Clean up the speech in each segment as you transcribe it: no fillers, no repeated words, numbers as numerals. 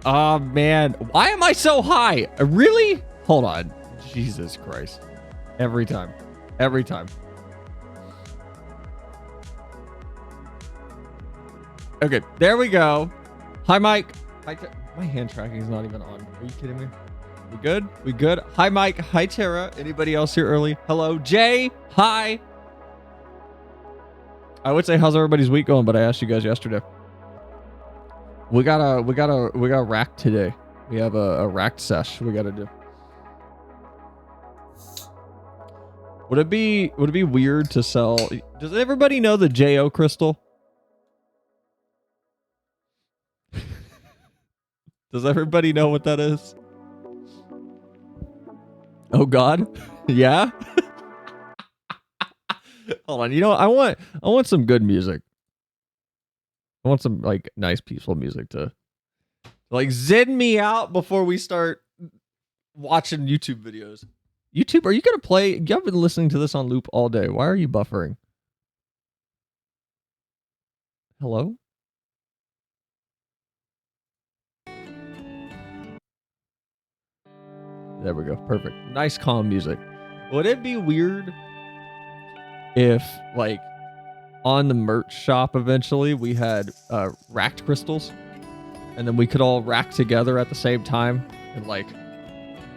Oh, man. Why am I so high? Really? Hold on. Jesus Christ. Every time. Every time. Okay, there we go. Hi, Mike. My hand tracking is not even on. Are you kidding me? We good? We good? Hi, Mike. Hi, Tara. Anybody else here early? Hello, Jay. Hi. I would say, how's everybody's week going? But I asked you guys yesterday. We got racked today. We have a racked sesh we got to do. Would it be weird to sell? Does everybody know the JO crystal? Does everybody know what that is? Oh God. Yeah. Hold on. You know, I want some good music. I want some like nice peaceful music to like zen me out before we start watching YouTube videos. YouTube, are you gonna play? I've been listening to this on loop all day. Why are you buffering? Hello? There we go. Perfect. Nice calm music. Would it be weird if like on the merch shop eventually we had racked crystals and then we could all rack together at the same time and like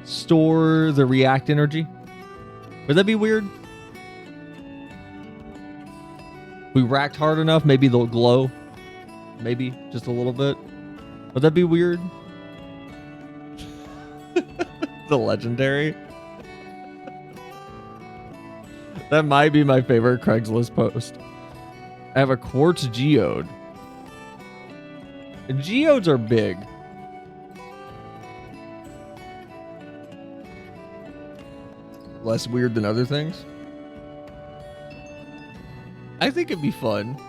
store the react energy? Would that be weird? We racked hard enough, maybe they'll glow. Maybe just a little bit. Would that be weird? The legendary. That might be my favorite Craigslist post. I have a quartz geode. And geodes are big. Less weird than other things. I think it'd be fun.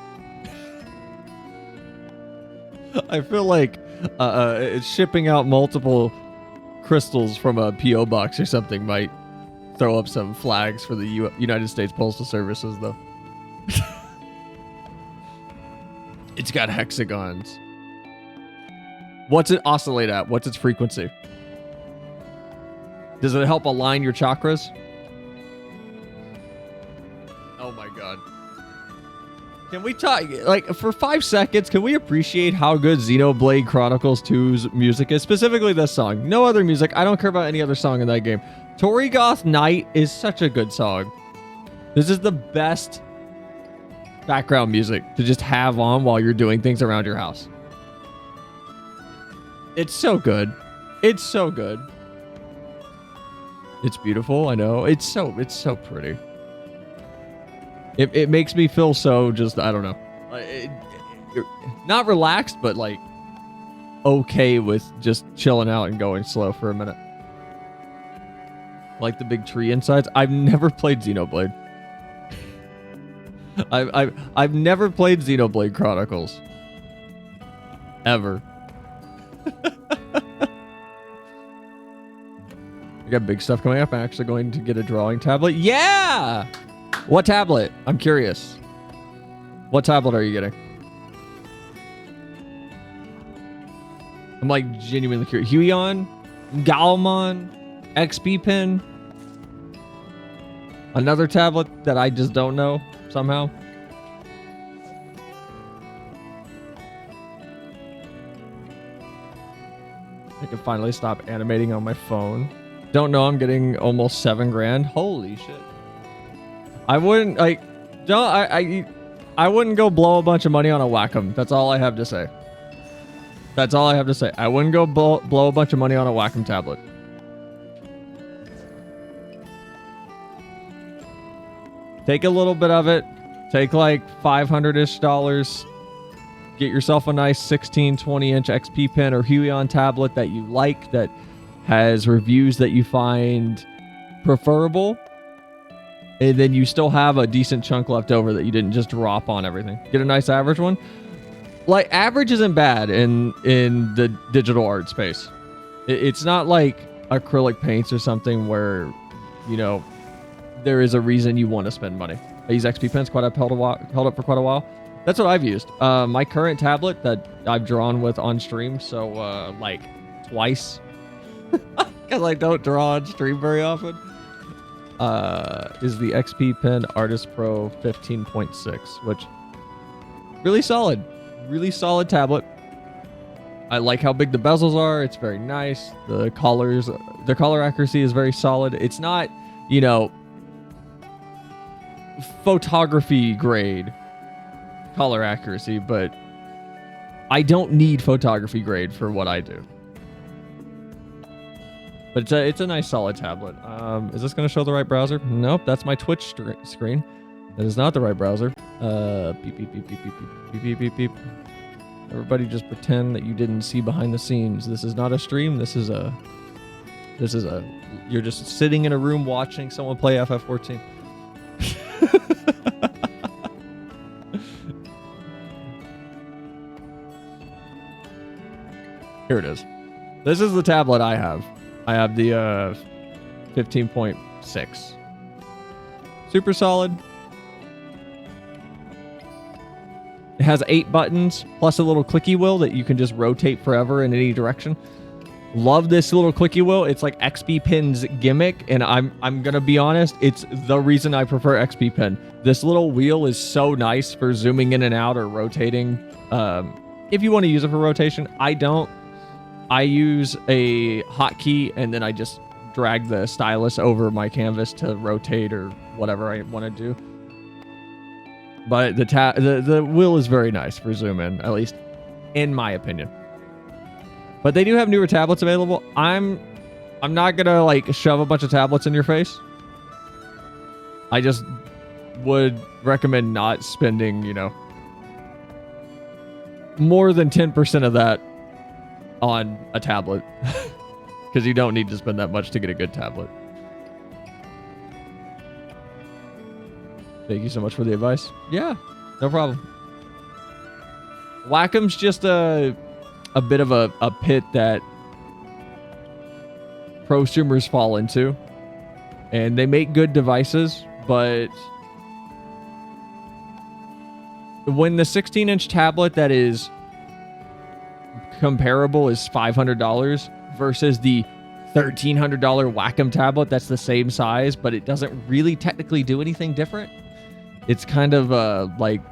I feel like shipping out multiple crystals from a P.O. box or something might throw up some flags for the United States Postal Services, though. It's got hexagons. What's it oscillate at? What's its frequency? Does it help align your chakras? Oh my God. Can we talk, like, for 5 seconds, can we appreciate how good Xenoblade Chronicles 2's music is? Specifically this song. No other music. I don't care about any other song in that game. Torrigoth Night is such a good song. This is the best background music to just have on while you're doing things around your house. It's so good. It's so good. It's beautiful, I know. It's so pretty. It makes me feel so just, I don't know. Not relaxed, but like okay with just chilling out and going slow for a minute. Like the big tree insides. I've never played Xenoblade. I've never played Xenoblade Chronicles. Ever. We got big stuff coming up. I'm actually going to get a drawing tablet. Yeah! What tablet? I'm curious. What tablet are you getting? I'm like genuinely curious. Huion? Galmon? XP Pen? Another tablet that I just don't know somehow. I can finally stop animating on my phone. Don't know I'm getting almost $7 grand. Holy shit. I wouldn't like I wouldn't go blow a bunch of money on a Wacom. That's all I have to say. That's all I have to say. I wouldn't go blow a bunch of money on a Wacom tablet. Take a little bit of it. Take like $500-ish. Get yourself a nice 16, 20-inch XP Pen or Huion tablet that you like, that has reviews that you find preferable. And then you still have a decent chunk left over that you didn't just drop on everything. Get a nice average one. Like, average isn't bad in the digital art space. It's not like acrylic paints or something where, you know, there is a reason you want to spend money. I use XP Pens held up for quite a while. That's what I've used. My current tablet that I've drawn with on stream, so like twice, because I don't draw on stream very often, is the XP Pen Artist Pro 15.6, which really solid tablet. I like how big the bezels are. It's very nice. The color accuracy is very solid. It's not, you know, photography grade color accuracy, but I don't need photography grade for what I do. But it's a nice solid tablet. Is this going to show the right browser? Nope, that's my Twitch screen. That is not the right browser. Beep, beep, beep, beep, beep, beep, beep, beep, beep. Everybody just pretend that you didn't see behind the scenes. This is not a stream. This is a, you're just sitting in a room watching someone play FF14. Here it is. This is the tablet I have. I have the 15.6. Super solid. It has 8 buttons plus a little clicky wheel that you can just rotate forever in any direction. Love this little clicky wheel. It's like XP Pen's gimmick, and I'm gonna be honest, it's the reason I prefer XP Pen. This little wheel is so nice for zooming in and out or rotating. If you want to use it for rotation, I don't. I use a hotkey and then I just drag the stylus over my canvas to rotate or whatever I want to do. But the wheel is very nice for zoom in, at least in my opinion. But they do have newer tablets available. I'm not gonna like shove a bunch of tablets in your face. I just would recommend not spending, you know, more than 10% of that on a tablet, because you don't need to spend that much to get a good tablet. Thank you so much for the advice. Yeah, no problem. Wacom's just a bit of a pit that prosumers fall into, and they make good devices, but when the 16-inch tablet that is comparable is $500 versus the $1,300 Wacom tablet that's the same size, but it doesn't really technically do anything different. It's kind of like,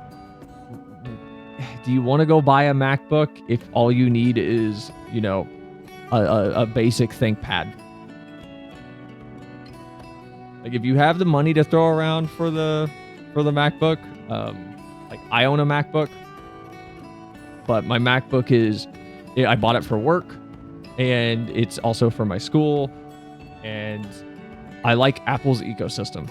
do you want to go buy a MacBook if all you need is, you know, a basic ThinkPad? Like, if you have the money to throw around for the MacBook, like I own a MacBook, but my MacBook is, I bought it for work, and it's also for my school, and I like Apple's ecosystem.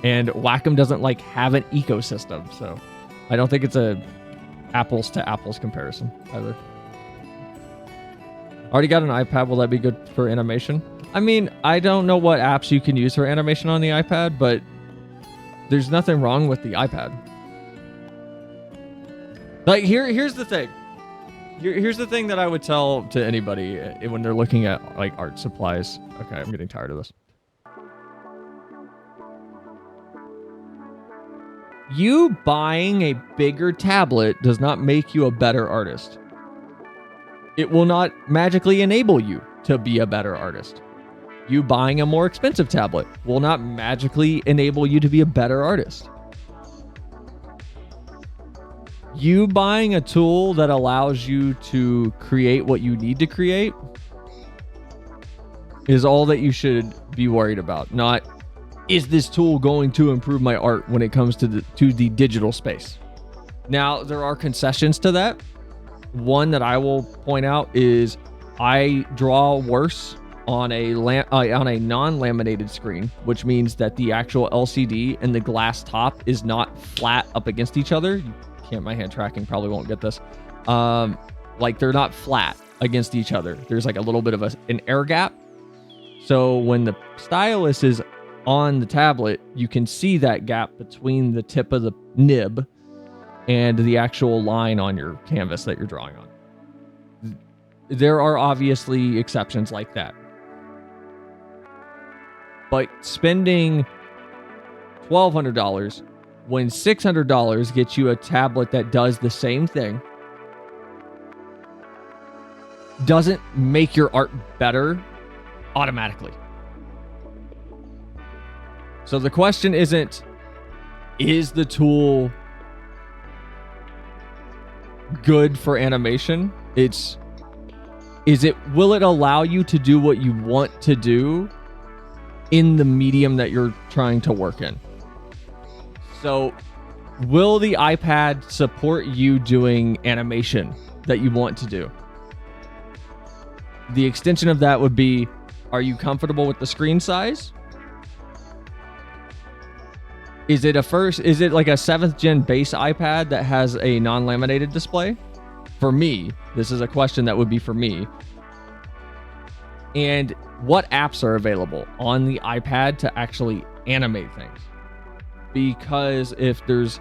And Wacom doesn't like have an ecosystem, so I don't think it's a apples to apples comparison either. Already got an iPad. Will that be good for animation? I mean, I don't know what apps you can use for animation on the iPad, but there's nothing wrong with the iPad. Like, here's the thing. Here's the thing that I would tell to anybody when they're looking at like art supplies. Okay, I'm getting tired of this. You buying a bigger tablet does not make you a better artist. It will not magically enable you to be a better artist. You buying a more expensive tablet will not magically enable you to be a better artist. You buying a tool that allows you to create what you need to create is all that you should be worried about. Not, is this tool going to improve my art when it comes to the digital space? Now, there are concessions to that. One that I will point out is I draw worse on a non-laminated screen, which means that the actual LCD and the glass top is not flat up against each other. My hand tracking probably won't get this. Like, they're not flat against each other. There's like a little bit of an air gap. So when the stylus is on the tablet, you can see that gap between the tip of the nib and the actual line on your canvas that you're drawing on. There are obviously exceptions like that. But spending $1,200 when $600 gets you a tablet that does the same thing, doesn't make your art better automatically. So the question isn't, is the tool good for animation? It's, will it allow you to do what you want to do in the medium that you're trying to work in? So will the iPad support you doing animation that you want to do? The extension of that would be, are you comfortable with the screen size? Is it like a 7th gen base iPad that has a non-laminated display? For me, this is a question that would be for me. And what apps are available on the iPad to actually animate things? Because if there's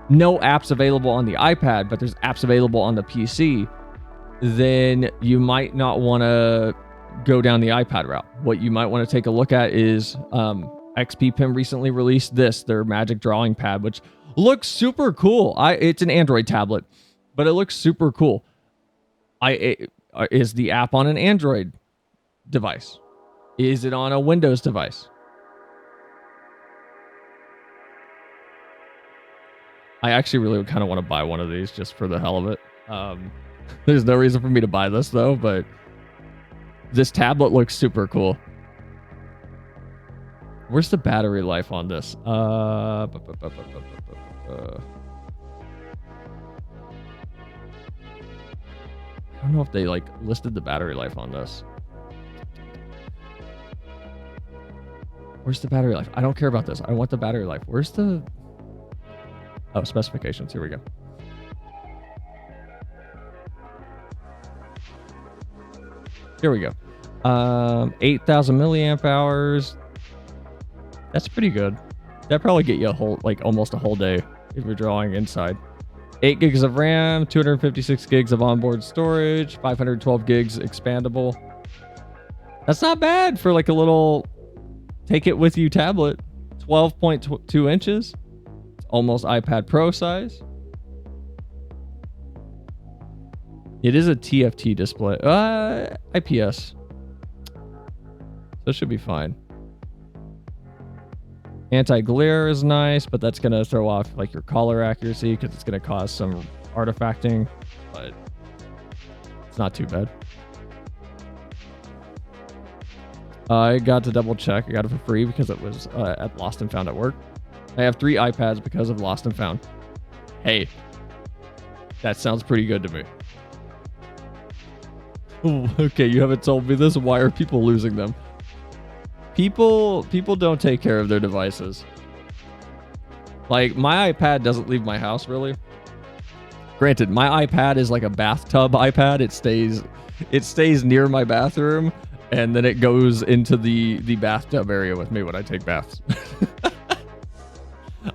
no apps available on the iPad, but there's apps available on the PC, then you might not want to go down the iPad route. What you might want to take a look at is XP Pen recently released their Magic Drawing Pad, which looks super cool. It's an Android tablet, but it looks super cool. Is the app on an Android device? Is it on a Windows device? I actually really kind of want to buy one of these just for the hell of it. There's no reason for me to buy this though, but this tablet looks super cool. Where's the battery life on this? I don't know if they like listed the battery life on this. Where's the battery life? I don't care about this. I want the battery life. Where's the... Oh, specifications. Here we go. Here we go. 8,000 milliamp hours. That's pretty good. That'd probably get you a whole, like almost a whole day if you're drawing inside. 8 gigs of RAM, 256 gigs of onboard storage, 512 gigs expandable. That's not bad for like a little take it with you tablet. 12.2 inches. It's almost iPad Pro size. It is a TFT display. IPS. So it should be fine. Anti-glare is nice, but that's going to throw off like your color accuracy because it's going to cause some artifacting, but it's not too bad. I got to double check. I got it for free because it was at Lost and Found at work. I have 3 iPads because of Lost and Found. Hey, that sounds pretty good to me. Ooh, okay, you haven't told me this. Why are people losing them? People don't take care of their devices. Like, my iPad doesn't leave my house, really. Granted, my iPad is like a bathtub iPad. It stays near my bathroom, and then it goes into the bathtub area with me when I take baths.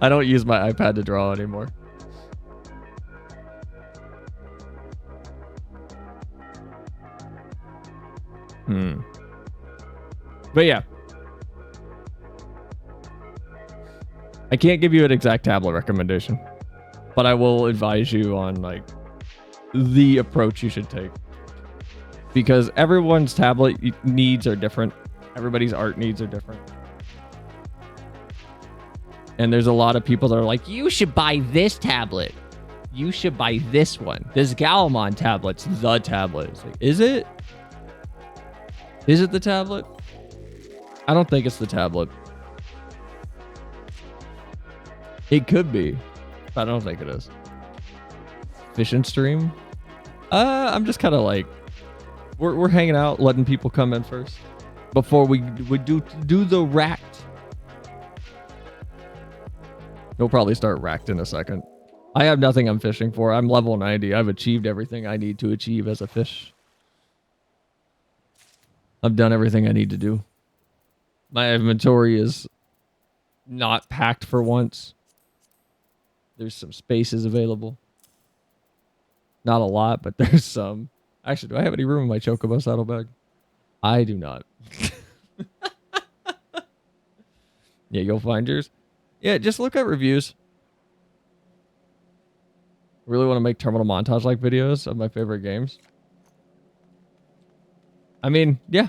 I don't use my iPad to draw anymore. But yeah. I can't give you an exact tablet recommendation, but I will advise you on like the approach you should take, because everyone's tablet needs are different. Everybody's art needs are different. And there's a lot of people that are like, you should buy this tablet. You should buy this one. This Galamon tablet's the tablet. It's like, is it? Is it the tablet? I don't think it's the tablet. It could be, but I don't think it is. Fish and stream? I'm just kind of like, we're hanging out, letting people come in first before we do the racked. We'll probably start racked in a second. I have nothing I'm fishing for. I'm level 90. I've achieved everything I need to achieve as a fish. I've done everything I need to do. My inventory is not packed for once. There's some spaces available. Not a lot, but there's some. Actually, do I have any room in my Chocobo saddlebag? I do not. Yeah, you'll find yours. Yeah, just look at reviews. Really want to make terminal montage like videos of my favorite games. I mean, yeah,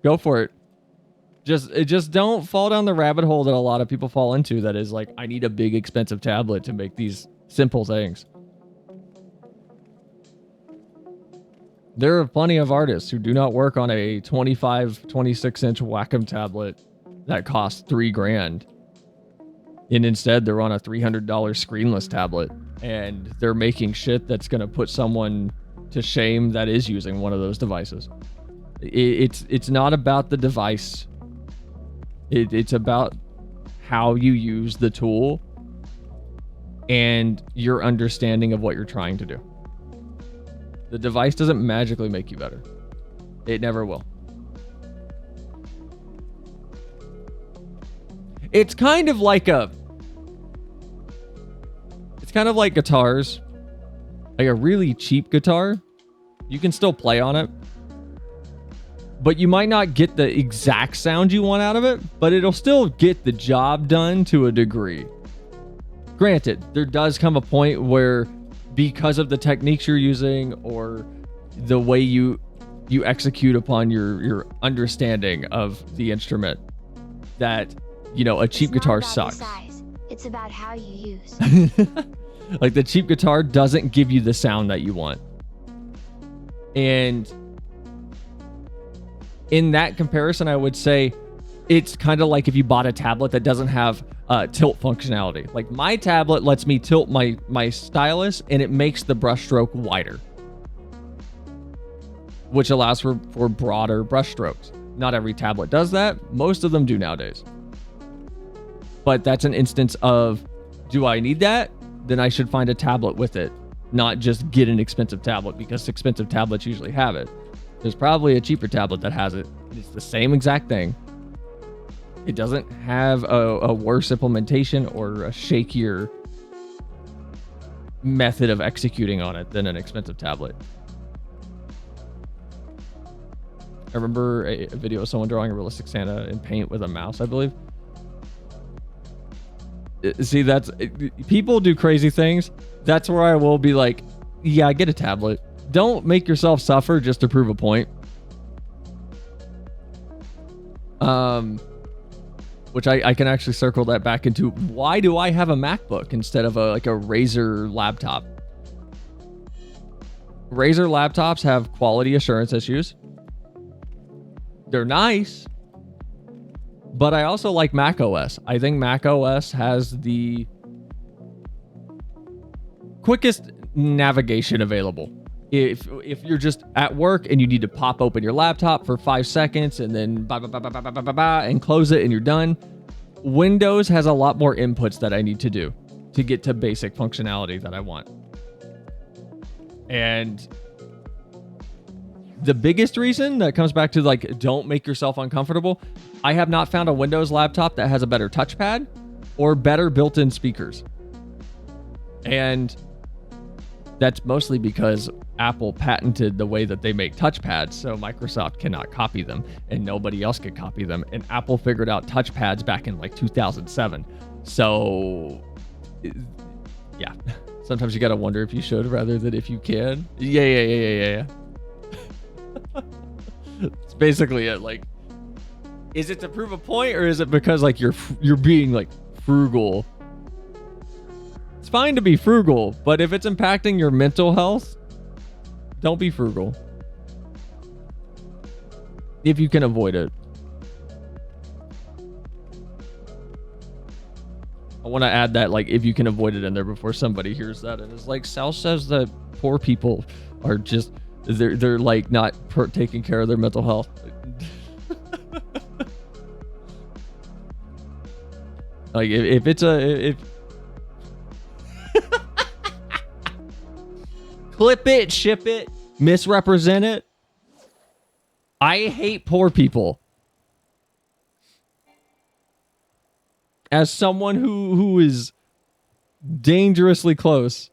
go for it. Just don't fall down the rabbit hole that a lot of people fall into. That is like, I need a big expensive tablet to make these simple things. There are plenty of artists who do not work on a 25, 26-inch Wacom tablet that costs $3,000. And instead, they're on a $300 screenless tablet. And they're making shit that's going to put someone to shame that is using one of those devices. It's not about the device. It's about how you use the tool and your understanding of what you're trying to do. The device doesn't magically make you better. It never will. It's kind of like guitars. Like a really cheap guitar, you can still play on it, but you might not get the exact sound you want out of it, but it'll still get the job done to a degree. Granted, there does come a point where, because of the techniques you're using or the way you execute upon your understanding of the instrument, that, you know, a cheap guitar sucks. It's about how you use. Like, the cheap guitar doesn't give you the sound that you want. And in that comparison, I would say it's kind of like if you bought a tablet that doesn't have tilt functionality. Like, my tablet lets me tilt my stylus, and it makes the brushstroke wider, which allows for broader brushstrokes. Not every tablet does that. Most of them do nowadays. But that's an instance of, do I need that? Then I should find a tablet with it, not just get an expensive tablet, because expensive tablets usually have it. There's probably a cheaper tablet that has it. It's the same exact thing. It doesn't have a worse implementation or a shakier method of executing on it than an expensive tablet. I remember a video of someone drawing a realistic Santa in paint with a mouse, I believe. See, that's, people do crazy things. That's where I will be like, yeah, get a tablet. Don't make yourself suffer just to prove a point. Which I can actually circle that back into, why do I have a MacBook instead of a Razer laptop? Razer laptops have quality assurance issues. They're nice, but I also like Mac OS. I think Mac OS has the quickest navigation available. If you're just at work and you need to pop open your laptop for 5 seconds and then and close it and you're done, Windows has a lot more inputs that I need to do to get to basic functionality that I want. And the biggest reason that comes back to, like, don't make yourself uncomfortable, I have not found a Windows laptop that has a better touchpad or better built-in speakers. And that's mostly because Apple patented the way that they make touchpads, so Microsoft cannot copy them and nobody else can copy them. And Apple figured out touchpads back in like 2007. So yeah, sometimes you gotta wonder if you should rather than if you can. Yeah. It's basically it. Like, is it to prove a point, or is it because, like, you're being, like, frugal? It's fine to be frugal, but if it's impacting your mental health, don't be frugal. If you can avoid it. I want to add that, like, if you can avoid it in there before somebody hears that. And it's like, Sal says that poor people are just, they're like not taking care of their mental health. Like, if it's if clip it, ship it, misrepresent it. I hate poor people. As someone who is dangerously close.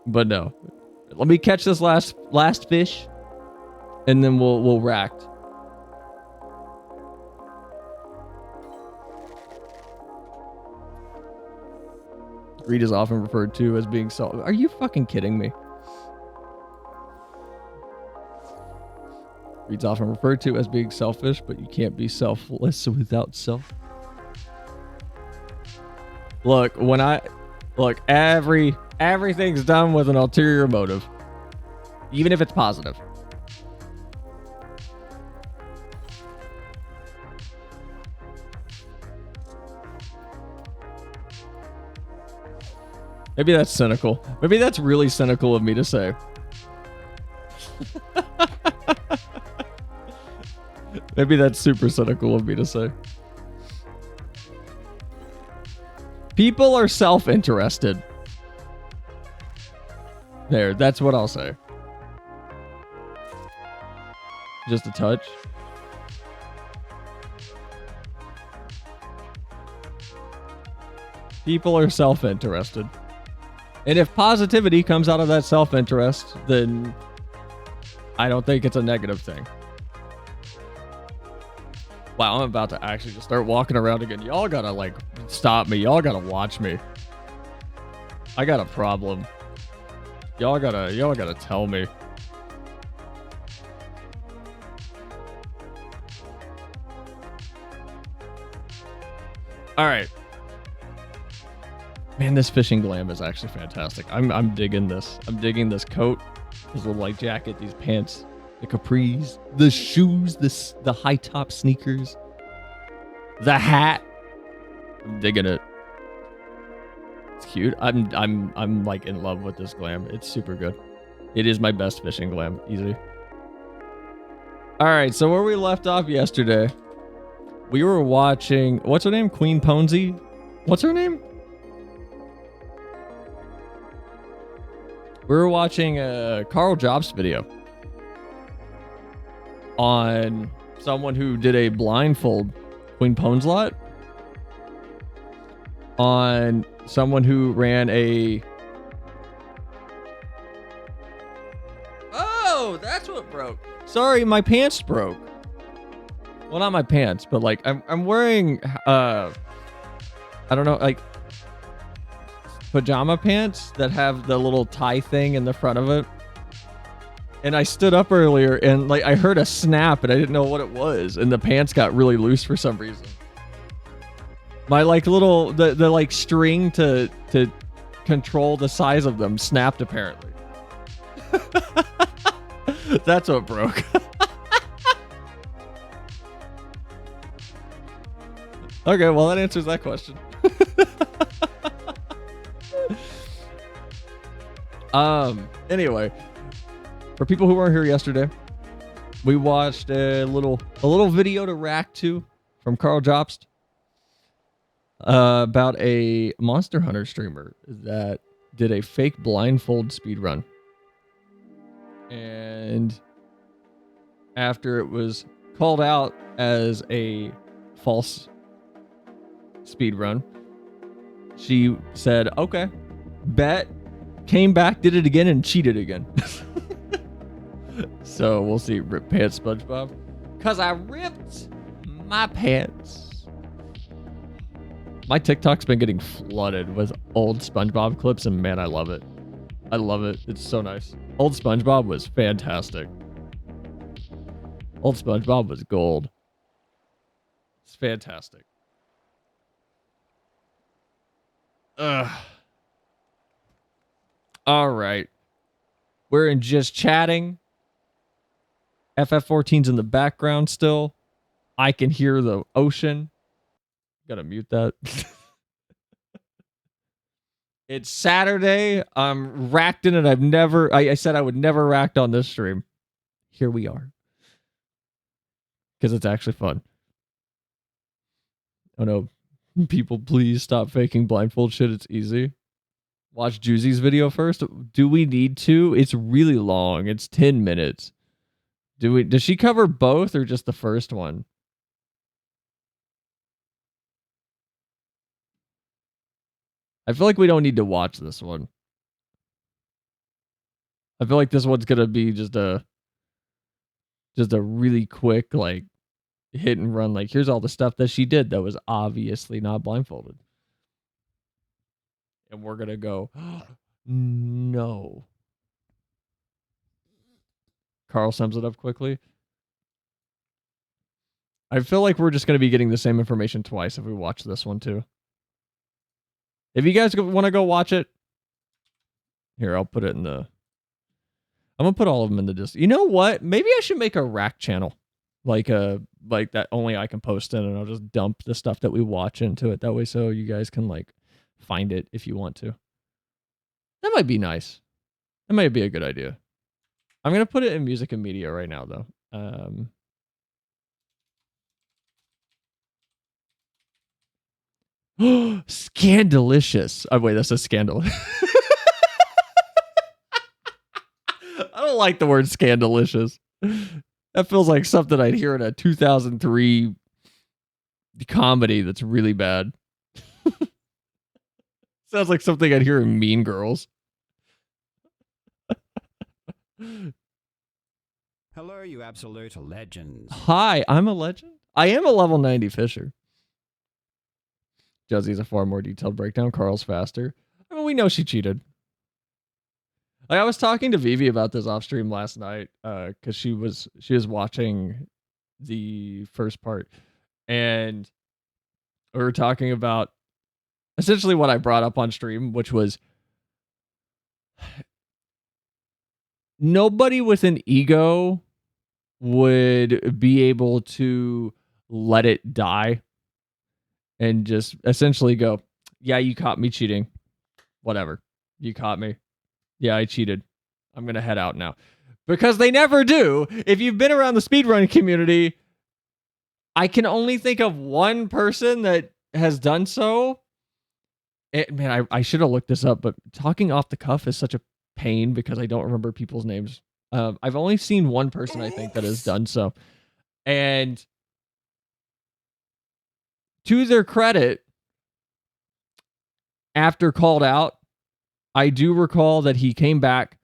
But no. Let me catch this last fish, and then we'll rack. Greed is often referred to as being self. Are you fucking kidding me? Greed's often referred to as being selfish, but you can't be selfless without self. Look, everything's done with an ulterior motive, even if it's positive. Maybe that's cynical. Maybe that's really cynical of me to say. Maybe that's super cynical of me to say. People are self-interested. There, that's what I'll say. Just a touch. People are self-interested. And if positivity comes out of that self-interest, then I don't think it's a negative thing. Wow, I'm about to actually just start walking around again. Y'all gotta, like, stop me. Y'all gotta watch me. I got a problem. Y'all gotta tell me. All right. Man, this fishing glam is actually fantastic. I'm digging this. I'm digging this coat, this little light jacket, these pants, the capris, the shoes, the high top sneakers, the hat. I'm digging it. It's cute. I'm like in love with this glam. It's super good. It is my best fishing glam. Easy. All right, so where we left off yesterday, we were watching, what's her name? Queen Ponzi? What's her name? We were watching a Carl Jobs video on someone who did a blindfold Queen Ponslot on someone who ran a... Oh, that's what broke. Sorry, my pants broke. Well, not my pants, but like I'm wearing I don't know, like pajama pants that have the little tie thing in the front of it. And I stood up earlier and like I heard a snap and I didn't know what it was, and the pants got really loose for some reason. My like little the like string to control the size of them snapped apparently. That's what broke. Okay, well that answers that question. Anyway, for people who weren't here yesterday, we watched a little video to react to from Carl Jobst about a Monster Hunter streamer that did a fake blindfold speedrun. And after it was called out as a false speedrun, she said, okay, bet, came back, did it again, and cheated again. So we'll see. Rip pants SpongeBob. Because I ripped my pants. My TikTok's been getting flooded with old SpongeBob clips, and man, I love it. I love it. It's so nice. Old SpongeBob was fantastic. Old SpongeBob was gold. It's fantastic. Ugh. All right. We're in just chatting. FF14's in the background still. I can hear the ocean. Gotta mute that. It's Saturday. I'm racked in it. I said I would never racked on this stream. Here we are. Because it's actually fun. Oh no. People, please stop faking blindfold shit. It's easy. Watch Juicy's video first. Do we need to? It's really long. It's 10 minutes. Does she cover both or just the first one? I feel like we don't need to watch this one. I feel like this one's gonna be just a really quick, like, hit and run. Like, here's all the stuff that she did that was obviously not blindfolded. And we're going to go, no. Carl sums it up quickly. I feel like we're just going to be getting the same information twice if we watch this one too. If you guys want to go watch it, here, I'll put it in the... I'm going to put all of them in the disc. You know what? Maybe I should make a rack channel. Like that only I can post in, and I'll just dump the stuff that we watch into it. That way so you guys can like find it if you want to. That might be nice. That might be a good idea. I'm going to put it in music and media right now, though. Scandalicious. Oh, wait, that's a scandal. I don't like the word scandalicious. That feels like something I'd hear in a 2003 comedy that's really bad. Sounds like something I'd hear in Mean Girls. Hello, you absolute legends. Hi, I'm a legend. I am a level 90 Fisher. Juzzy's a far more detailed breakdown. Carl's faster. I mean, we know she cheated. Like, I was talking to Vivi about this off stream last night because she was watching the first part, and we were talking about essentially what I brought up on stream, which was nobody with an ego would be able to let it die and just essentially go, yeah, you caught me cheating. Whatever. You caught me. Yeah, I cheated. I'm going to head out now. Because they never do. If you've been around the speedrunning community, I can only think of one person that has done so. Man, I should have looked this up, but talking off the cuff is such a pain because I don't remember people's names. I've only seen one person, I think, that has done so. And to their credit, after called out, I do recall that he came back.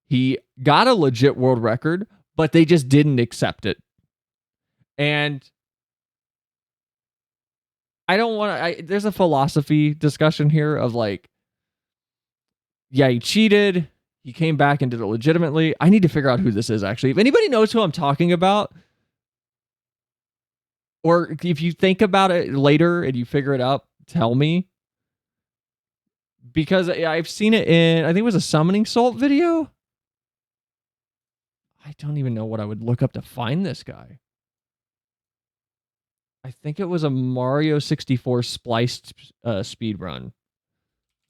He got a legit world record, but they just didn't accept it. And I don't want to... There's a philosophy discussion here of like, yeah, he cheated. He came back and did it legitimately. I need to figure out who this is, actually. If anybody knows who I'm talking about, or if you think about it later and you figure it out, tell me. Because I've seen it in, I think it was a Summoning Salt video. I don't even know what I would look up to find this guy. I think it was a Mario 64 spliced speedrun.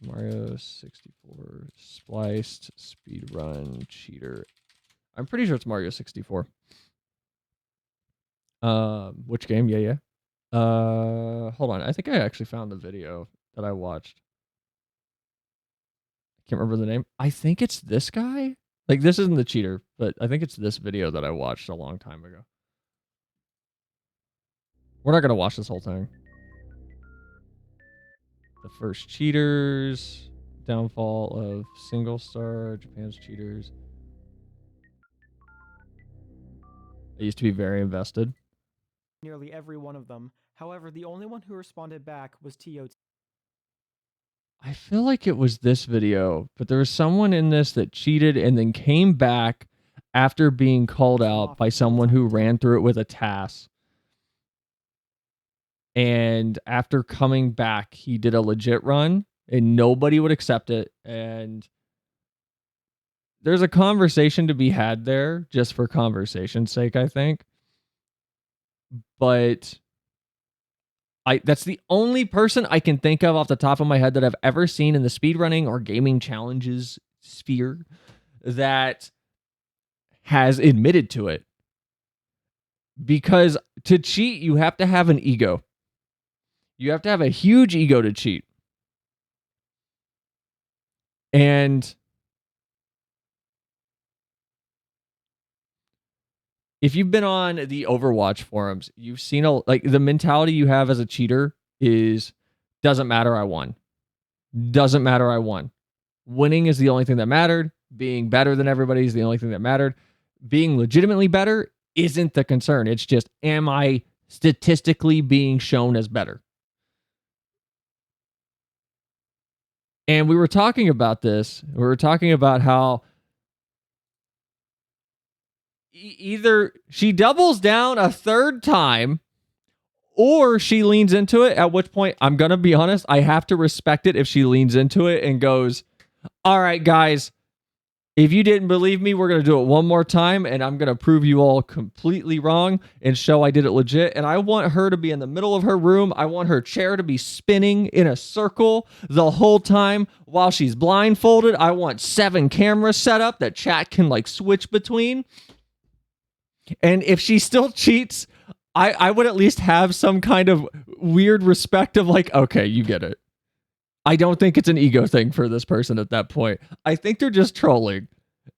Mario 64 spliced speedrun cheater. I'm pretty sure it's Mario 64. Which game? Yeah. Hold on. I think I actually found the video that I watched. I can't remember the name. I think it's this guy. Like, this isn't the cheater, but I think it's this video that I watched a long time ago. We're not going to watch this whole thing. The first cheaters. Downfall of single star. Japan's cheaters. I used to be very invested. Nearly every one of them. However, the only one who responded back was TOT. I feel like it was this video, but there was someone in this that cheated and then came back after being called out by someone who ran through it with a TAS. And after coming back, he did a legit run and nobody would accept it. And there's a conversation to be had there just for conversation's sake, I think. But that's the only person I can think of off the top of my head that I've ever seen in the speedrunning or gaming challenges sphere that has admitted to it. Because to cheat, you have to have an ego. You have to have a huge ego to cheat. And if you've been on the Overwatch forums, you've seen like the mentality you have as a cheater is doesn't matter, I won. Doesn't matter, I won. Winning is the only thing that mattered. Being better than everybody is the only thing that mattered. Being legitimately better isn't the concern. It's just, am I statistically being shown as better? And we were talking about this. We were talking about how either she doubles down a third time or she leans into it, at which point, I'm going to be honest, I have to respect it if she leans into it and goes, all right, guys, if you didn't believe me, we're going to do it one more time, and I'm going to prove you all completely wrong and show I did it legit. And I want her to be in the middle of her room. I want her chair to be spinning in a circle the whole time while she's blindfolded. I want 7 cameras set up that chat can like switch between. And if she still cheats, I would at least have some kind of weird respect of like, okay, you get it. I don't think it's an ego thing for this person at that point. I think they're just trolling.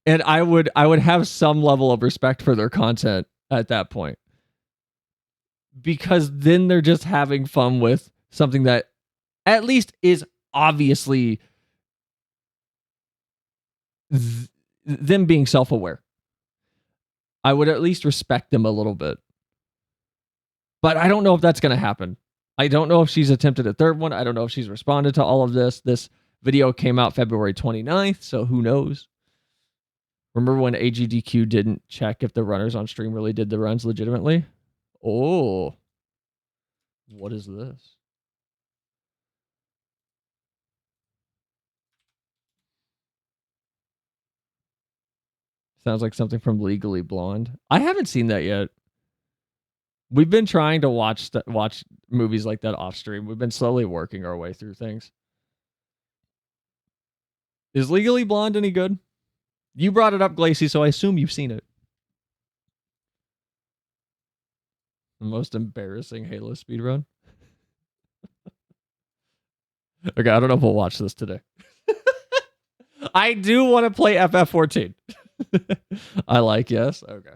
And I would have some level of respect for their content at that point. Because then they're just having fun with something that at least is obviously them being self-aware. I would at least respect them a little bit. But I don't know if that's going to happen. I don't know if she's attempted a third one. I don't know if she's responded to all of this. This video came out February 29th, so who knows? Remember when AGDQ didn't check if the runners on stream really did the runs legitimately? Oh. What is this? Sounds like something from Legally Blonde. I haven't seen that yet. We've been trying to watch movies like that off stream. We've been slowly working our way through things. Is Legally Blonde any good? You brought it up, Glacy, so I assume you've seen it. The most embarrassing Halo speedrun. Okay, I don't know if we'll watch this today. I do want to play FF14. I like, yes? Okay.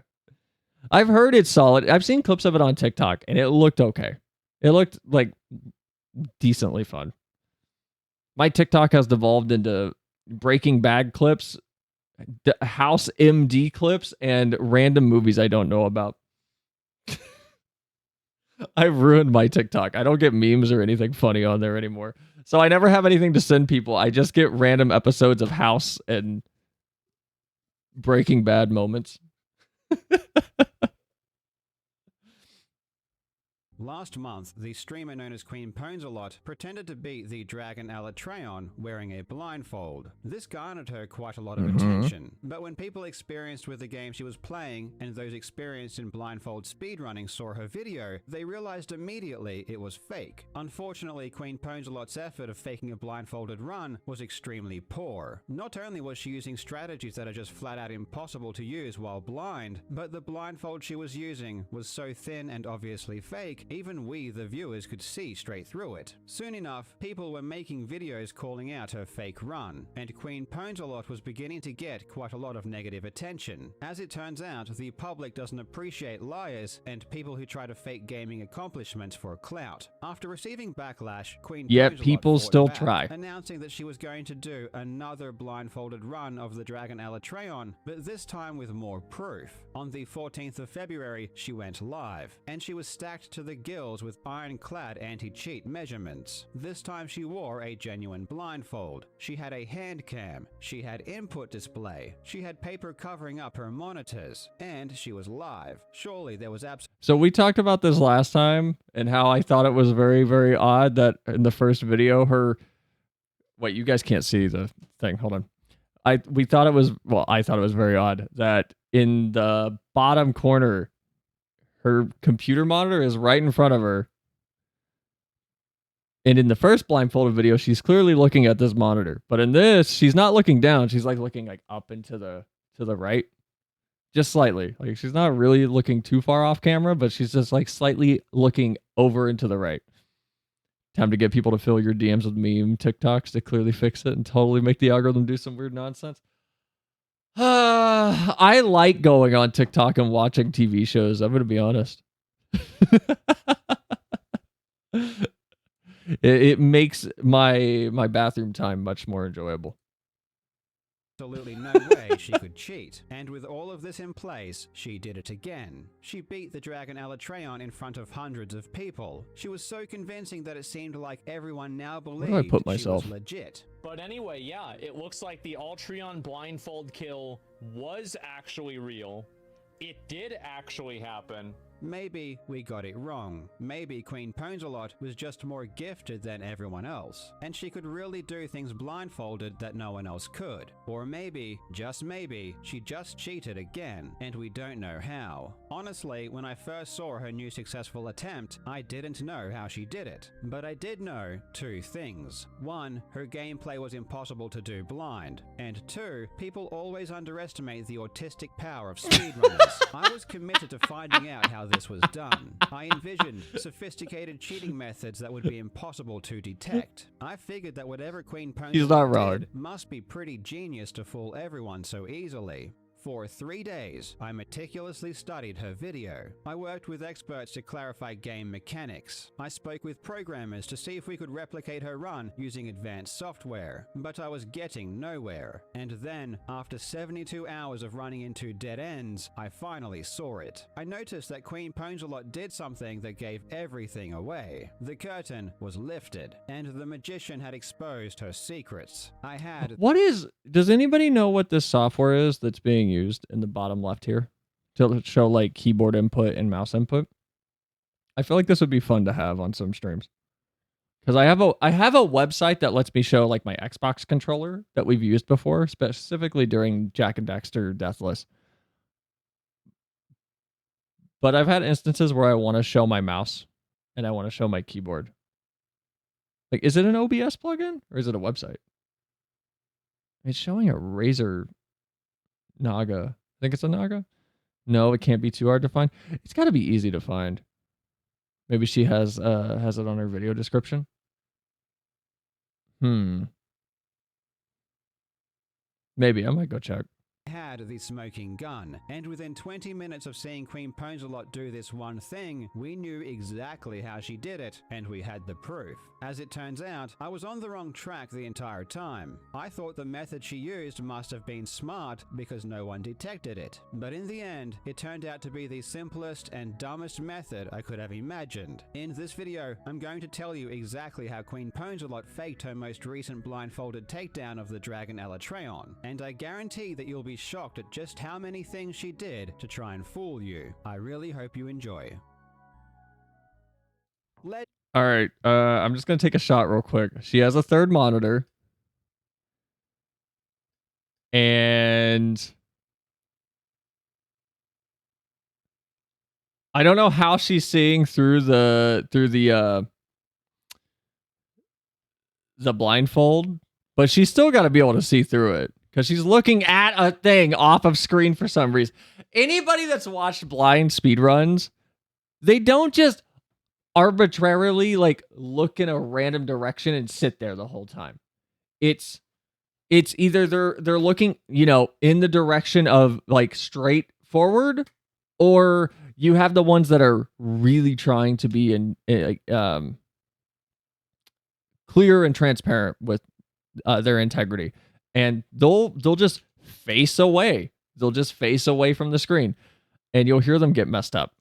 I've heard it's solid. I've seen clips of it on TikTok, and it looked okay. It looked like decently fun. My TikTok has devolved into Breaking Bad clips, House MD clips, and random movies I don't know about. I've ruined my TikTok. I don't get memes or anything funny on there anymore. So I never have anything to send people. I just get random episodes of House and Breaking Bad moments. Last month, the streamer known as Queen Ponsalot pretended to be the dragon Alatreon wearing a blindfold. This garnered her quite a lot of attention, but when people experienced with the game she was playing and those experienced in blindfold speedrunning saw her video, they realized immediately it was fake. Unfortunately, Queen Ponsalot's effort of faking a blindfolded run was extremely poor. Not only was she using strategies that are just flat out impossible to use while blind, but the blindfold she was using was so thin and obviously fake, even we, the viewers, could see straight through it. Soon enough, people were making videos calling out her fake run, and Queen Ponsalot was beginning to get quite a lot of negative attention. As it turns out, the public doesn't appreciate liars and people who try to fake gaming accomplishments for clout. After receiving backlash, Queen Yet Ponsalot people fought still back, try. announcing that she was going to do another blindfolded run of the dragon Alatreon, but this time with more proof. On the 14th of February, she went live, and she was stacked to the gills with ironclad anti-cheat measurements. This time she wore a genuine blindfold. She had a hand cam, she had input display, she had paper covering up her monitors, and she was live. Surely there was So we talked about this last time and how I thought it was very, very odd that in the first video wait, you guys can't see the thing. Hold on. I thought it was very odd that in the bottom corner her computer monitor is right in front of her. And in the first blindfolded video, she's clearly looking at this monitor. But in this, she's not looking down. She's like looking like up and to the right. Just slightly. Like she's not really looking too far off camera, but she's just like slightly looking over and to the right. Time to get people to fill your DMs with meme TikToks to clearly fix it and totally make the algorithm do some weird nonsense. I like going on TikTok and watching TV shows. I'm going to be honest. It makes my bathroom time much more enjoyable. absolutely no way she could cheat. And with all of this in place, she did it again. She beat the dragon Alatreon in front of hundreds of people. She was so convincing that it seemed like everyone now believed I put she myself? was legit. But anyway, yeah, it looks like the Altreon blindfold kill was actually real. It did actually happen. Maybe we got it wrong. Maybe Queen Ponzelot was just more gifted than everyone else, and she could really do things blindfolded that no one else could. Or maybe, just maybe, she just cheated again, and we don't know how. Honestly, when I first saw her new successful attempt, I didn't know how she did it. But I did know two things. One, her gameplay was impossible to do blind. And two, people always underestimate the autistic power of speedrunners. I was committed to finding out how this was done. I envisioned sophisticated cheating methods that would be impossible to detect. I figured that whatever Queen He's not Ponzelot wrong. did must be pretty genius to fool everyone so easily. For 3 days, I meticulously studied her video. I worked with experts to clarify game mechanics. I spoke with programmers to see if we could replicate her run using advanced software, but I was getting nowhere. And then, after 72 hours of running into dead ends, I finally saw it. I noticed that Queen Ponzelot did something that gave everything away. The curtain was lifted, and the magician had exposed her secrets. Does anybody know what this software is that's being used in the bottom left here to show like keyboard input and mouse input? I feel like this would be fun to have on some streams. Because I have a website that lets me show like my Xbox controller that we've used before, specifically during Jack and Daxter Deathless. But I've had instances where I want to show my mouse and I want to show my keyboard. Like, is it an OBS plugin or is it a website? It's showing a Razer Naga. I think it's a Naga. No, it can't be too hard to find. It's got to be easy to find. Maybe she has it on her video description. Maybe I might go check. Had the smoking gun, and within 20 minutes of seeing Queen Ponzelot do this one thing, we knew exactly how she did it, and we had the proof. As it turns out, I was on the wrong track the entire time. I thought the method she used must have been smart because no one detected it. But in the end, it turned out to be the simplest and dumbest method I could have imagined. In this video, I'm going to tell you exactly how Queen Ponzelot faked her most recent blindfolded takedown of the dragon Alatreon, and I guarantee that you'll be shocked at just how many things she did to try and fool you. I really hope you enjoy. All right, I'm just gonna take a shot real quick. She has a third monitor, and I don't know how she's seeing through the blindfold, but she's still got to be able to see through it because she's looking at a thing off of screen for some reason. Anybody that's watched blind speedruns, they don't just arbitrarily like look in a random direction and sit there the whole time. It's either they're looking, in the direction of like straight forward, or you have the ones that are really trying to be clear and transparent with their integrity, and they'll just face away. They'll just face away from the screen, and you'll hear them get messed up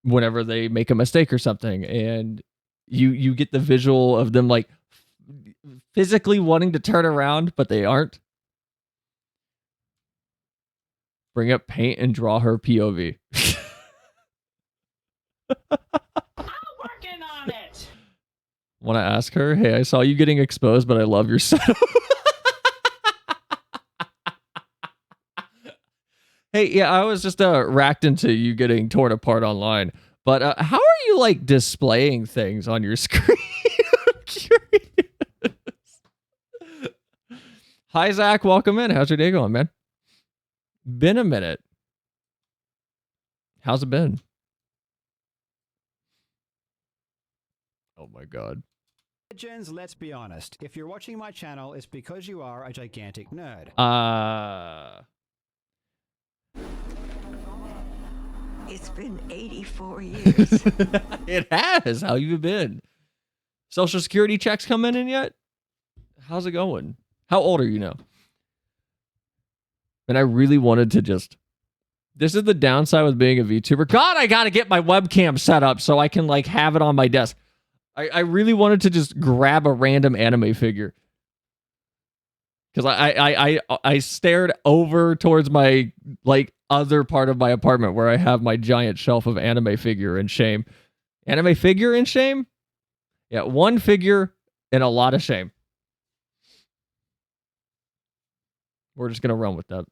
whenever they make a mistake or something, and you get the visual of them like physically wanting to turn around, but they aren't. Bring up paint and draw her POV. I'm working on it. Want to ask her, hey, I saw you getting exposed, but I love your setup. Hey, yeah, I was just racked into you getting torn apart online. But how are you like displaying things on your screen? I'm curious. Hi, Zach. Welcome in. How's your day going, man? Been a minute. How's it been? Oh my God. Legends, let's be honest. If you're watching my channel, it's because you are a gigantic nerd. It's been 84 years. It has. How you been? Social Security checks coming in yet? How's it going? How old are you now? And I really wanted to just... This is the downside with being a VTuber. God, I gotta get my webcam set up so I can like have it on my desk. I really wanted to just grab a random anime figure. Because I stared over towards my like other part of my apartment where I have my giant shelf of anime figure in shame. Anime figure in shame? Yeah, one figure and a lot of shame. We're just gonna run with that.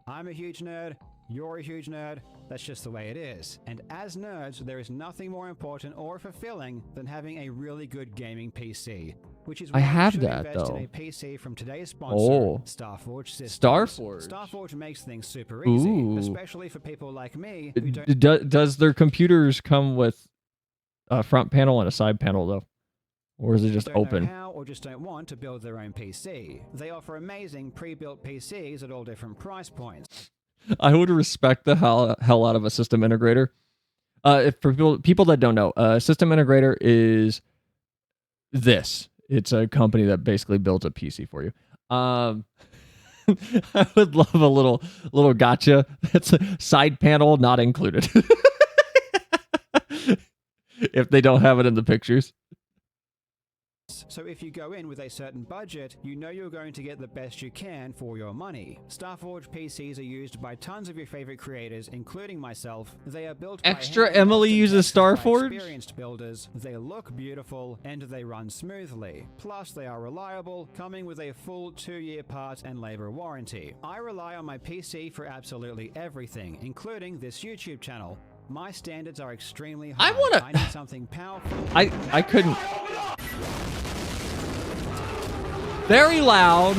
I'm a huge nerd, you're a huge nerd, that's just the way it is. And as nerds, there is nothing more important or fulfilling than having a really good gaming PC. Which is why I have you should that, invest though. in a PC from today's sponsor, Oh. Starforge Systems. Starforge? Starforge makes things super easy, Ooh. especially for people like me who don't... Does their computers come with a front panel and a side panel, though? Or is it just don't know open? how or just don't want to build their own PC. They offer amazing pre-built PCs at all different price points. I would respect the hell out of a system integrator. If for people that don't know, a system integrator is this. It's a company that basically builds a PC for you. I would love a little gotcha. That's a side panel not included. If they don't have it in the pictures. So if you go in with a certain budget, you know you're going to get the best you can for your money. Starforge PCs are used by tons of your favorite creators, including myself. They are built Extra by hand, Emily often uses tested by Starforge? experienced builders. They look beautiful and they run smoothly. Plus, they are reliable, coming with a full 2-year parts and labor warranty. I rely on my PC for absolutely everything, including this YouTube channel. My standards are extremely high. I need something powerful. I couldn't. Very loud.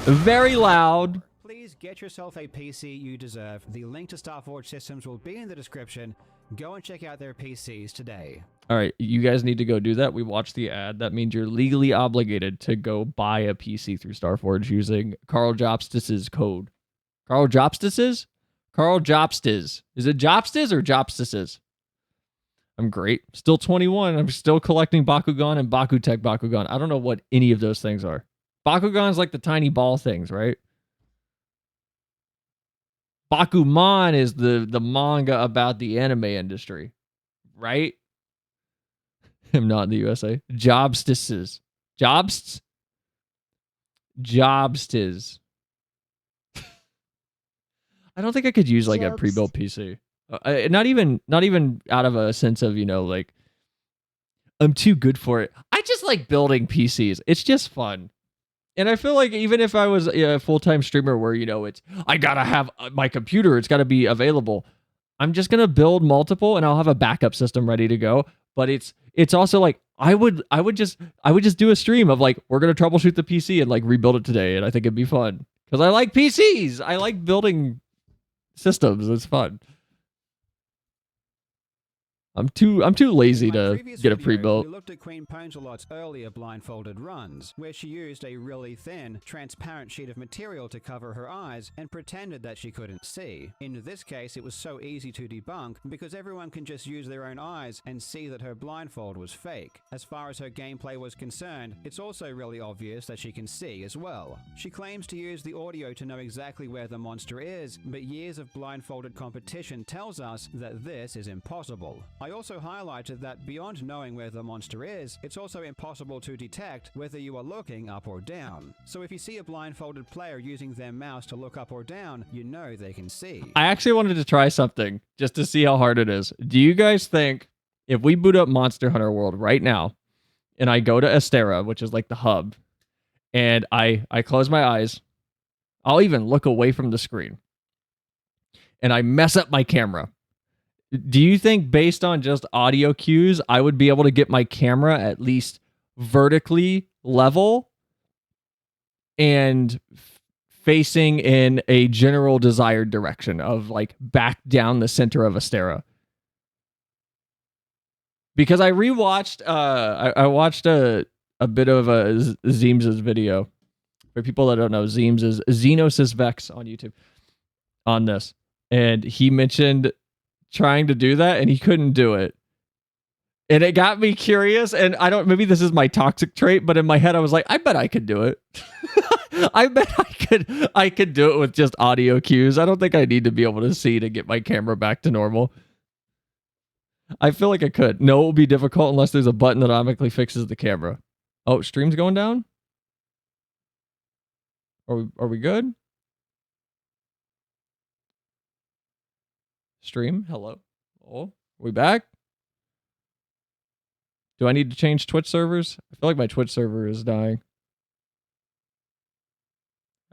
Very loud. Please get yourself a PC you deserve. The link to Starforge Systems will be in the description. Go and check out their PCs today. All right, you guys need to go do that. We watched the ad. That means you're legally obligated to go buy a PC through Starforge using Carl Jobstis's code. Carl Jobstis's? Carl Jobstis. Is it Jobstis or Jobstis's? I'm great. Still 21. I'm still collecting Bakugan and Bakutech Bakugan. I don't know what any of those things are. Bakugan's like the tiny ball things, right? Bakuman is the manga about the anime industry, right? I'm not in the USA. Jobstis. Jobstis. I don't think I could use like a pre-built PC. Not even out of a sense of, like I'm too good for it. I just like building PCs. It's just fun. And I feel like even if I was a full-time streamer where, it's, I gotta have my computer, it's gotta be available. I'm just gonna build multiple and I'll have a backup system ready to go. But it's also like, I would just do a stream of like, we're gonna troubleshoot the PC and like rebuild it today. And I think it'd be fun. Because I like PCs. I like building systems. It's fun. I'm too lazy to get a pre-built. We looked at Queen Ponzelot's earlier blindfolded runs, where she used a really thin, transparent sheet of material to cover her eyes and pretended that she couldn't see. In this case, it was so easy to debunk because everyone can just use their own eyes and see that her blindfold was fake. As far as her gameplay was concerned, it's also really obvious that she can see as well. She claims to use the audio to know exactly where the monster is, but years of blindfolded competition tells us that this is impossible. I also highlighted that beyond knowing where the monster is, it's also impossible to detect whether you are looking up or down. So if you see a blindfolded player using their mouse to look up or down, you know they can see. I actually wanted to try something just to see how hard it is. Do you guys think if we boot up Monster Hunter World right now and I go to Astera, which is like the hub, and I close my eyes, I'll even look away from the screen, and I mess up my camera. Do you think based on just audio cues, I would be able to get my camera at least vertically level and facing in a general desired direction of like back down the center of Astera? Because I rewatched, I watched a bit of Zeem's video. For people that don't know, Zeem's is Xenosis Vex on YouTube on this. And he mentioned trying to do that and he couldn't do it. And it got me curious, and maybe this is my toxic trait, but in my head I was like, I bet I could do it. I bet I could do it with just audio cues. I don't think I need to be able to see to get my camera back to normal. I feel like I could. No, it will be difficult unless there's a button that automatically fixes the camera. Oh, stream's going down? Are we good? Stream, hello. Oh, are we back? Do I need to change Twitch servers? I feel like my Twitch server is dying.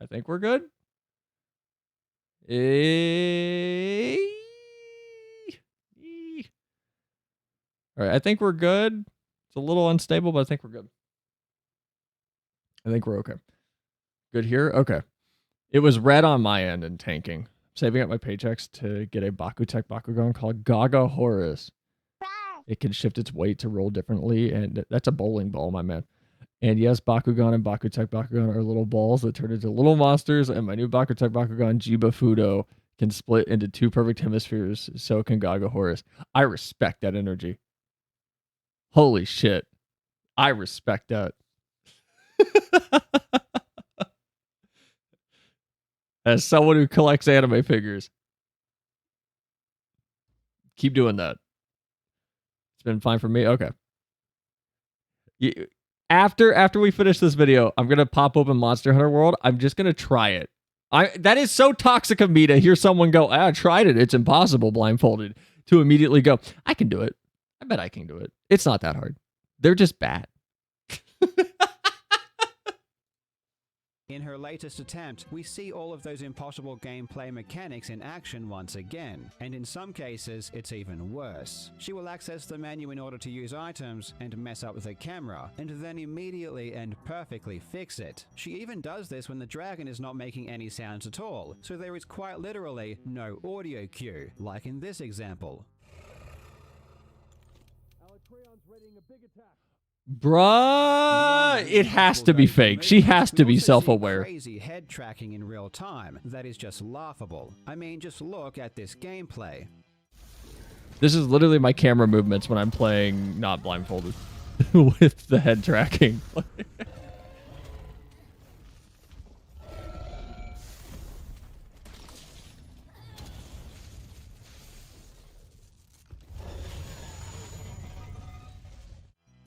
I think we're good. All right, I think we're good. It's a little unstable, but I think we're good. I think we're okay. Good here? Okay. It was red on my end and tanking. Saving up my paychecks to get a Bakutech Bakugan called Gaga Horus. It can shift its weight to roll differently, and that's a bowling ball, my man. And yes, Bakugan and Bakutech Bakugan are little balls that turn into little monsters, and my new Bakutech Bakugan Jiba Fudo can split into 2 perfect hemispheres, so can Gaga Horus. I respect that energy. Holy shit. I respect that. As someone who collects anime figures. Keep doing that. It's been fine for me. Okay. After we finish this video, I'm gonna pop open Monster Hunter World. I'm just gonna try it. That is so toxic of me to hear someone go, I tried it. It's impossible blindfolded. To immediately go, I can do it. I bet I can do it. It's not that hard. They're just bad. In her latest attempt, we see all of those impossible gameplay mechanics in action once again, and in some cases, it's even worse. She will access the menu in order to use items and mess up the camera, and then immediately and perfectly fix it. She even does this when the dragon is not making any sounds at all, so there is quite literally no audio cue, like in this example. Bruh, it has to be fake. She has to be self-aware. Crazy head tracking in real time. That is just laughable. I mean, just look at this gameplay. This is literally my camera movements when I'm playing not blindfolded with the head tracking.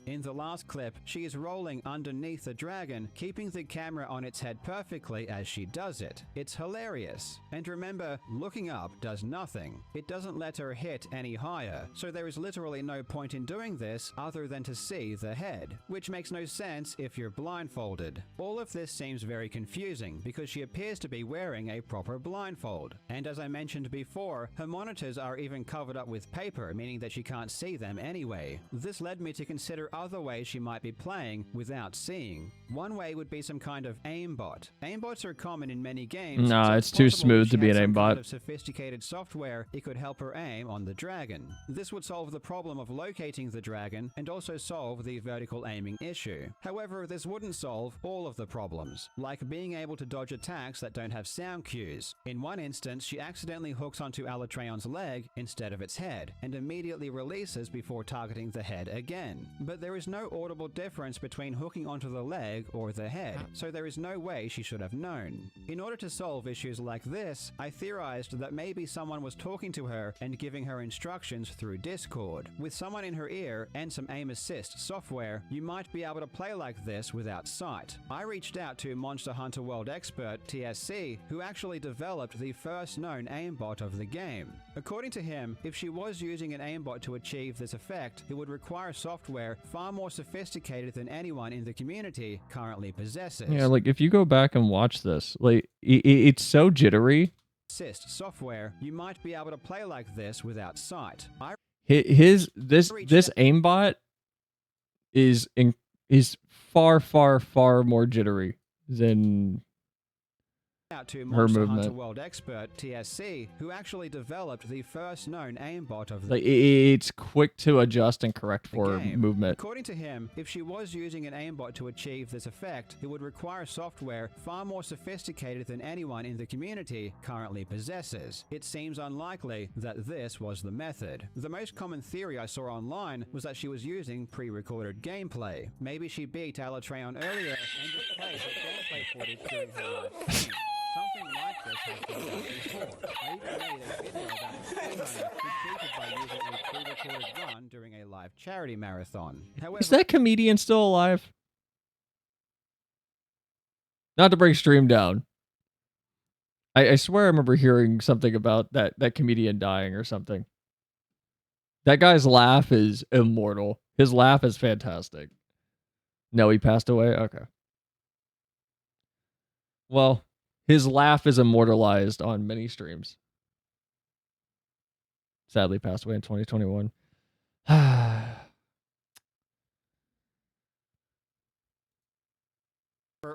In the last clip, she is rolling underneath the dragon, keeping the camera on its head perfectly as she does it. It's hilarious. And remember, looking up does nothing. It doesn't let her hit any higher, so there is literally no point in doing this other than to see the head, which makes no sense if you're blindfolded. All of this seems very confusing because she appears to be wearing a proper blindfold. And as I mentioned before, her monitors are even covered up with paper, meaning that she can't see them anyway. This led me to consider other ways she might be playing without seeing. One way would be some kind of aimbot. Aimbots are common in many games. No, so it's too smooth to be an aimbot. Kind of sophisticated software, it could help her aim on the dragon. This would solve the problem of locating the dragon and also solve the vertical aiming issue. However, this wouldn't solve all of the problems, like being able to dodge attacks that don't have sound cues. In one instance, she accidentally hooks onto Alatreon's leg instead of its head, and immediately releases before targeting the head again. But there is no audible difference between hooking onto the leg or the head, so there is no way she should have known. In order to solve issues like this, I theorized that maybe someone was talking to her and giving her instructions through Discord. With someone in her ear and some aim assist software, you might be able to play like this without sight. I reached out to Monster Hunter World expert TSC, who actually developed the first known aimbot of the game. According to him, if she was using an aimbot to achieve this effect, it would require software far more sophisticated than anyone in the community currently possesses. Yeah, like if you go back and watch this, like it's so jittery. Assist software, you might be able to play like this without sight. This aimbot is far more jittery than out to her Monster Hunter movement. World expert TSC, who actually developed the first known aimbot of the Like it's quick to adjust and correct for game. movement. According to him, if she was using an aimbot to achieve this effect, it would require software far more sophisticated than anyone in the community currently possesses. It seems unlikely that this was the method. The most common theory I saw online was that she was using pre-recorded gameplay. Maybe she beat Alatreon earlier and just played the gameplay footage during her live stream. Something like this has been done before. I even made a video about a speedrunner who cheated by using a pre-recorded run during a live charity marathon. However, Is that comedian still alive? Not to bring stream down. I swear I remember hearing something about that comedian dying or something. That guy's laugh is immortal. His laugh is fantastic. No, he passed away? Okay. Well, his laugh is immortalized on many streams. Sadly passed away in 2021.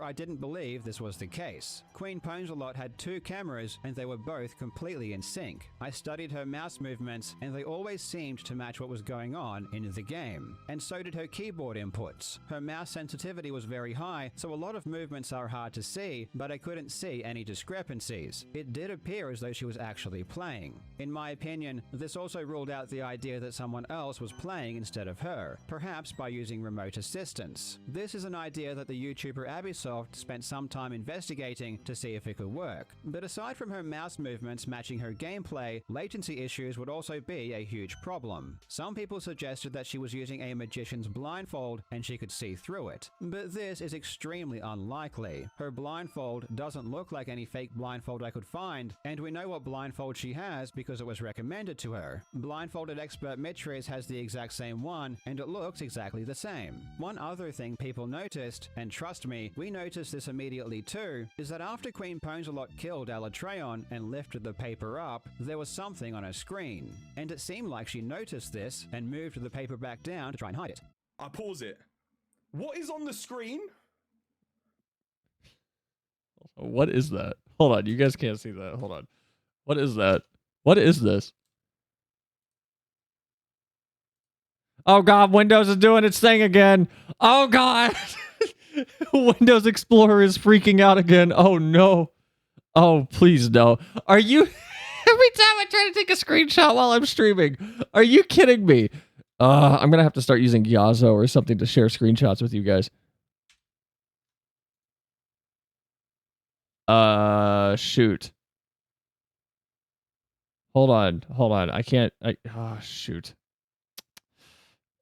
I didn't believe this was the case. Queen Ponzelot had 2 cameras and they were both completely in sync. I studied her mouse movements and they always seemed to match what was going on in the game. And so did her keyboard inputs. Her mouse sensitivity was very high, so a lot of movements are hard to see, but I couldn't see any discrepancies. It did appear as though she was actually playing. In my opinion, this also ruled out the idea that someone else was playing instead of her, perhaps by using remote assistance. This is an idea that the YouTuber Abisoft spent some time investigating to see if it could work. But aside from her mouse movements matching her gameplay, latency issues would also be a huge problem. Some people suggested that she was using a magician's blindfold and she could see through it. But this is extremely unlikely. Her blindfold doesn't look like any fake blindfold I could find, and we know what blindfold she has because it was recommended to her. Blindfolded expert Mitris has the exact same one, and it looks exactly the same. One other thing people noticed, and trust me, we noticed this immediately too, is that after Queen Ponzelot killed Alatreon and lifted the paper up, there was something on her screen. And it seemed like she noticed this and moved the paper back down to try and hide it. I pause it. What is on the screen? What is that? Hold on, you guys can't see that. Hold on. What is that? What is this? Oh god, Windows is doing its thing again. Oh god. Windows Explorer is freaking out again. Oh no. Oh, please no. Are you every time I try to take a screenshot while I'm streaming? Are you kidding me? I'm gonna have to start using Yazo or something to share screenshots with you guys. Shoot. Hold on. I can't. Shoot.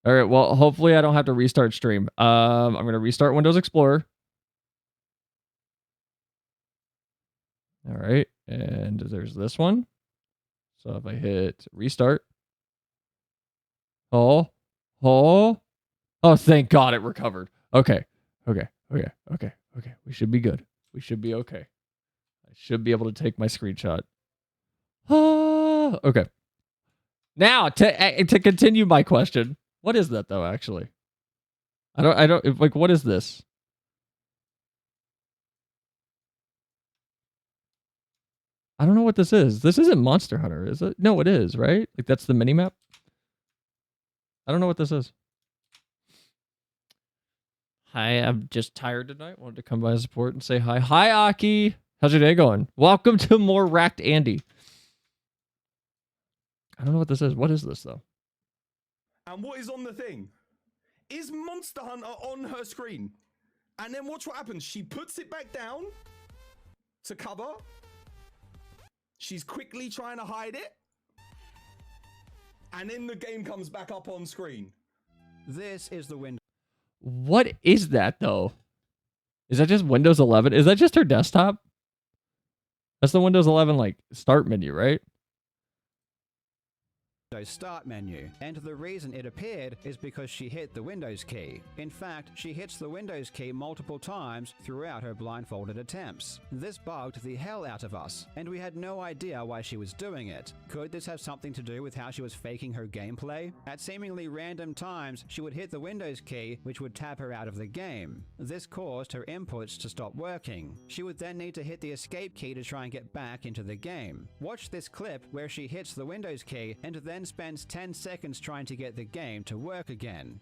All right. Well, hopefully I don't have to restart stream. I'm gonna restart Windows Explorer. All right, and there's this one. So if I hit restart. Oh, thank God it recovered. Okay. We should be good. We should be okay. I should be able to take my screenshot. Okay. Now to continue my question, what is that though? Actually, I don't like. What is this? I don't know what this is. This isn't Monster Hunter, is it? No, it is, right? Like that's the mini map. I don't know what this is. Hi, I'm just tired tonight. Wanted to come by and support and say hi. Hi, Aki. How's your day going? Welcome to more Racked Andy. I don't know what this is. What is this, though? And what is on the thing? Is Monster Hunter on her screen? And then watch what happens. She puts it back down to cover. She's quickly trying to hide it. And then the game comes back up on screen. This is the window. What is that, though? Is that just Windows 11? Is that just her desktop? That's the Windows 11, like, start menu, right? Start menu, and the reason it appeared is because she hit the Windows key. In fact, she hits the Windows key multiple times throughout her blindfolded attempts. This bugged the hell out of us, and we had no idea why she was doing it. Could this have something to do with how she was faking her gameplay? At seemingly random times, she would hit the Windows key, which would tab her out of the game. This caused her inputs to stop working. She would then need to hit the escape key to try and get back into the game. Watch this clip where she hits the Windows key and then spends 10 seconds trying to get the game to work again.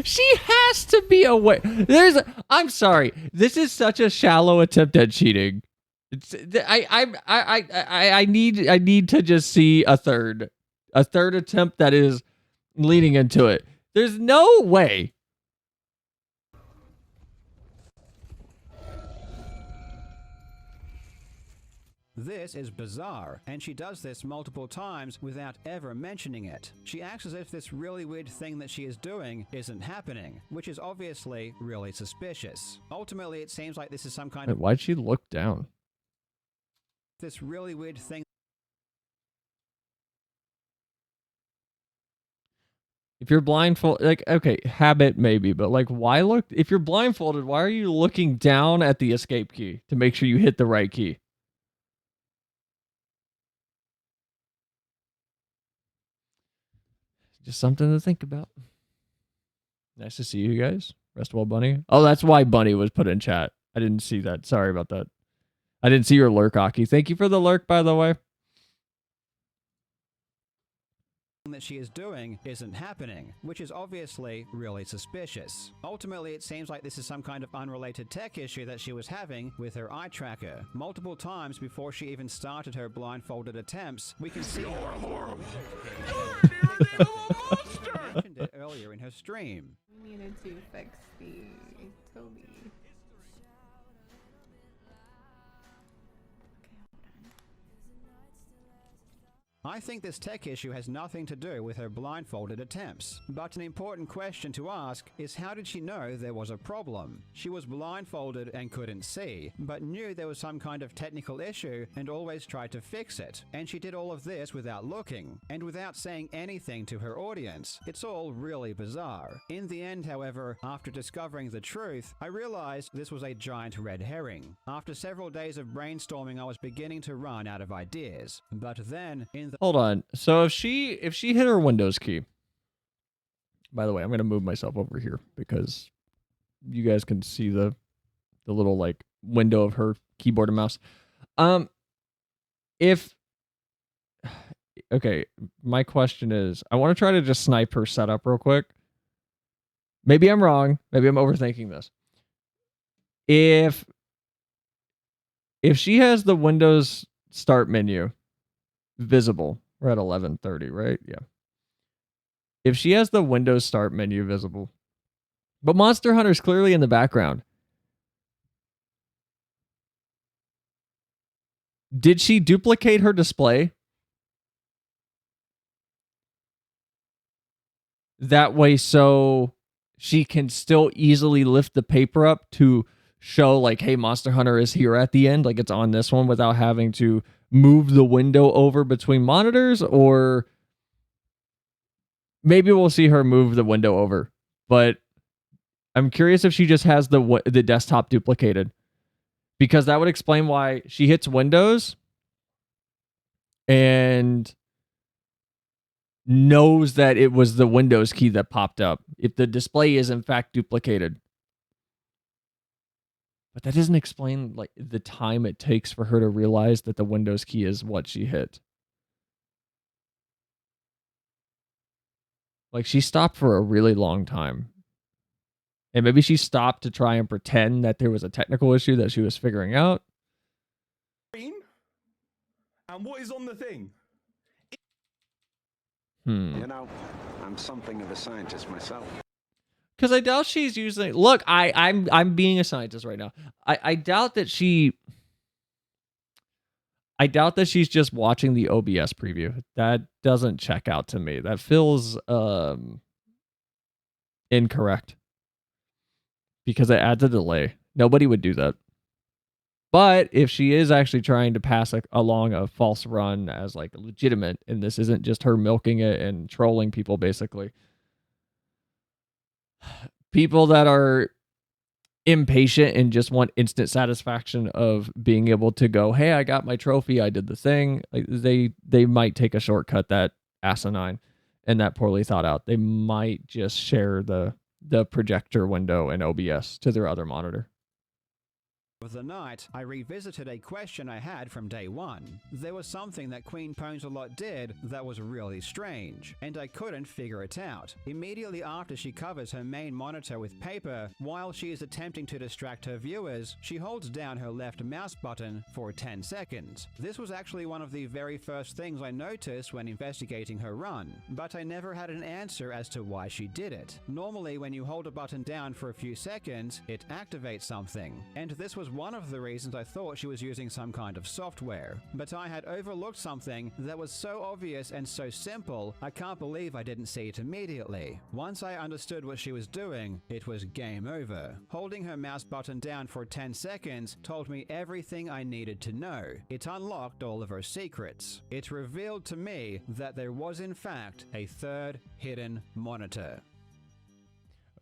She has to be aware. I'm sorry. This is such a shallow attempt at cheating. I need to just see a third attempt that is leading into it. There's no way. This is bizarre, and she does this multiple times without ever mentioning it. She acts as if this really weird thing that she is doing isn't happening, which is obviously really suspicious. Ultimately, it seems like this is some kind of Why'd she look down? this really weird thing. If you're blindfolded, like, okay, habit maybe, but like, why look? If you're blindfolded, why are you looking down at the escape key to make sure you hit the right key? Just something to think about. Nice to see you guys. Rest well, Bunny. Oh, that's why Bunny was put in chat. I didn't see that. Sorry about that. I didn't see your lurk, Aki. Thank you for the lurk, by the way. That she is doing isn't happening, which is obviously really suspicious. Ultimately, it seems like this is some kind of unrelated tech issue that she was having with her eye tracker. Multiple times before she even started her blindfolded attempts, we can see her mentioned it earlier in her stream. We needed to fix the Toby. I think this tech issue has nothing to do with her blindfolded attempts. But an important question to ask is, how did she know there was a problem? She was blindfolded and couldn't see, but knew there was some kind of technical issue and always tried to fix it. And she did all of this without looking, and without saying anything to her audience. It's all really bizarre. In the end, however, after discovering the truth, I realized this was a giant red herring. After several days of brainstorming, I was beginning to run out of ideas. But then, in the Hold on. So if she hit her Windows key. By the way, I'm gonna move myself over here because you guys can see the little like window of her keyboard and mouse. Okay, my question is, I want to try to just snipe her setup real quick. Maybe I'm wrong. Maybe I'm overthinking this. If she has the Windows start menu visible, we're at 11:30, right? Yeah. If she has the Windows start menu visible, but Monster Hunter's clearly in the background, did she duplicate her display? That way, so she can still easily lift the paper up to show like, hey, Monster Hunter is here at the end, like it's on this one, without having to move the window over between monitors. Or maybe we'll see her move the window over, but I'm curious if she just has the desktop duplicated, because that would explain why she hits Windows and knows that it was the Windows key that popped up if the display is in fact duplicated. But that doesn't explain like the time it takes for her to realize that the Windows key is what she hit. Like, she stopped for a really long time. And maybe she stopped to try and pretend that there was a technical issue that she was figuring out. And what is on the thing? You know, I'm something of a scientist myself. Because I doubt she's using. Look, I'm being a scientist right now. I doubt that she. I doubt that she's just watching the OBS preview. That doesn't check out to me. That feels incorrect. Because it adds a delay. Nobody would do that. But if she is actually trying to pass along a false run as like legitimate, and this isn't just her milking it and trolling people, basically, people that are impatient and just want instant satisfaction of being able to go, hey, I got my trophy, I did the thing, like, they might take a shortcut that asinine and that poorly thought out. They might just share the projector window in OBS to their other monitor. Of the night, I revisited a question I had from day one. There was something that Queen Pones-a-Lot did that was really strange, and I couldn't figure it out. Immediately after she covers her main monitor with paper, while she is attempting to distract her viewers, she holds down her left mouse button for 10 seconds. This was actually one of the very first things I noticed when investigating her run, but I never had an answer as to why she did it. Normally, when you hold a button down for a few seconds, it activates something, and this was one of the reasons I thought she was using some kind of software. But I had overlooked something that was so obvious and so simple, I can't believe I didn't see it immediately. Once I understood what she was doing, it was game over. Holding her mouse button down for 10 seconds told me everything I needed to know. It unlocked all of her secrets. It revealed to me that there was in fact a third hidden monitor.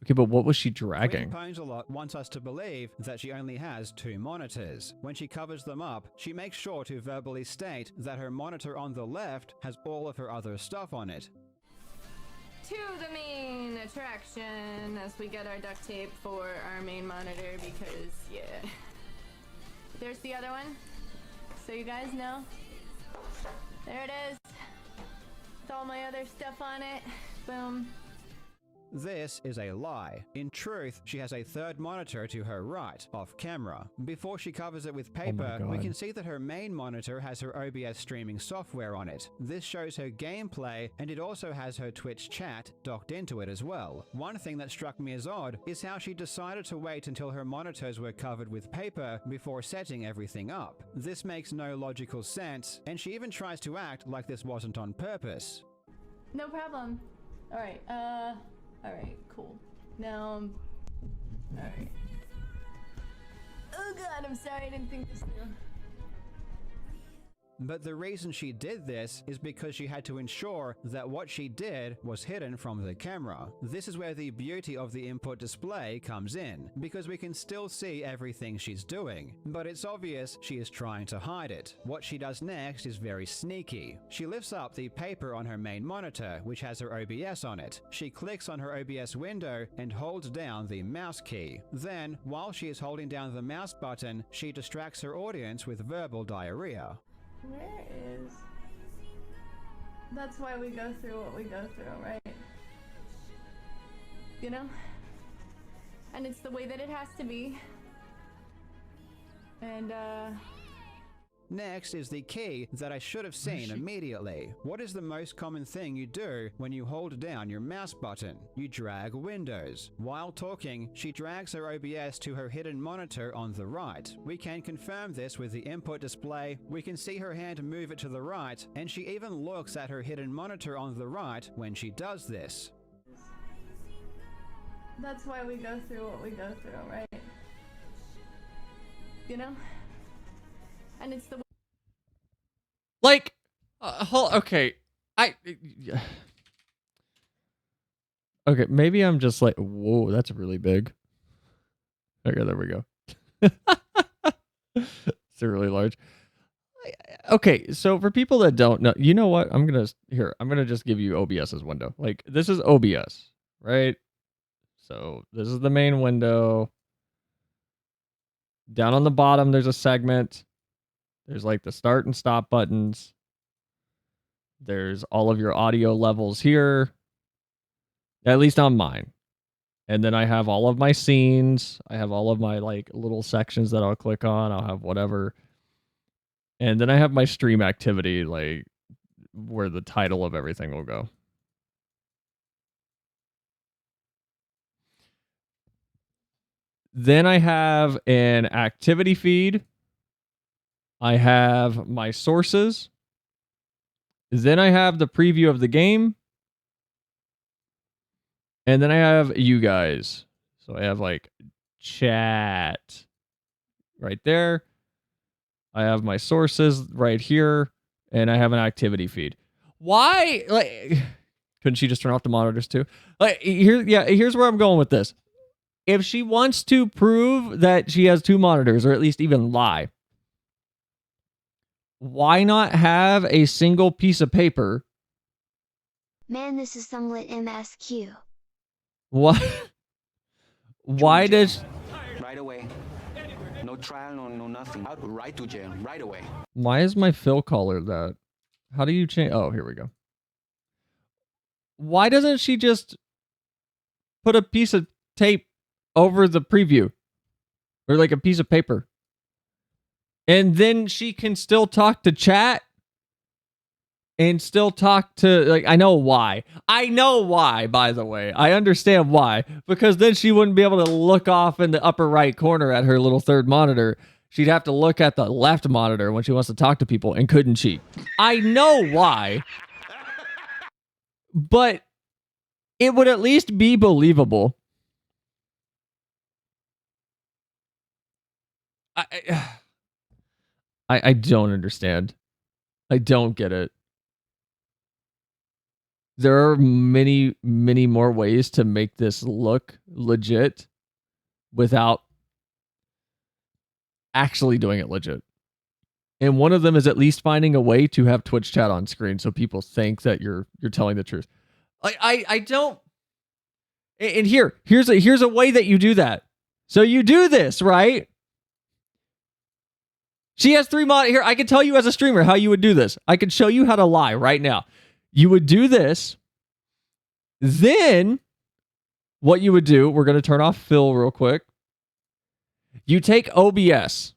Okay, but what was she dragging? Queen Pones-a-Lot wants us to believe that she only has 2 monitors. When she covers them up, she makes sure to verbally state that her monitor on the left has all of her other stuff on it. To the main attraction as we get our duct tape for our main monitor because, yeah. There's the other one. So you guys know. There it is. With all my other stuff on it. Boom. This is a lie. In truth, she has a third monitor to her right, off camera. Before she covers it with paper, we can see that her main monitor has her OBS streaming software on it. This shows her gameplay, and it also has her Twitch chat docked into it as well. One thing that struck me as odd is how she decided to wait until her monitors were covered with paper before setting everything up. This makes no logical sense, and she even tries to act like this wasn't on purpose. No problem. Alright, alright, cool. Now, alright. Oh god, I'm sorry, I didn't think this through. But the reason she did this is because she had to ensure that what she did was hidden from the camera. This is where the beauty of the input display comes in, because we can still see everything she's doing, but it's obvious she is trying to hide it. What she does next is very sneaky. She lifts up the paper on her main monitor, which has her OBS on it. She clicks on her OBS window and holds down the mouse key. Then, while she is holding down the mouse button, she distracts her audience with verbal diarrhea. Where is... That's why we go through what we go through, right? You know? And it's the way that it has to be. And, Next is the key that I should have seen immediately. What is the most common thing you do when you hold down your mouse button? You drag windows. While talking, she drags her OBS to her hidden monitor on the right. We can confirm this with the input display. We can see her hand move it to the right, and she even looks at her hidden monitor on the right when she does this. that's why we go through what we go through, right? You know? And it's the... Like, okay, okay, maybe I'm just like, whoa, that's really big. Okay, there we go. It's really large. Okay, so for people that don't know, you know what? I'm gonna just give you OBS's window. Like, this is OBS, right? So this is the main window. Down on the bottom, there's a segment. There's like the start and stop buttons. There's all of your audio levels here, at least on mine. And then I have all of my scenes. I have all of my like little sections that I'll click on. I'll have whatever. And then I have my stream activity, like where the title of everything will go. Then I have an activity feed. I have my sources. Then I have the preview of the game. And then I have you guys. So I have like chat. Right there. I have my sources right here, and I have an activity feed. Why? Like, couldn't she just turn off the monitors too? Like, here's where I'm going with this. If she wants to prove that she has 2 monitors, or at least even lie, why not have a single piece of paper? Man, this is some lit MSQ. What? Why does... Right away. No trial, no nothing. Out right to jail, right away. Why is my fill color that? How do you change? Oh, here we go. Why doesn't she just put a piece of tape over the preview? Or like a piece of paper? And then she can still talk to chat? And still talk to, like, I know why. I know why, by the way. I understand why. Because then she wouldn't be able to look off in the upper right corner at her little third monitor. She'd have to look at the left monitor when she wants to talk to people, and couldn't she? I know why. But it would at least be believable. I don't understand. I don't get it. There are many, many more ways to make this look legit without actually doing it legit. And one of them is at least finding a way to have Twitch chat on screen so people think that you're telling the truth. I don't. And here's a way that you do that. So you do this, right? She has 3 mod here. I can tell you as a streamer how you would do this. I can show you how to lie right now. You would do this. Then what you would do, we're going to turn off fill real quick. You take OBS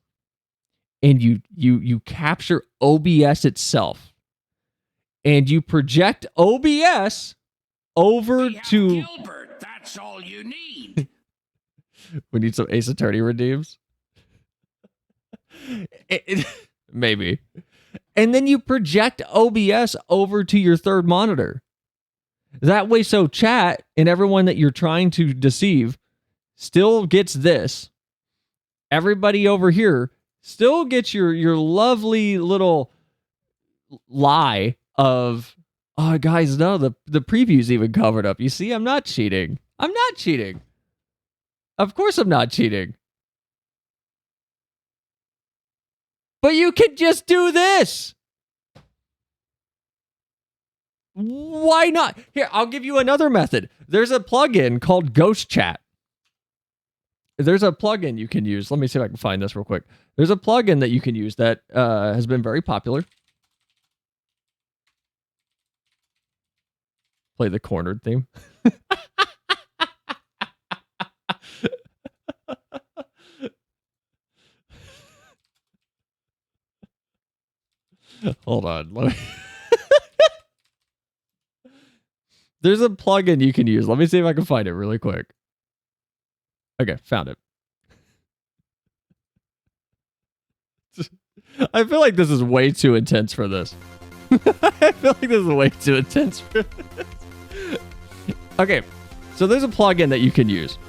and you capture OBS itself. And you project OBS over to Gilbert, that's all you need. We need some Ace Attorney redeems. Maybe. And then you project OBS over to your third monitor. That way, so chat and everyone that you're trying to deceive still gets this. Everybody over here still gets your lovely little lie of, oh, guys, no, the preview's even covered up. You see, I'm not cheating. I'm not cheating. Of course I'm not cheating. But you can just do this. Why not? Here, I'll give you another method. There's a plugin called Ghost Chat. There's a plugin you can use. Let me see if I can find this real quick. There's a plugin that you can use that has been very popular. Play the cornered theme. Hold on. Let me There's a plugin you can use. Let me see if I can find it really quick. Okay, found it. I feel like this is way too intense for this. I feel like this is way too intense for this. Okay, so there's a plugin that you can use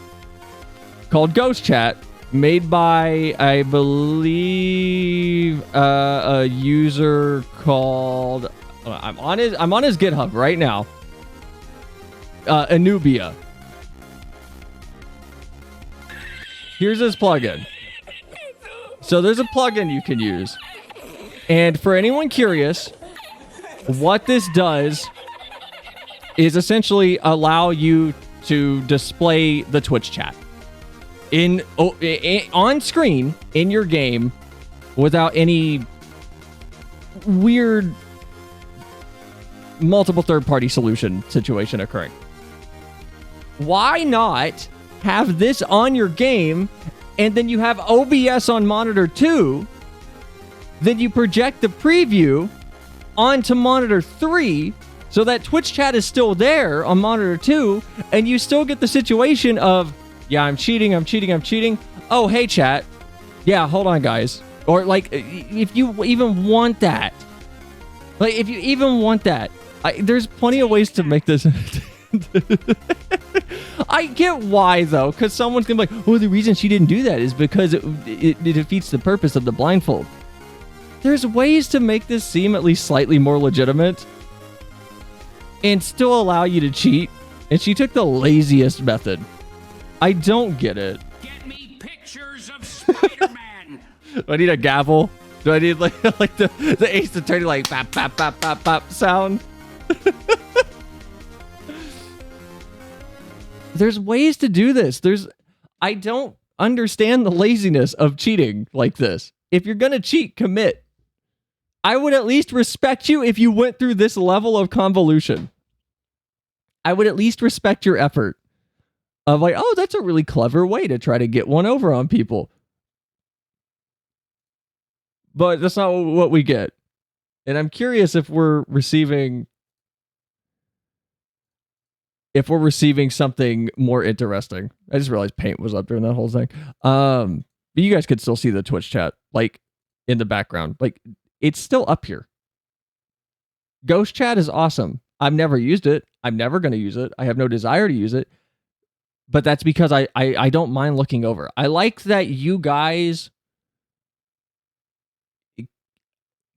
called Ghost Chat, made by, I believe, a user called... I'm on his GitHub right now. Anubia. Here's his plugin. So there's a plugin you can use. And for anyone curious, what this does is essentially allow you to display the Twitch chat on screen in your game without any weird multiple third-party solution situation occurring. Why not have this on your game, and then you have OBS on monitor 2, then you project the preview onto monitor 3 so that Twitch chat is still there on monitor 2, and you still get the situation of, yeah, I'm cheating. Oh, hey, chat. Yeah, hold on, guys. Or, like, if you even want that. Like, if you even want that. There's plenty of ways to make this... I get why, though, because someone's going to be like, oh, the reason she didn't do that is because it defeats the purpose of the blindfold. There's ways to make this seem at least slightly more legitimate and still allow you to cheat, and she took the laziest method. I don't get it. Get me pictures of Spider-Man. Do I need a gavel? Do I need like the Ace Attorney like bap bap bap bap bap sound? There's ways to do this. I don't understand the laziness of cheating like this. If you're gonna cheat, commit. I would at least respect you if you went through this level of convolution. I would at least respect your effort of like, oh, that's a really clever way to try to get one over on people. But that's not what we get. And I'm curious if we're receiving something more interesting. I just realized Paint was up during that whole thing. But you guys could still see the Twitch chat, like, in the background. Like, it's still up here. Ghost chat is awesome. I've never used it. I'm never going to use it. I have no desire to use it. But that's because I don't mind looking over. I like that you guys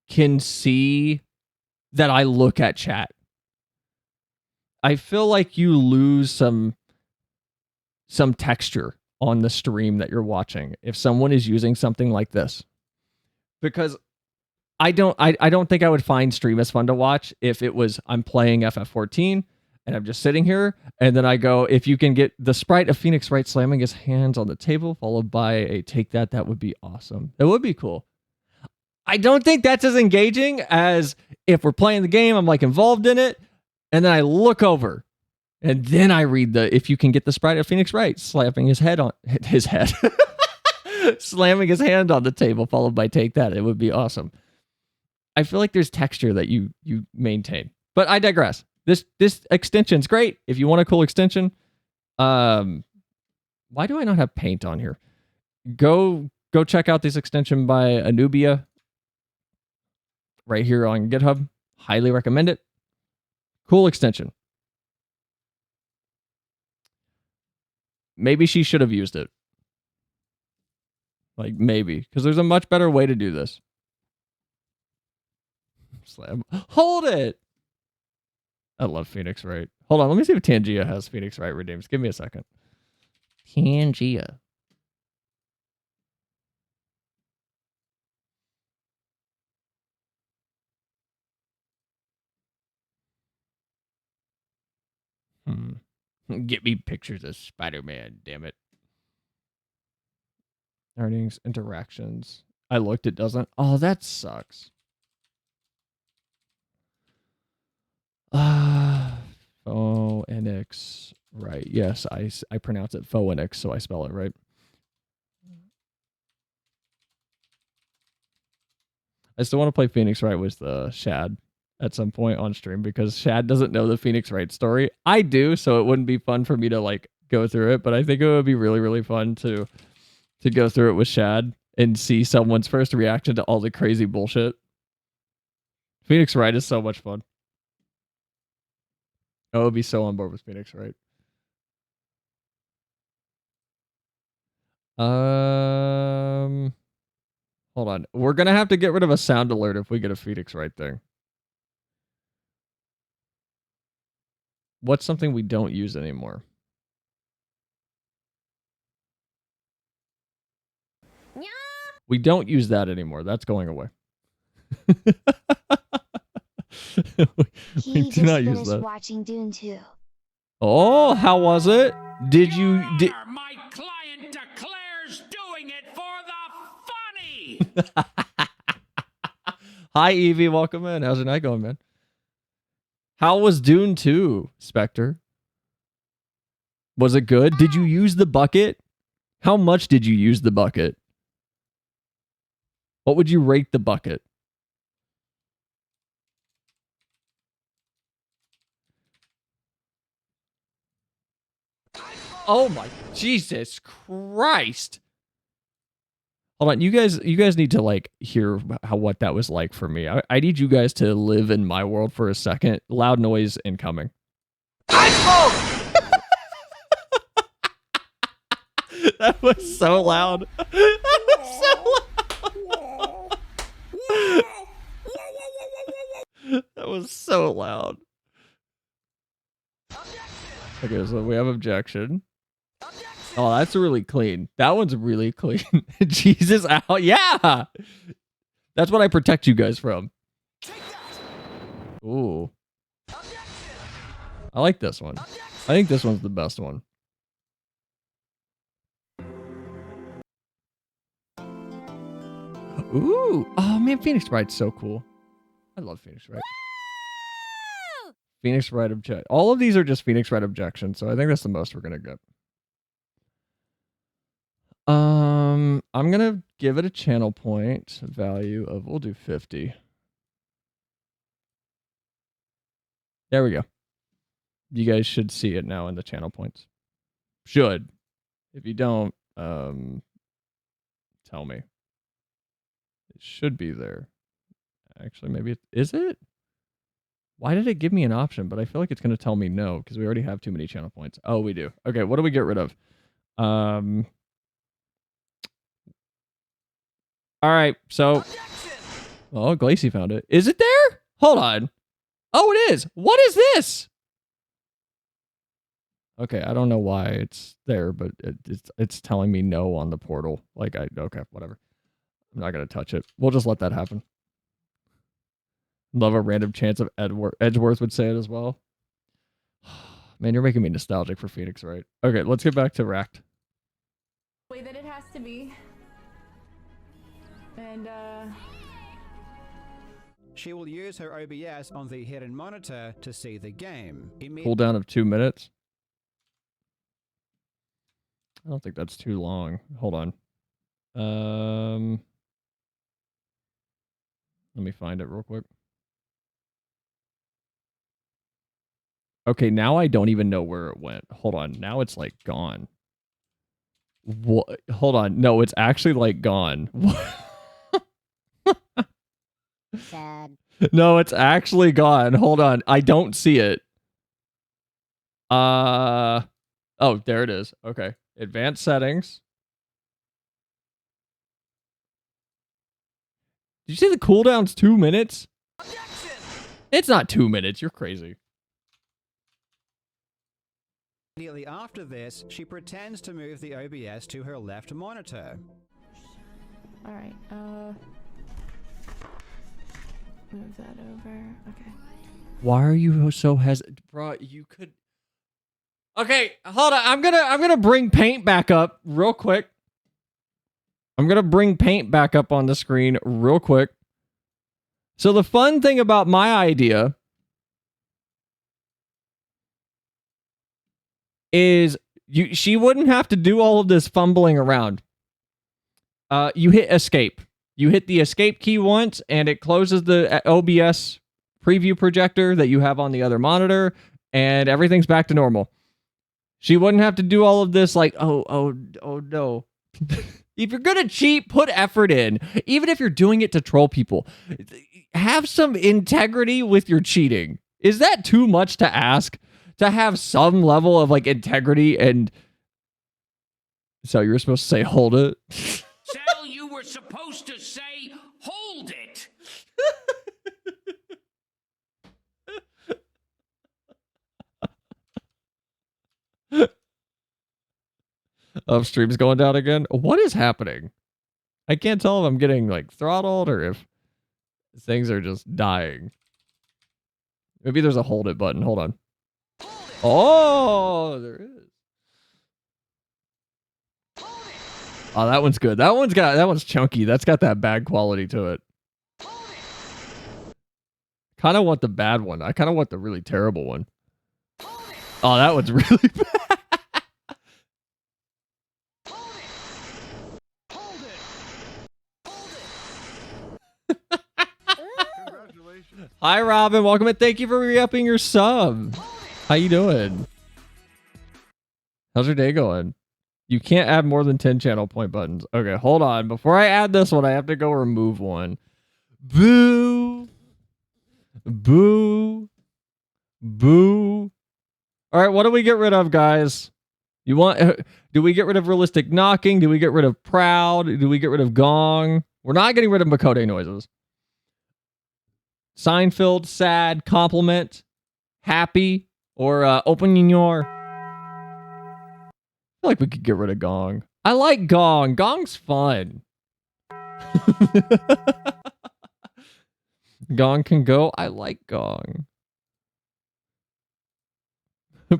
can see that I look at chat. I feel like you lose some texture on the stream that you're watching if someone is using something like this. Because I don't think I would find stream as fun to watch if it was I'm playing FF14 and I'm just sitting here and then I go, if you can get the sprite of Phoenix Wright slamming his hands on the table followed by a take that would be awesome. It would be cool. I don't think that's as engaging as if we're playing the game, I'm like involved in it, and then I look over and then I read if you can get the sprite of Phoenix Wright slapping his head slamming his hand on the table followed by take that. It would be awesome. I feel like there's texture that you maintain. But I digress. This extension's great. If you want a cool extension, why do I not have Paint on here? Go check out this extension by Anubia right here on GitHub. Highly recommend it. Cool extension. Maybe she should have used it. Like, maybe. Because there's a much better way to do this. Slam. Hold it! I love Phoenix Wright. Hold on, let me see if Tangia has Phoenix Wright redeems. Give me a second. Tangia. Get me pictures of Spider-Man, damn it. Earnings, interactions. I looked, it doesn't. Oh, that sucks. Phoenix, right. Yes, I pronounce it Phoenix, so I spell it right. I still want to play Phoenix Wright with Shad at some point on stream because Shad doesn't know the Phoenix Wright story. I do, so it wouldn't be fun for me to like go through it, but I think it would be really, really fun to go through it with Shad and see someone's first reaction to all the crazy bullshit. Phoenix Wright is so much fun. I would be so on board with Phoenix Wright. Hold on. We're going to have to get rid of a sound alert if we get a Phoenix Wright thing. What's something we don't use anymore? Yeah. We don't use that anymore. That's going away. He do just not use finished that. watching Dune 2. Oh, how was it? Did you... My client declares doing it for the funny. Hi, Evie. Welcome in. How's your night going, man? How was Dune 2, Spectre? Was it good? Did you use the bucket? How much did you use the bucket? What would you rate the bucket? Oh my Jesus Christ. Hold on, you guys need to like hear what that was like for me. I need you guys to live in my world for a second. Loud noise incoming. That was so loud. That was so loud. That was so loud. Okay, so we have objection. Oh, that's really clean. That one's really clean. Jesus out. Yeah. That's what I protect you guys from. Ooh. I like this one. I think this one's the best one. Ooh. Oh, man, Phoenix Wright's so cool. I love Phoenix Wright. Phoenix Wright object. All of these are just Phoenix Wright objections, so I think that's the most we're going to get. I'm going to give it a channel point value of, we'll do 50. There we go. You guys should see it now in the channel points. Should. If you don't, tell me. It should be there. Actually, maybe is it? Why did it give me an option? But I feel like it's going to tell me no, because we already have too many channel points. Oh, we do. Okay, what do we get rid of? All right, so... Oh, Glacy found it. Is it there? Hold on. Oh, it is. What is this? Okay, I don't know why it's there, but it's telling me no on the portal. Like, okay, whatever. I'm not going to touch it. We'll just let that happen. Love a random chance of Edgeworth would say it as well. Man, you're making me nostalgic for Phoenix, right? Okay, let's get back to Racked. Way that it has to be. And She will use her OBS on the hidden monitor to see the game. Cooldown of 2 minutes. I don't think that's too long. Hold on. Let me find it real quick. Okay, now I don't even know where it went. Hold on. Now it's like gone. What? Hold on. No, it's actually like gone. Sad. No, it's actually gone. Hold on. I don't see it. Oh, there it is. Okay. Advanced settings. Did you say the cooldown's 2 minutes? It's not 2 minutes. You're crazy. Immediately after this, she pretends to move the OBS to her left monitor. all right. Move that over. Okay. Why are you so hesitant? Bro, you could... Okay, hold on. I'm gonna bring paint back up real quick. I'm gonna bring paint back up on the screen real quick. So the fun thing about my idea is she wouldn't have to do all of this fumbling around. You hit escape. You hit the escape key once, and it closes the OBS preview projector that you have on the other monitor, and everything's back to normal. She wouldn't have to do all of this like, oh no. If you're gonna cheat, put effort in. Even if you're doing it to troll people. Have some integrity with your cheating. Is that too much to ask? To have some level of like integrity and... So you were supposed to say, hold it? Sal, you were supposed to say, hold it. Stream's going down again. What is happening? I can't tell if I'm getting like throttled or if things are just dying. Maybe there's a hold it button. Hold on. Oh, there is. Oh, that one's good. That one's chunky. That's got that bad quality to it. Kind of want the bad one. I kind of want the really terrible one. Oh, that one's really bad. Hi, Robin. Welcome and thank you for re-upping your sub. How you doing? How's your day going? You can't add more than 10 channel point buttons. Okay, hold on. Before I add this one, I have to go remove one. Boo. Boo. Boo. All right, what do we get rid of, guys? You want? Do we get rid of realistic knocking? Do we get rid of proud? Do we get rid of gong? We're not getting rid of Makode noises. Seinfeld, sad, compliment, happy, or open your. I feel like we could get rid of gong. I like gong. Gong's fun. Gong can go. I like gong.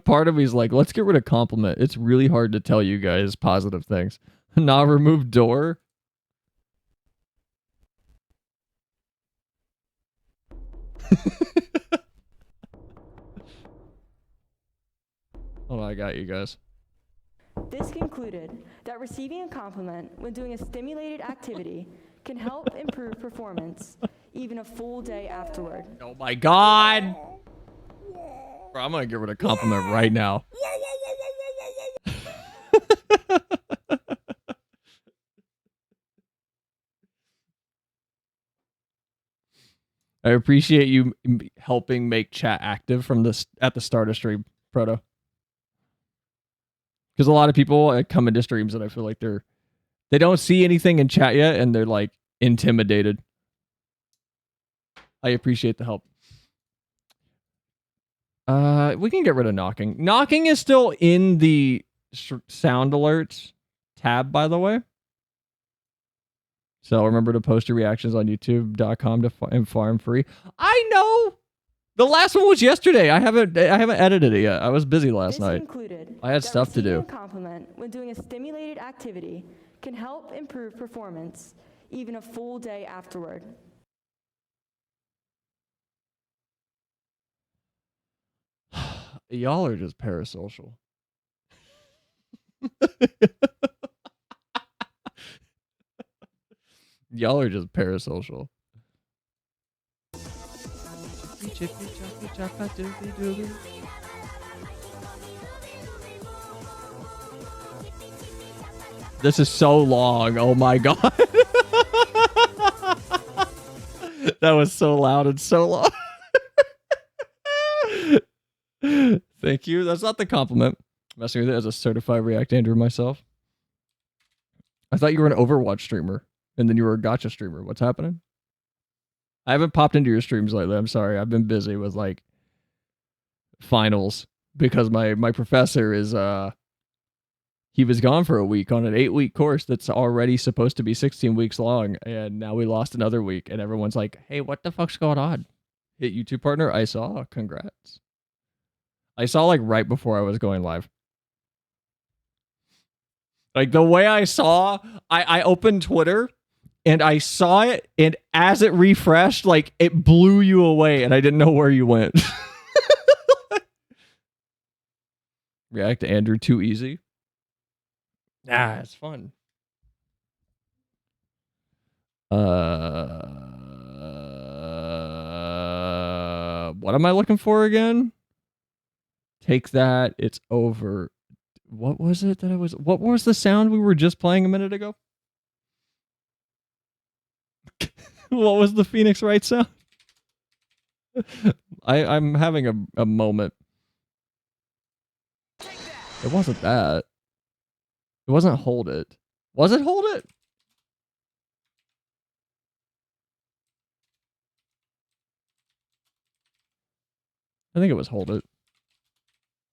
Part of me's like, let's get rid of compliment. It's really hard to tell you guys positive things. Nah, remove door. Oh, I got you guys. This concluded that receiving a compliment when doing a stimulated activity can help improve performance, even a full day afterward. Oh my god! Bro, I'm gonna get rid of compliment right now. I appreciate you helping make chat active from this at the start of stream, Proto. Because a lot of people come into streams and I feel like they don't see anything in chat yet and they're like intimidated. I appreciate the help. We can get rid of knocking. Knocking is still in the sound alerts tab, by the way. So remember to post your reactions on youtube.com and farm free. I know. The last one was yesterday. I haven't edited it yet. I was busy last night. I had stuff to do. A compliment when doing a stimulated activity can help improve performance, even a full day afterward. Y'all are just parasocial. Y'all are just parasocial. This is so long. Oh my god. That was so loud and so long. Thank you. That's not the compliment. Messing with it as a certified React Andrew myself. I thought you were an Overwatch streamer and then you were a gacha streamer. What's happening? I haven't popped into your streams lately. I'm sorry. I've been busy with like finals because my professor is he was gone for a week on an 8-week course that's already supposed to be 16 weeks long, and now we lost another week and everyone's like, "Hey, what the fuck's going on?" Hit YouTube partner. I saw. Congrats. I saw like right before I was going live. Like the way I saw, I opened Twitter and I saw it, and as it refreshed, like it blew you away and I didn't know where you went. React to Andrew too easy. Nah, it's fun. What am I looking for again? Take that. It's over. What was it that I was... What was the sound we were just playing a minute ago? What was the Phoenix Wright sound? I'm having a moment. It wasn't that. It wasn't hold it. Was it hold it? I think it was hold it.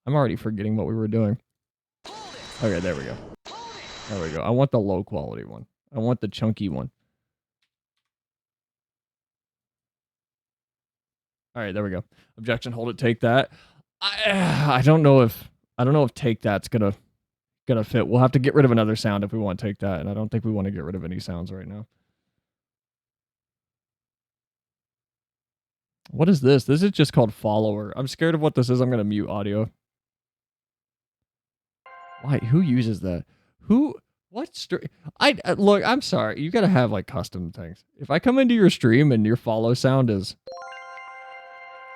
I'm already forgetting what we were doing. Okay, there we go. There we go. I want the low quality one. I want the chunky one. All right, there we go. Objection, hold it, take that. I don't know if take that's gonna fit. We'll have to get rid of another sound if we want to take that, and I don't think we want to get rid of any sounds right now. What is this? This is just called follower. I'm scared of what this is. I'm gonna mute audio. Why? Who uses that? Who? What? Look, I'm sorry. You gotta have like custom things. If I come into your stream and your follow sound is,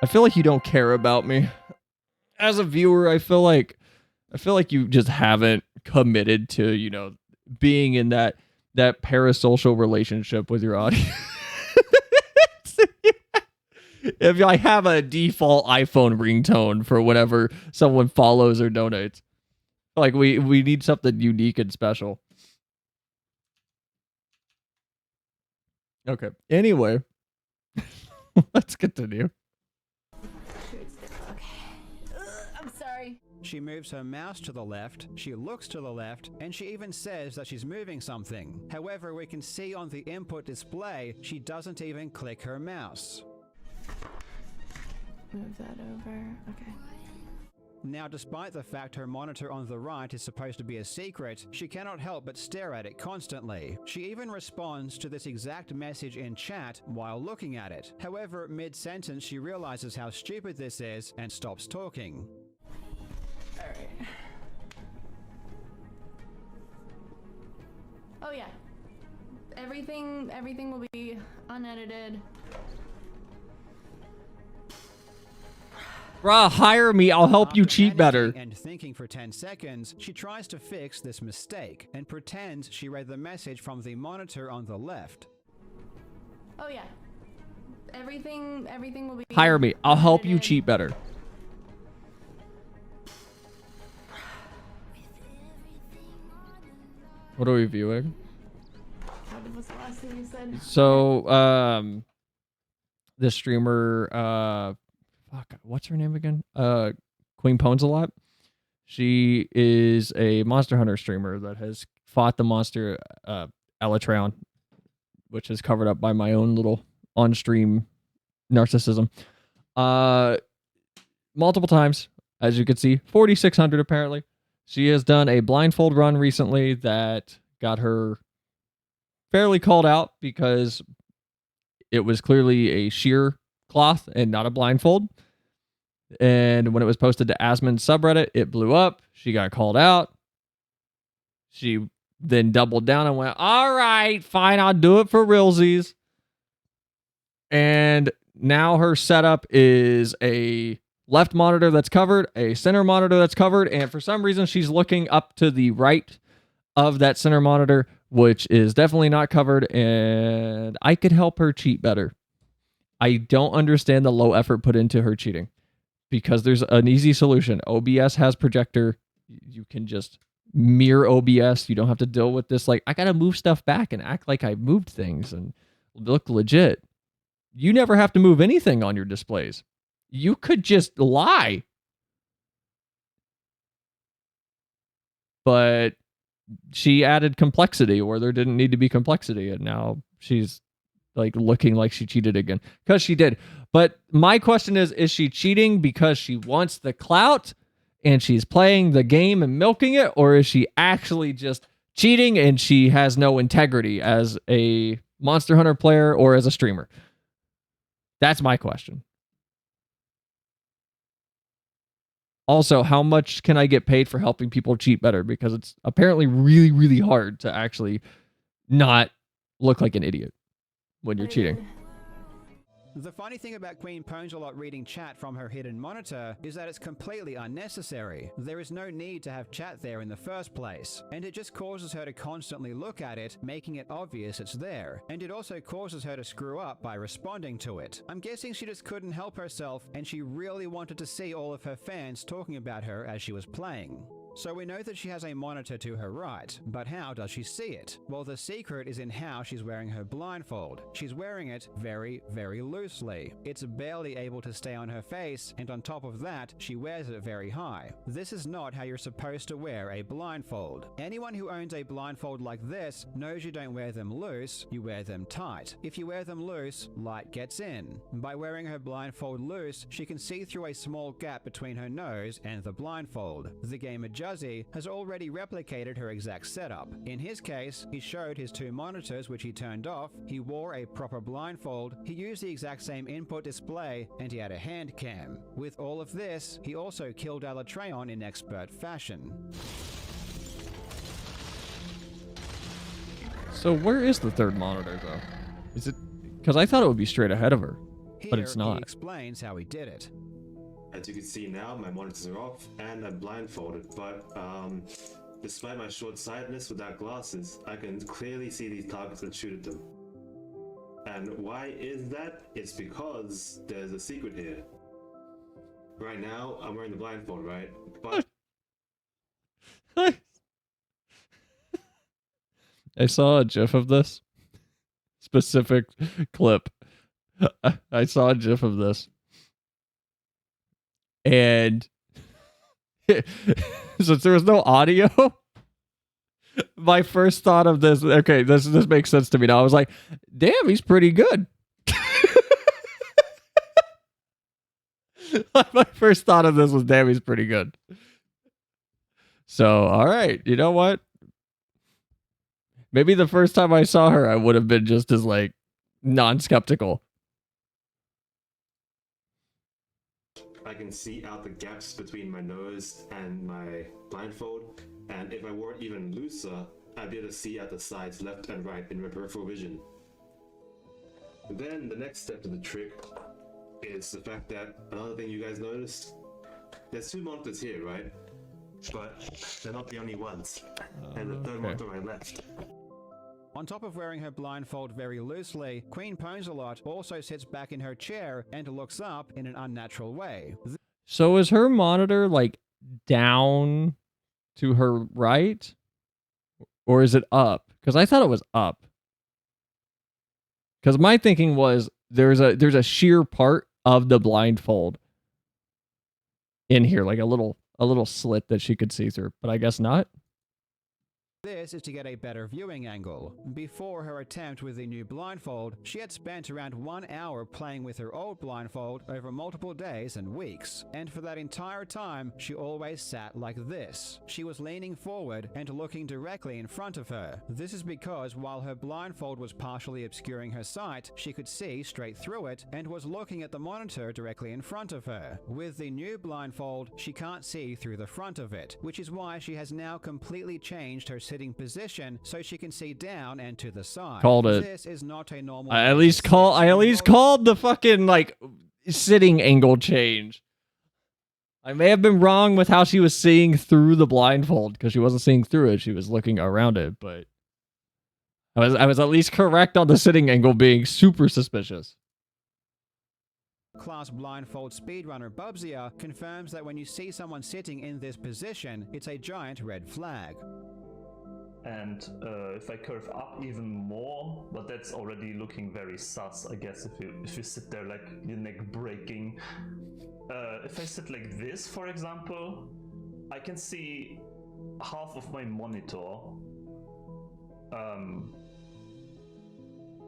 I feel like you don't care about me. As a viewer, I feel like you just haven't committed to, you know, being in that parasocial relationship with your audience. If I have a default iPhone ringtone for whenever someone follows or donates. Like we need something unique and special. Okay. Anyway, let's continue. I'm sorry. She moves her mouse to the left, she looks to the left, and she even says that she's moving something. However, we can see on the input display, she doesn't even click her mouse. Move that over. Okay. Now, despite the fact her monitor on the right is supposed to be a secret, she cannot help but stare at it constantly. She even responds to this exact message in chat while looking at it. However, mid-sentence she realizes how stupid this is and stops talking. Alright. Oh yeah. Everything will be unedited. Bruh, hire me. I'll help you cheat better. And thinking for 10 seconds, she tries to fix this mistake and pretends she read the message from the monitor on the left. Oh yeah. Everything will be Hire me. I'll help you unedited. cheat better. What are we viewing? What was the last thing you said? So, the streamer, fuck, what's her name again? Queen Pwns a lot. She is a Monster Hunter streamer that has fought the monster, Elytron, which is covered up by my own little on-stream narcissism. Multiple times, as you can see, 4,600 apparently. She has done a blindfold run recently that got her fairly called out because it was clearly a sheer cloth and not a blindfold. And when it was posted to Asmon's subreddit, it blew up. She got called out. She then doubled down and went, all right, fine, I'll do it for realsies. And now her setup is a left monitor that's covered, a center monitor that's covered, and for some reason she's looking up to the right of that center monitor, which is definitely not covered, and I could help her cheat better. I don't understand the low effort put into her cheating because there's an easy solution. OBS has projector. You can just mirror OBS. You don't have to deal with this, like, I gotta move stuff back and act like I moved things and look legit. You never have to move anything on your displays. You could just lie. But she added complexity where there didn't need to be complexity, and now she's like looking like she cheated again because she did. But my question is she cheating because she wants the clout and she's playing the game and milking it, or is she actually just cheating and she has no integrity as a Monster Hunter player or as a streamer? That's my question. Also, how much can I get paid for helping people cheat better? Because it's apparently really, really hard to actually not look like an idiot when you're cheating. The funny thing about Queen Pwns a lot reading chat from her hidden monitor is that it's completely unnecessary. There is no need to have chat there in the first place, and it just causes her to constantly look at it, making it obvious it's there, and it also causes her to screw up by responding to it. I'm guessing she just couldn't help herself, and she really wanted to see all of her fans talking about her as she was playing. So we know that she has a monitor to her right, but how does she see it? Well, the secret is in how she's wearing her blindfold. She's wearing it very, very loosely. It's barely able to stay on her face, and on top of that, she wears it very high. This is not how you're supposed to wear a blindfold. Anyone who owns a blindfold like this knows you don't wear them loose, you wear them tight. If you wear them loose, light gets in. By wearing her blindfold loose, she can see through a small gap between her nose and the blindfold. The gamer Juzzy has already replicated her exact setup. In his case, he showed his two monitors which he turned off, he wore a proper blindfold, he used the exact same input display, and he had a hand cam. With all of this, he also killed Elytron in expert fashion. So where is the third monitor though? Is it, because I thought it would be straight ahead of her, but it's Here, not. he explains how he did it. As you can see now, my monitors are off and I'm blindfolded, but despite my short-sightedness without glasses, I can clearly see these targets and shoot at them. And why is that? It's because there's a secret here. Right now, I'm wearing the blindfold, right? But I saw a GIF of this specific clip. I saw a GIF of this. And since there was no audio, my first thought of this, okay, this makes sense to me now. I was like, damn, he's pretty good. My first thought of this was, damn, he's pretty good. So, all right, you know what? Maybe the first time I saw her, I would have been just as, like, non-skeptical. I can see out the gaps between my nose and my blindfold, and if I were even looser, I'd be able to see out the sides left and right in my peripheral vision. Then the next step to the trick is the fact that another thing you guys noticed, there's two monitors here, right? But they're not the only ones, and the third monitor on my left. On top of wearing her blindfold very loosely, Queen Pwnsalot also sits back in her chair and looks up in an unnatural way. So is her monitor, like, down to her right? Or is it up? Because I thought it was up. Because my thinking was there's a sheer part of the blindfold in here, like a little slit that she could see through, but I guess not. This is to get a better viewing angle. Before her attempt with the new blindfold, she had spent around 1 hour playing with her old blindfold over multiple days and weeks. And for that entire time, she always sat like this. She was leaning forward and looking directly in front of her. This is because while her blindfold was partially obscuring her sight, she could see straight through it and was looking at the monitor directly in front of her. With the new blindfold, she can't see through the front of it, which is why she has now completely changed her sitting position so she can see down and to the side. Called it. This is not a normal. I at least called the fucking, like, sitting angle change. I may have been wrong with how she was seeing through the blindfold because she wasn't seeing through it, she was looking around it, but I was at least correct on the sitting angle being super suspicious. Class blindfold speedrunner Bubsia confirms that when you see someone sitting in this position, it's a giant red flag. And if I curve up even more, but that's already looking very sus, I guess, if you sit there like your neck breaking. If I sit like this, for example, I can see half of my monitor.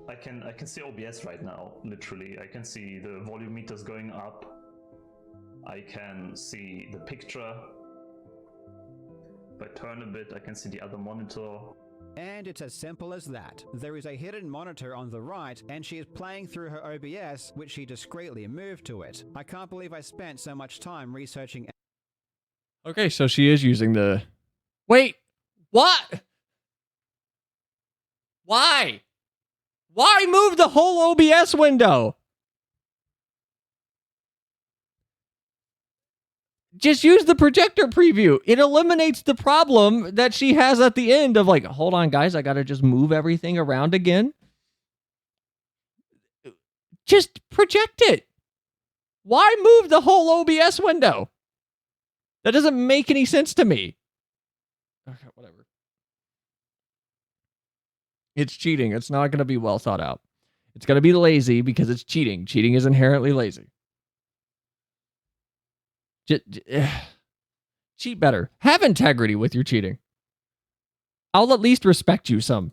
I can see OBS right now, literally. I can see the volume meters going up. I can see the picture. If I turn a bit, I can see the other monitor. And it's as simple as that. There is a hidden monitor on the right, and she is playing through her OBS, which she discreetly moved to it. I can't believe I spent so much time researching. Okay, so she is using the... Wait! What? Why? Why move the whole OBS window? Just use the projector preview. It eliminates the problem that she has at the end of, like, hold on, guys, I gotta just move everything around again. Just project it. Why move the whole OBS window? That doesn't make any sense to me. Okay, whatever. It's cheating. It's not going to be well thought out. It's going to be lazy because it's cheating. Cheating is inherently lazy. Cheat better. Have integrity with your cheating. I'll at least respect you some.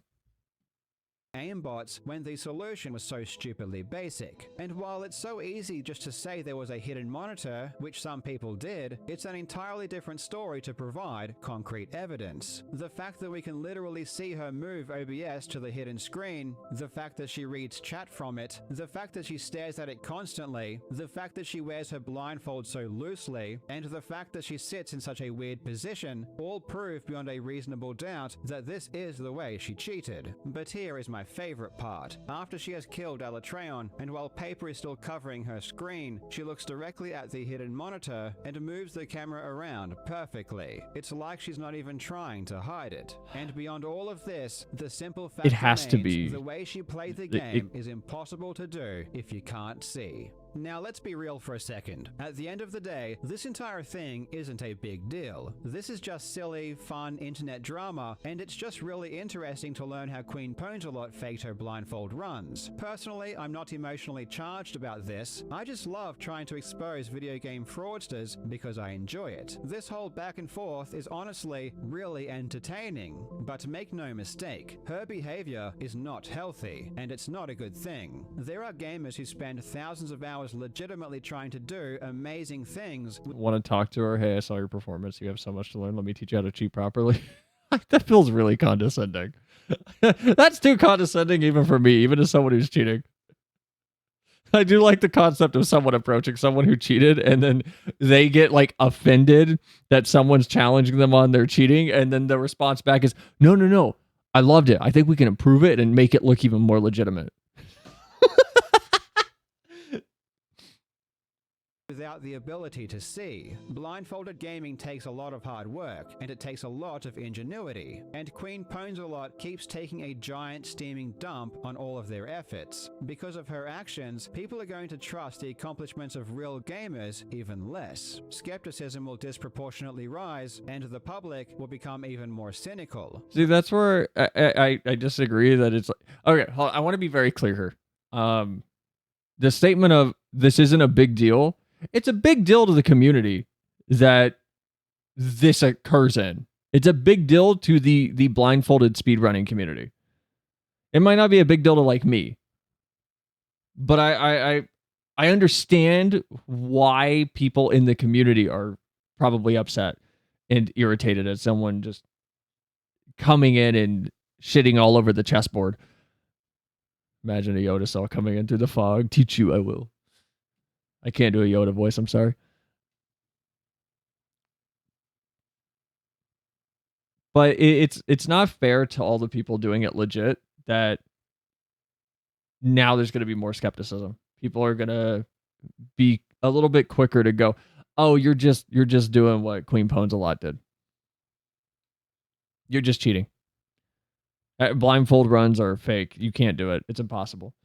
Aimbots when the solution was so stupidly basic. And while it's so easy just to say there was a hidden monitor, which some people did, it's an entirely different story to provide concrete evidence. The fact that we can literally see her move OBS to the hidden screen, the fact that she reads chat from it, the fact that she stares at it constantly, the fact that she wears her blindfold so loosely, and the fact that she sits in such a weird position, all prove beyond a reasonable doubt that this is the way she cheated. But here is my favorite part. After she has killed Alatreon, and while paper is still covering her screen, she looks directly at the hidden monitor and moves the camera around perfectly. It's like she's not even trying to hide it. And beyond all of this, the simple fact it has remains, to be the way she played the game is impossible to do if you can't see. Now let's be real for a second. At the end of the day, this entire thing isn't a big deal. This is just silly, fun internet drama, and it's just really interesting to learn how Queen Pwnsalot faked her blindfold runs. Personally, I'm not emotionally charged about this. I just love trying to expose video game fraudsters because I enjoy it. This whole back and forth is honestly really entertaining, but make no mistake, her behavior is not healthy, and it's not a good thing. There are gamers who spend thousands of hours legitimately trying to do amazing things. Want to talk to her? Hey, I saw your performance. You have so much to learn. Let me teach you how to cheat properly. That feels really condescending. That's too condescending even for me, even as someone who's cheating. I do like the concept of someone approaching someone who cheated and then they get like offended that someone's challenging them on their cheating, and then the response back is, no, I loved it. I think we can improve it and make it look even more legitimate. Without the ability to see. Blindfolded gaming takes a lot of hard work, and it takes a lot of ingenuity. And Queen Pwnsalot keeps taking a giant steaming dump on all of their efforts. Because of her actions, people are going to trust the accomplishments of real gamers even less. Skepticism will disproportionately rise, and the public will become even more cynical. See, that's where I disagree that it's like, okay, I want to be very clear here. The statement of this isn't a big deal. It's a big deal to the community that this occurs in. It's a big deal to the blindfolded speedrunning community. It might not be a big deal to like me, but I understand why people in the community are probably upset and irritated at someone just coming in and shitting all over the chessboard. Imagine a Yoda cell coming in through the fog. Teach you, I will. I can't do a Yoda voice, I'm sorry. But it's not fair to all the people doing it legit that now there's going to be more skepticism. People are going to be a little bit quicker to go, oh, you're just doing what Queen Pwnsalot did. You're just cheating. Blindfold runs are fake. You can't do it. It's impossible.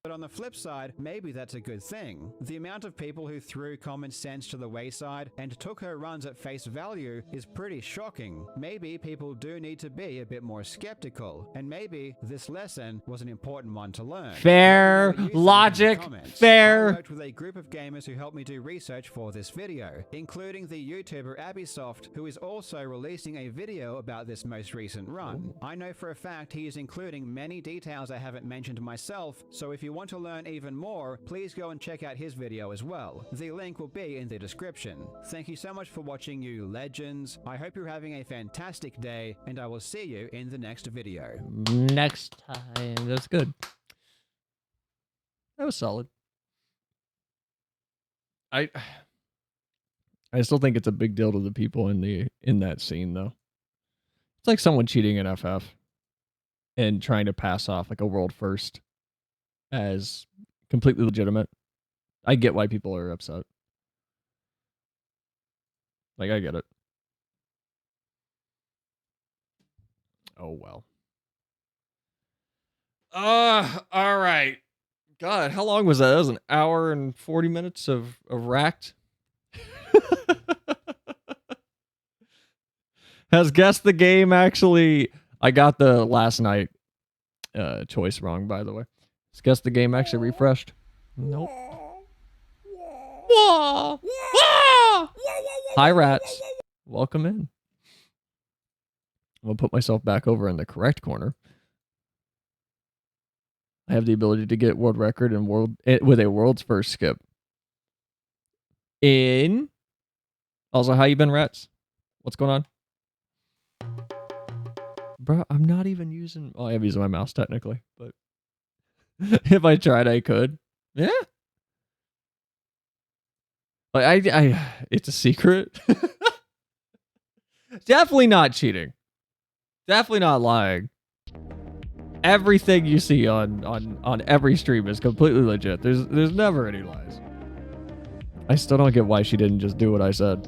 But on the flip side, maybe that's a good thing. The amount of people who threw common sense to the wayside and took her runs at face value is pretty shocking. Maybe people do need to be a bit more skeptical, and maybe this lesson was an important one to learn. Fair logic. Fair. I worked with a group of gamers who helped me do research for this video, including the YouTuber Abisoft, who is also releasing a video about this most recent run. I know for a fact he is including many details I haven't mentioned myself, so if you want to learn even more, please go and check out his video as well. The link will be in the description. Thank you so much for watching, you legends. I hope you're having a fantastic day, and I will see you in the next video. Next time. That's good. That was solid. I still think it's a big deal to the people in that scene, though. It's like someone cheating in FF and trying to pass off like a world first as completely legitimate. I get why people are upset. Like, I get it. Oh, well. All right. God, how long was that? That was an hour and 40 minutes of racked. Has Guess the Game actually... I got the last night choice wrong, by the way. Has Guess the Game actually refreshed? Nope. Hi, rats. Welcome in. I'm going to put myself back over in the correct corner. I have the ability to get world record and with a world's first skip. Also, how you been, rats? What's going on? Bro, I'm not even using... Oh, I am using my mouse, technically, but... if I tried, I could. Yeah. Like, it's a secret. Definitely not cheating. Definitely not lying. Everything you see on every stream is completely legit. There's never any lies. I still don't get why she didn't just do what I said.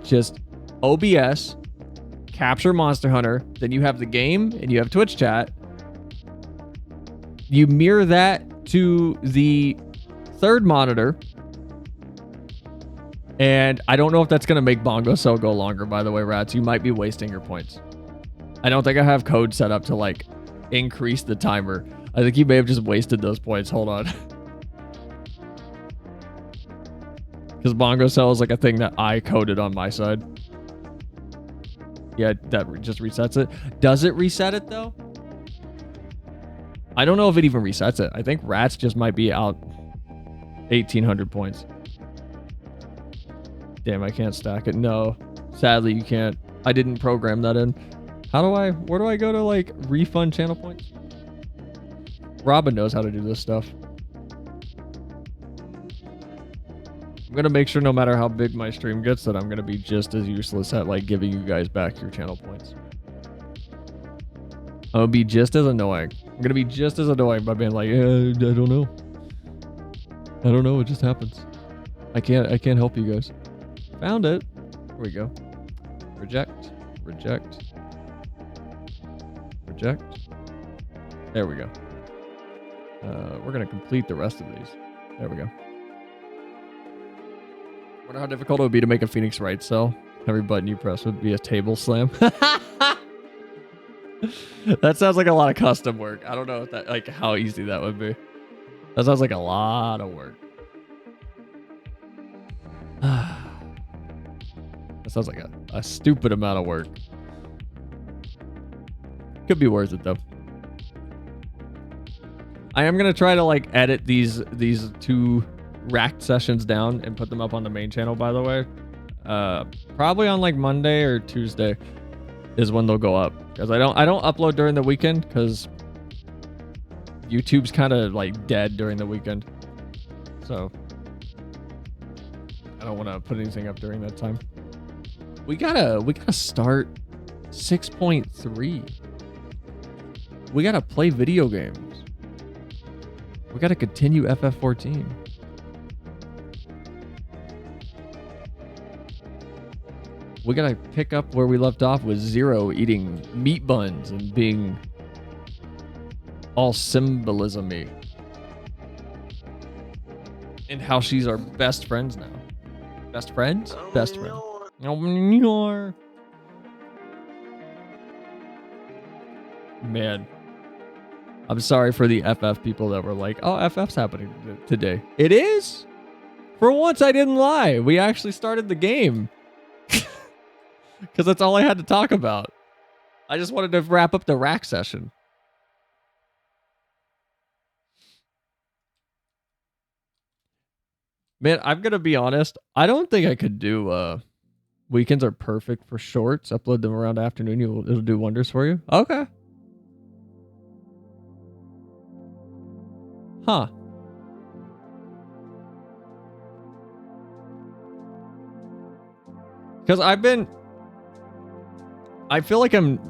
Just OBS, capture Monster Hunter, then you have the game and you have Twitch chat. You mirror that to the third monitor. And I don't know if that's going to make Bongo Cell go longer, by the way, Rats. You might be wasting your points. I don't think I have code set up to, like, increase the timer. I think you may have just wasted those points. Hold on. Because Bongo Cell is, like, a thing that I coded on my side. Yeah, that just resets it. Does it reset it, though? I don't know if it even resets it. I think Rats just might be out 1,800 points. Damn, I can't stack it. No, sadly, you can't. I didn't program that in. Where do I go to, like, refund channel points? Robin knows how to do this stuff. I'm going to make sure no matter how big my stream gets that I'm going to be just as useless at, like, giving you guys back your channel points. I'm going to be just as annoying. I'm going to be just as annoying by being like, I don't know. I don't know. It just happens. I can't help you guys. Found it. Here we go. Reject. Reject. Reject. There we go. We're going to complete the rest of these. There we go. Wonder how difficult it would be to make a Phoenix Wright cell. Every button you press would be a table slam. That sounds like a lot of custom work. I don't know if that, like, how easy that would be. That sounds like a lot of work. That sounds like a stupid amount of work. Could be worth it, though. I am going to try to, like, edit these 2 racked sessions down and put them up on the main channel, by the way. Probably on, like, Monday or Tuesday is when they'll go up. Because I don't upload during the weekend because YouTube's kind of, like, dead during the weekend. So I don't want to put anything up during that time. We gotta start 6.3. We gotta play video games. We gotta continue FF14. We gotta pick up where we left off with Zero eating meat buns and being all symbolism-y. And how she's our best friends now. Best friends? Best friend. Man. I'm sorry for the FF people that were like, oh, FF's happening today. It is? For once, I didn't lie. We actually started the game. Because that's all I had to talk about. I just wanted to wrap up the rack session. Man, I'm going to be honest. I don't think I could do... weekends are perfect for shorts. Upload them around afternoon. It'll do wonders for you. Okay. Huh. Because I feel like I'm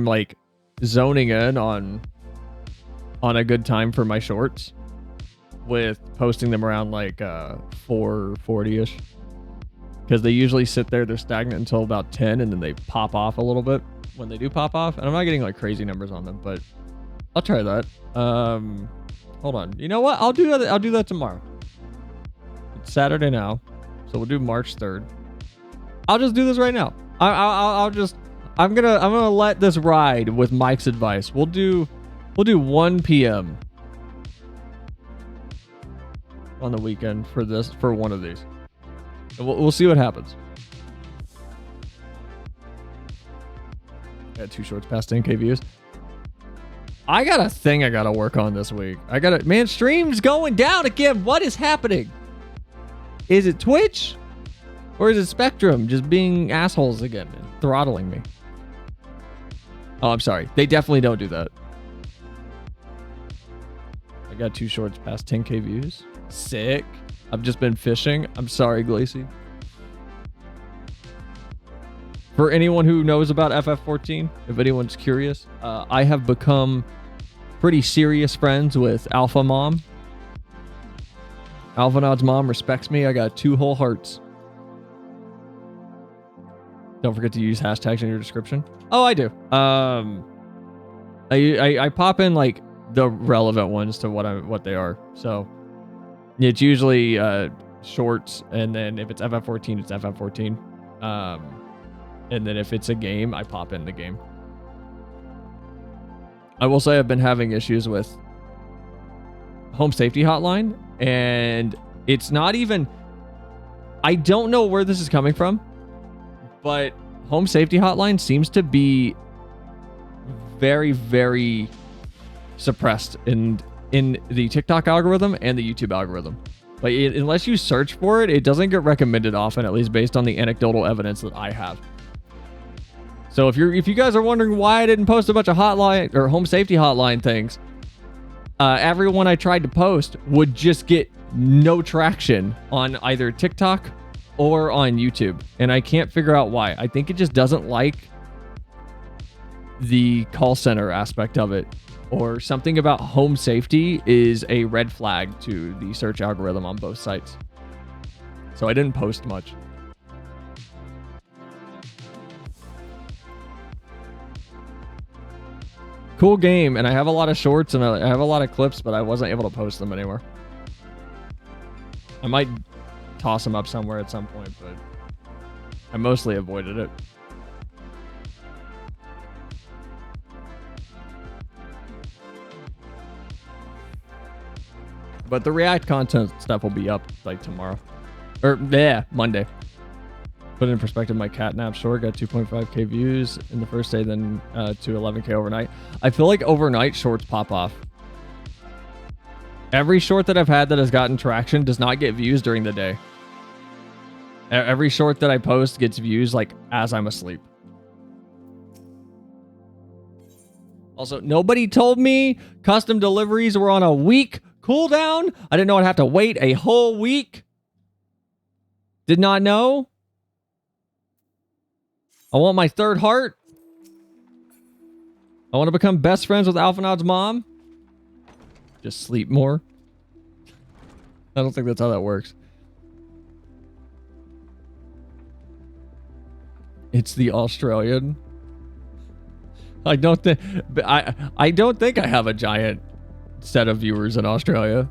like zoning in on a good time for my shorts with posting them around like 4:40ish. Because they usually sit there, they're stagnant until about 10 and then they pop off a little bit when they do pop off. And I'm not getting like crazy numbers on them, but I'll try that. Hold on. You know what? I'll do that tomorrow. It's Saturday now, so we'll do March 3rd. I'll just do this right now. I'm gonna let this ride with Mike's advice. We'll do 1 p.m. on the weekend for one of these. And we'll see what happens. Got 2 shorts past 10K views. I got a thing I gotta work on this week. Man, stream's going down again. What is happening? Is it Twitch? Or is it Spectrum just being assholes again and throttling me? Oh, I'm sorry. They definitely don't do that. I got 2 shorts past 10K views. Sick. I've just been fishing. I'm sorry, Glacy. For anyone who knows about FF14, if anyone's curious, I have become pretty serious friends with Alpha Mom. Alpha Nod's mom respects me. I got 2 whole hearts. Don't forget to use hashtags in your description. Oh, I do. I pop in like the relevant ones to what they are. So it's usually shorts, and then if it's FF14, it's FF14. And then if it's a game, I pop in the game. I will say I've been having issues with Home Safety Hotline, and it's not even... I don't know where this is coming from, but Home Safety Hotline seems to be very, very suppressed in the TikTok algorithm and the YouTube algorithm. Like, unless you search for it, it doesn't get recommended often, at least based on the anecdotal evidence that I have. So if you guys are wondering why I didn't post a bunch of hotline or Home Safety Hotline things, everyone I tried to post would just get no traction on either TikTok or on YouTube, and I can't figure out why. I think it just doesn't like the call center aspect of it, or something about home safety is a red flag to the search algorithm on both sites. So I didn't post much. Cool game, and I have a lot of shorts and I have a lot of clips, but I wasn't able to post them anywhere. I might toss them up somewhere at some point, but I mostly avoided it. But the React content stuff will be up like tomorrow. Or, yeah, Monday. Put it in perspective, my catnap short got 2.5k views in the first day, then to 11k overnight. I feel like overnight shorts pop off. Every short that I've had that has gotten traction does not get views during the day. Every short that I post gets views like as I'm asleep. Also, nobody told me custom deliveries were on a week cooldown. I didn't know I'd have to wait a whole week. Did not know. I want my third heart. I want to become best friends with Alphanod's mom. Just sleep more. I don't think that's how that works. It's the Australian. I don't think I don't think I have a giant set of viewers in Australia.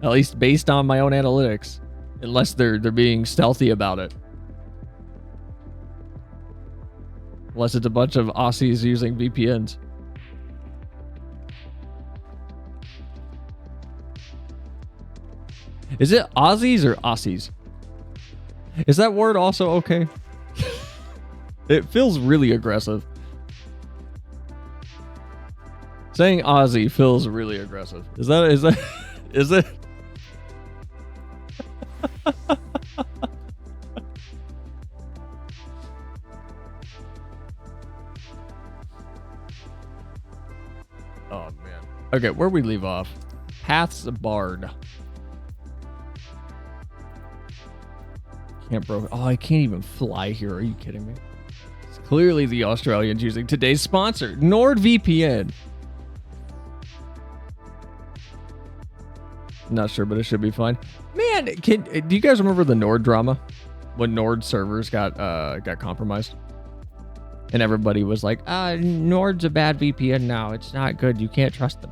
At least based on my own analytics. Unless they're being stealthy about it. Unless it's a bunch of Aussies using VPNs. Is it Aussies or Aussies? Is that word also okay? It feels really aggressive. Saying Aussie feels really aggressive. Is it? Oh man. Okay, where we leave off? Paths barred. Can't bro. Oh, I can't even fly here. Are you kidding me? It's clearly the Australians using today's sponsor, NordVPN. Not sure, but it should be fine. Man, do you guys remember the Nord drama? When Nord servers got compromised? And everybody was like, Nord's a bad VPN now. It's not good. You can't trust them.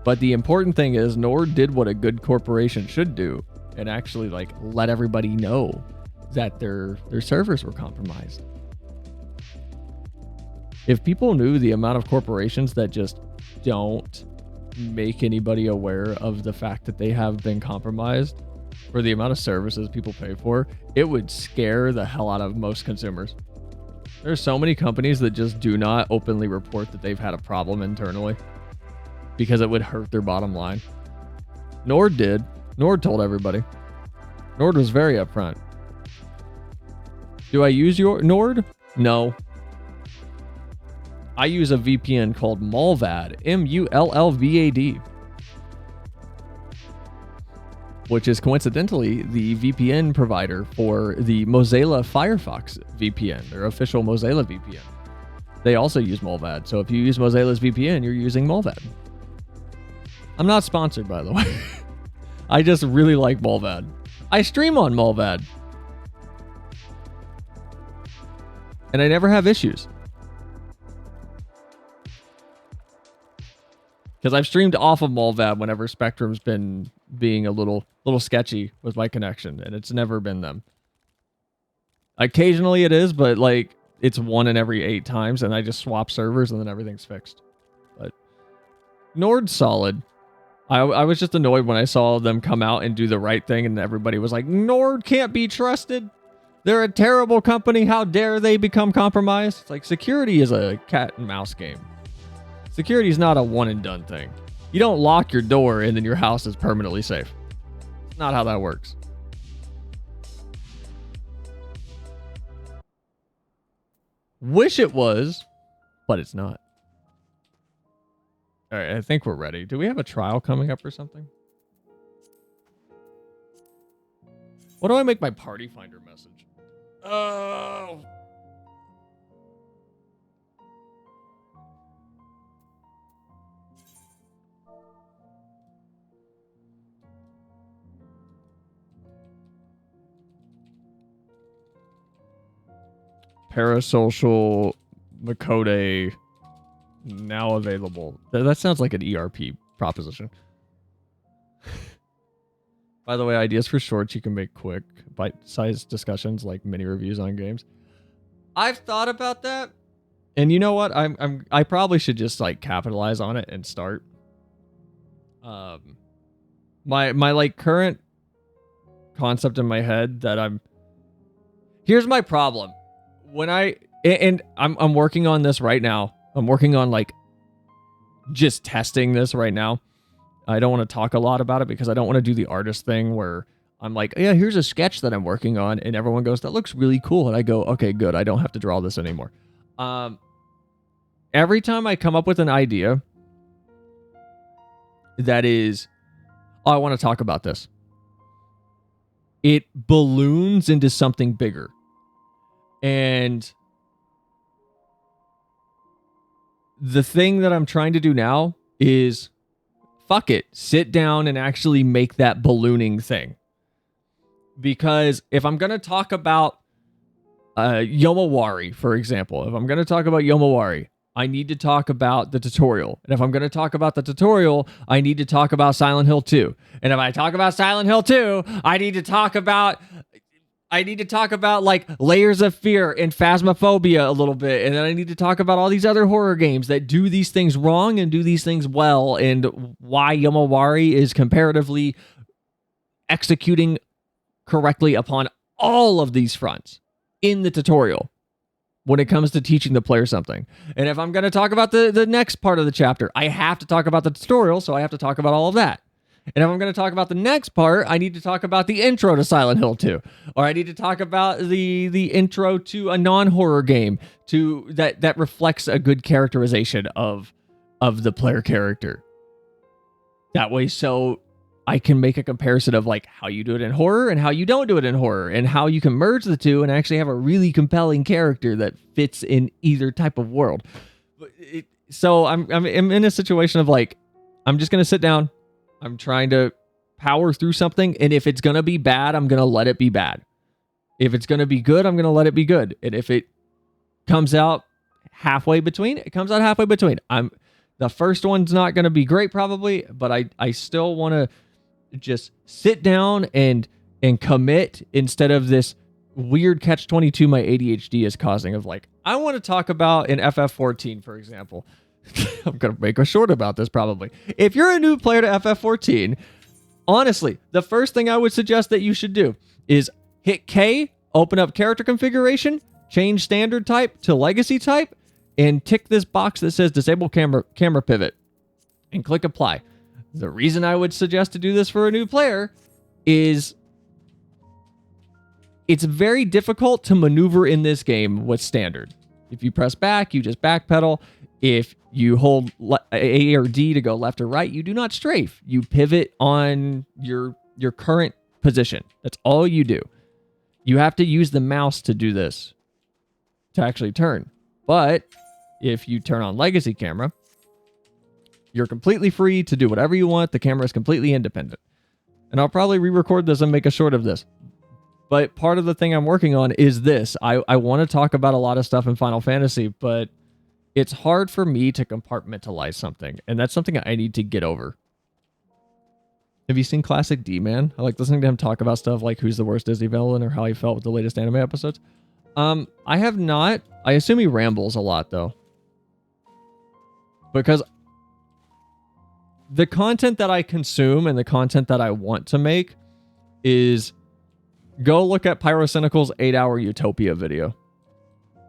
But the important thing is Nord did what a good corporation should do and actually like let everybody know that their servers were compromised. If people knew the amount of corporations that just don't make anybody aware of the fact that they have been compromised, or the amount of services people pay for, it would scare the hell out of most consumers. There's so many companies that just do not openly report that they've had a problem internally because it would hurt their bottom line. Nord did. Nord told everybody. Nord was very upfront. Do I use your Nord? No. I use a VPN called Mullvad, M-U-L-L-V-A-D, which is coincidentally the VPN provider for the Mozilla Firefox VPN, their official Mozilla VPN. They also use Mullvad, so if you use Mozilla's VPN, you're using Mullvad. I'm not sponsored, by the way. I just really like Mullvad. I stream on Mullvad. And I never have issues. Because I've streamed off of Molvab whenever Spectrum's been being a little sketchy with my connection, and it's never been them. Occasionally it is, but like it's 1 in every 8 times, and I just swap servers and then everything's fixed. But Nord's solid. I was just annoyed when I saw them come out and do the right thing, and everybody was like, Nord can't be trusted. They're a terrible company. How dare they become compromised? It's like, security is a cat and mouse game. Security is not a one and done thing. You don't lock your door and then your house is permanently safe. It's not how that works. Wish it was, but it's not. All right, I think we're ready. Do we have a trial coming up or something? What do I make my party finder message? Oh. Parasocial Makode now available. That sounds like an ERP proposition. By the way, ideas for shorts you can make quick, bite-sized discussions like mini reviews on games. I've thought about that, and you know what? I probably should just like capitalize on it and start. My like current concept in my head that here's my problem. When I'm working on this right now. I'm working on like just testing this right now. I don't want to talk a lot about it because I don't want to do the artist thing where I'm like, yeah, here's a sketch that I'm working on, and everyone goes, that looks really cool, and I go, okay, good, I don't have to draw this anymore. Every time I come up with an idea that is, oh, I want to talk about this, it balloons into something bigger. And the thing that I'm trying to do now is, fuck it, sit down and actually make that ballooning thing. Because if I'm going to talk about Yomawari, for example, if I'm going to talk about Yomawari, I need to talk about the tutorial. And if I'm going to talk about the tutorial, I need to talk about Silent Hill 2. And if I talk about Silent Hill 2, I need to talk about like Layers of Fear and Phasmophobia a little bit. And then I need to talk about all these other horror games that do these things wrong and do these things well, and why Yomawari is comparatively executing correctly upon all of these fronts in the tutorial when it comes to teaching the player something. And if I'm going to talk about the next part of the chapter, I have to talk about the tutorial, so I have to talk about all of that. And if I'm going to talk about the next part, I need to talk about the intro to Silent Hill 2. Or I need to talk about the intro to a non-horror game that reflects a good characterization of the player character. That way, so I can make a comparison of like how you do it in horror and how you don't do it in horror, and how you can merge the two and actually have a really compelling character that fits in either type of world. So I'm in a situation of like, I'm just going to sit down. I'm trying to power through something, and if it's going to be bad, I'm going to let it be bad. If it's going to be good, I'm going to let it be good. And if it comes out halfway between, it comes out halfway between. The first one's not going to be great probably, but I still want to just sit down and commit instead of this weird catch-22 my ADHD is causing of like, I want to talk about in FF14, for example. I'm going to make a short about this probably. If you're a new player to FF14, honestly, the first thing I would suggest that you should do is hit K, open up character configuration, change standard type to legacy type, and tick this box that says disable camera pivot and click apply. The reason I would suggest to do this for a new player is it's very difficult to maneuver in this game with standard. If you press back, you just backpedal. If you hold A or D to go left or right, you do not strafe. You pivot on your current position. That's all you do. You have to use the mouse to do this, to actually turn. But if you turn on legacy camera, you're completely free to do whatever you want. The camera is completely independent. And I'll probably re-record this and make a short of this. But part of the thing I'm working on is this. I want to talk about a lot of stuff in Final Fantasy, but it's hard for me to compartmentalize something, and that's something I need to get over. Have you seen Classic D, man? I like listening to him talk about stuff like who's the worst Disney villain or how he felt with the latest anime episodes. I have not. I assume he rambles a lot, though. Because the content that I consume and the content that I want to make is go look at Pyrocynical's 8-hour Utopia video.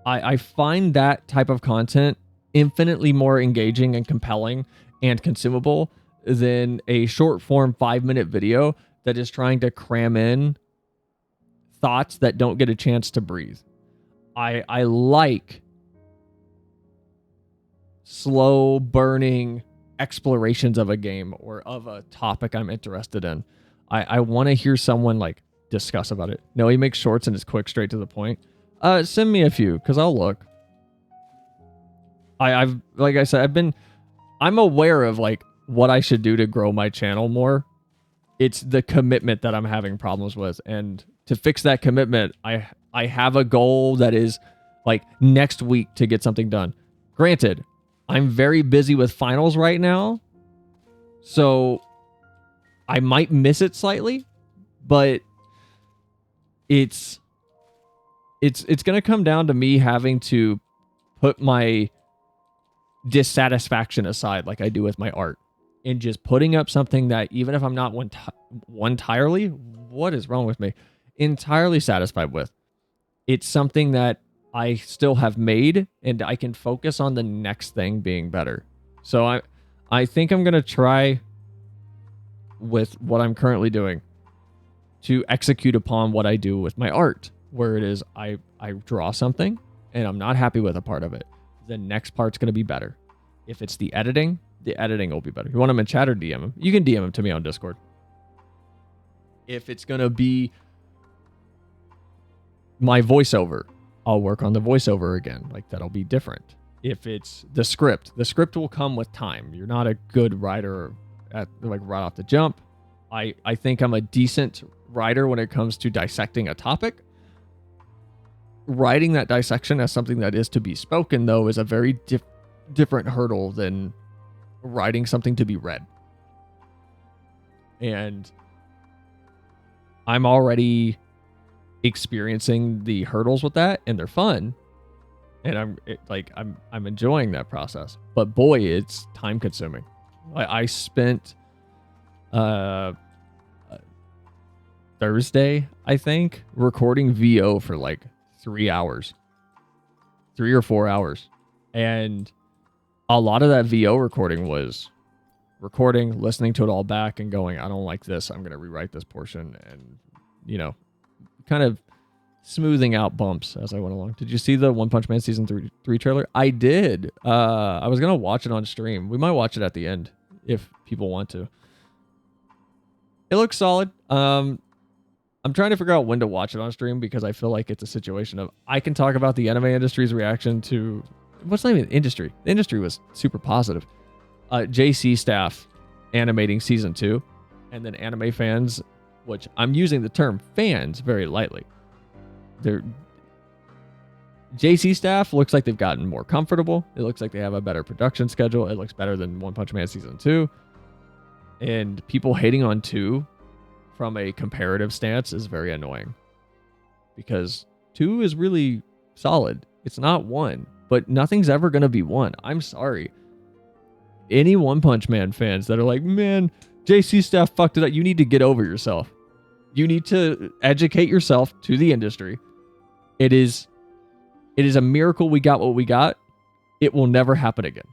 I find that type of content infinitely more engaging and compelling and consumable than a short form 5-minute video that is trying to cram in thoughts that don't get a chance to breathe. I like slow burning explorations of a game or of a topic I'm interested in. I want to hear someone like discuss about it. No, he makes shorts and is quick, straight to the point. Send me a few, because I'll look. I've like I said, I'm aware of like what I should do to grow my channel more. It's the commitment that I'm having problems with. And to fix that commitment, I have a goal that is like next week to get something done. Granted, I'm very busy with finals right now, so I might miss it slightly, but it's going to come down to me having to put my dissatisfaction aside like I do with my art and just putting up something that even if I'm not entirely, what is wrong with me? Entirely satisfied with. It's something that I still have made and I can focus on the next thing being better. So I think I'm going to try with what I'm currently doing to execute upon what I do with my art, where it is I draw something and I'm not happy with a part of it. The next part's going to be better. If it's the editing will be better. You want him in chat or DM him? You can DM him to me on Discord. If it's going to be my voiceover, I'll work on the voiceover again. Like that'll be different. If it's the script will come with time. You're not a good writer at like right off the jump. I think I'm a decent writer when it comes to dissecting a topic. Writing that dissection as something that is to be spoken, though, is a very different hurdle than writing something to be read. And I'm already experiencing the hurdles with that, and they're fun. And I'm enjoying that process. But boy, it's time consuming. I spent Thursday, I think, recording VO for like 3 hours. 3 or 4 hours. And a lot of that VO recording was recording, listening to it all back and going, I don't like this. I'm going to rewrite this portion and, you know, kind of smoothing out bumps as I went along. Did you see the One Punch Man season 3 trailer? I did. I was going to watch it on stream. We might watch it at the end if people want to. It looks solid. I'm trying to figure out when to watch it on stream because I feel like it's a situation of I can talk about the anime industry's reaction to what's not even industry. The industry was super positive. JC staff animating season 2, and then anime fans, which I'm using the term fans very lightly. JC staff looks like they've gotten more comfortable. It looks like they have a better production schedule. It looks better than One Punch Man season 2. And people hating on 2 from a comparative stance is very annoying. Because 2 is really solid. It's not 1, but nothing's ever going to be 1. I'm sorry. Any One Punch Man fans that are like, man, JC staff fucked it up. You need to get over yourself. You need to educate yourself to the industry. It is a miracle we got what we got. It will never happen again.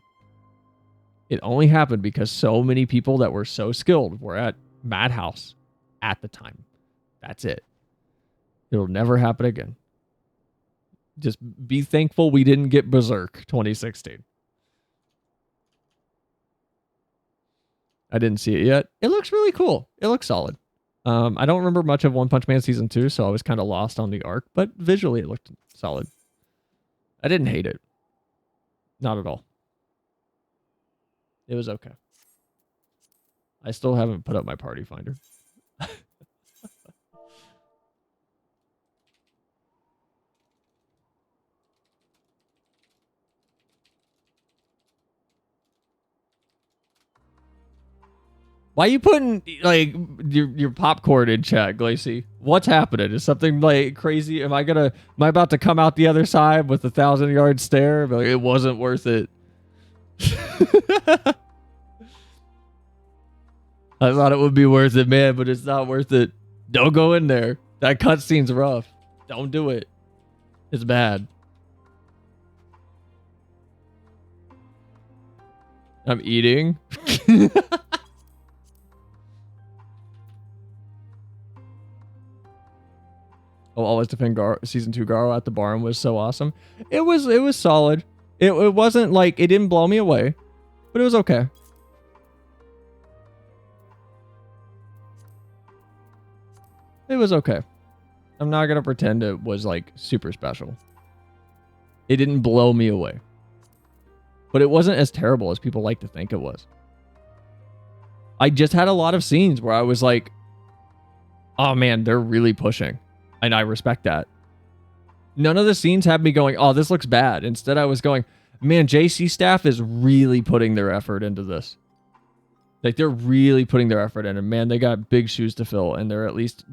It only happened because so many people that were so skilled were at Madhouse at the time. That's it. It'll never happen again. Just be thankful we didn't get Berserk 2016. I didn't see it yet. It looks really cool. It looks solid. I don't remember much of One Punch Man season 2, so I was kind of lost on the arc, but visually it looked solid. I didn't hate it. Not at all. It was okay. I still haven't put up my party finder. Why are you putting like your popcorn in chat, Glacy? What's happening? Is something like crazy? Am I about to come out the other side with a 1,000-yard stare? Like, it wasn't worth it. I thought it would be worth it, man, but it's not worth it. Don't go in there. That cutscene's rough. Don't do it. It's bad. I'm eating. I'll always defend season 2 Garo at the barn was so awesome. It was solid. It wasn't like, it didn't blow me away, but it was okay. It was okay. I'm not gonna pretend it was like super special. It didn't blow me away, but it wasn't as terrible as people like to think it was. I just had a lot of scenes where I was like, oh man, they're really pushing. And I respect that. None of the scenes had me going, oh, this looks bad. Instead, I was going, man, JC staff is really putting their effort into this. Like, they're really putting their effort in, and man, they got big shoes to fill, and they're at least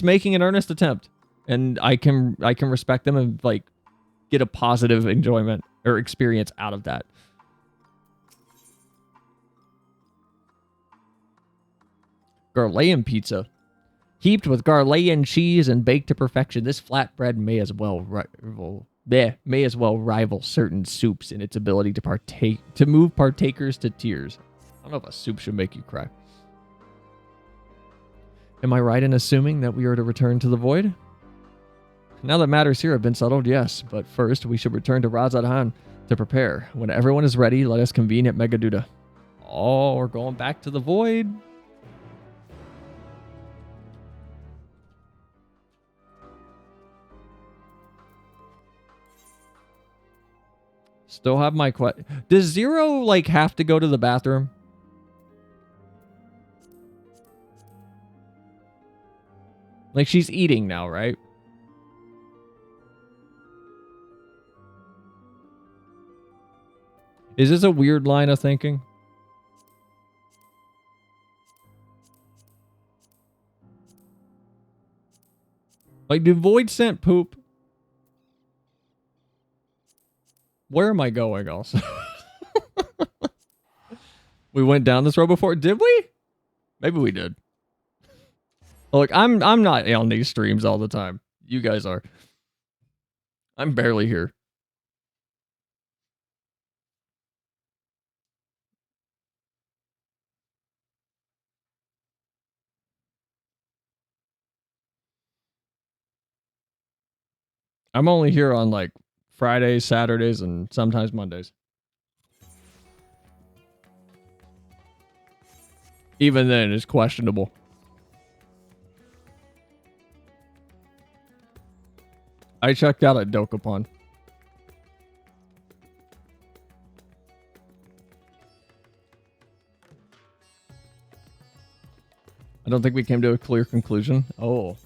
making an earnest attempt. And I can respect them and like get a positive enjoyment or experience out of that. Garlean pizza. Heaped with garlean cheese and baked to perfection, this flatbread may as well rival certain soups in its ability to move partakers to tears. I don't know if a soup should make you cry. Am I right in assuming that we are to return to the void? Now that matters here have been settled, yes, but first we should return to Razadhan to prepare. When everyone is ready, let us convene at Megaduda. Oh, we're going back to the void. Still have my question. Does Zero, like, have to go to the bathroom? Like, she's eating now, right? Is this a weird line of thinking? Like, do Void scent poop? Where am I going also? We went down this road before, did we? Maybe we did. Look, I'm not on these streams all the time. You guys are. I'm barely here. I'm only here on like Fridays, Saturdays, and sometimes Mondays. Even then, it's questionable. I checked out at Dokapon. I don't think we came to a clear conclusion. Oh.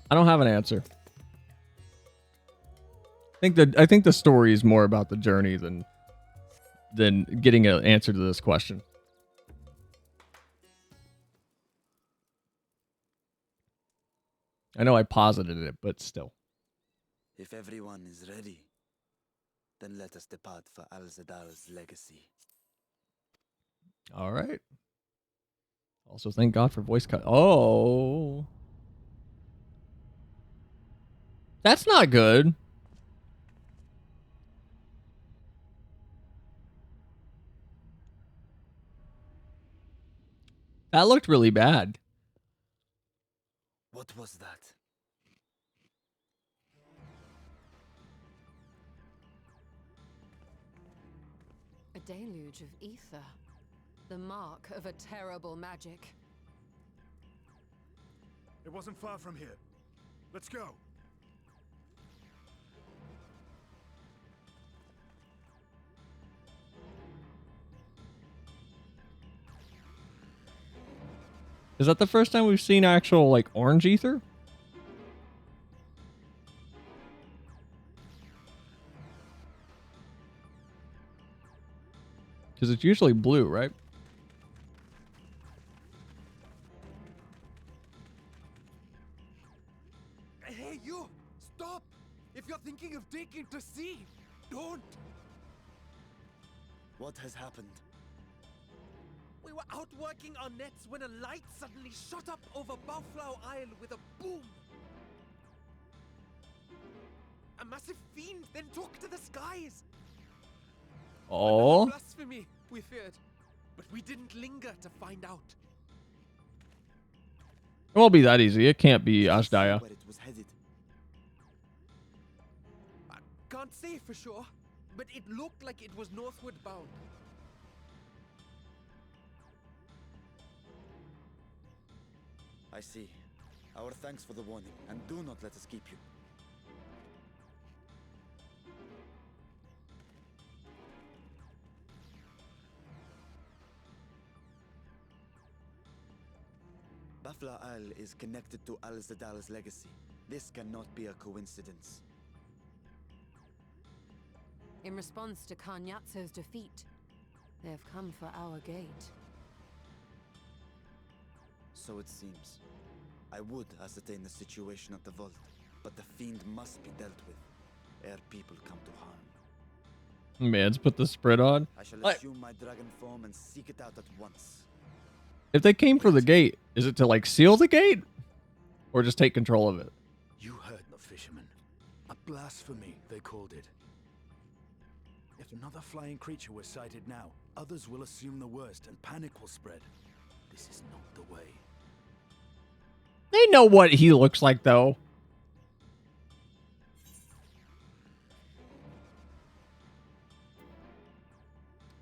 I don't have an answer. I think the story is more about the journey than getting an answer to this question. I know I posited it, but still. If everyone is ready, then let us depart for Al-Zadar's legacy. All right. Also, thank God for voice cut. Oh. That's not good. That looked really bad. What was that? A deluge of ether. The mark of a terrible magic. It wasn't far from here. Let's go. Is that the first time we've seen actual, like, orange ether? Because it's usually blue, right? Hey, you! Stop! If you're thinking of taking to sea, don't! What has happened? We were out working our nets when a light suddenly shot up over Bowflower Isle with a boom. A massive fiend then took to the skies. Oh. Another blasphemy, we feared, but we didn't linger to find out. It won't be that easy. It can't be Ashdaya. Where it was headed. I can't say for sure, but it looked like it was northward bound. I see. Our thanks for the warning, and do not let us keep you. Bafla Isle is connected to Al-Zadal's legacy. This cannot be a coincidence. In response to Kanyatso's defeat, they have come for our gate. So it seems. I would ascertain the situation at the vault, but the fiend must be dealt with, ere people come to harm. Man's put the spread on. I shall assume my dragon form and seek it out at once. If they came for the gate, is it to like seal the gate? Or just take control of it? You heard the fisherman. A blasphemy, they called it. If another flying creature was sighted now, others will assume the worst and panic will spread. This is not the way. They know what he looks like, though.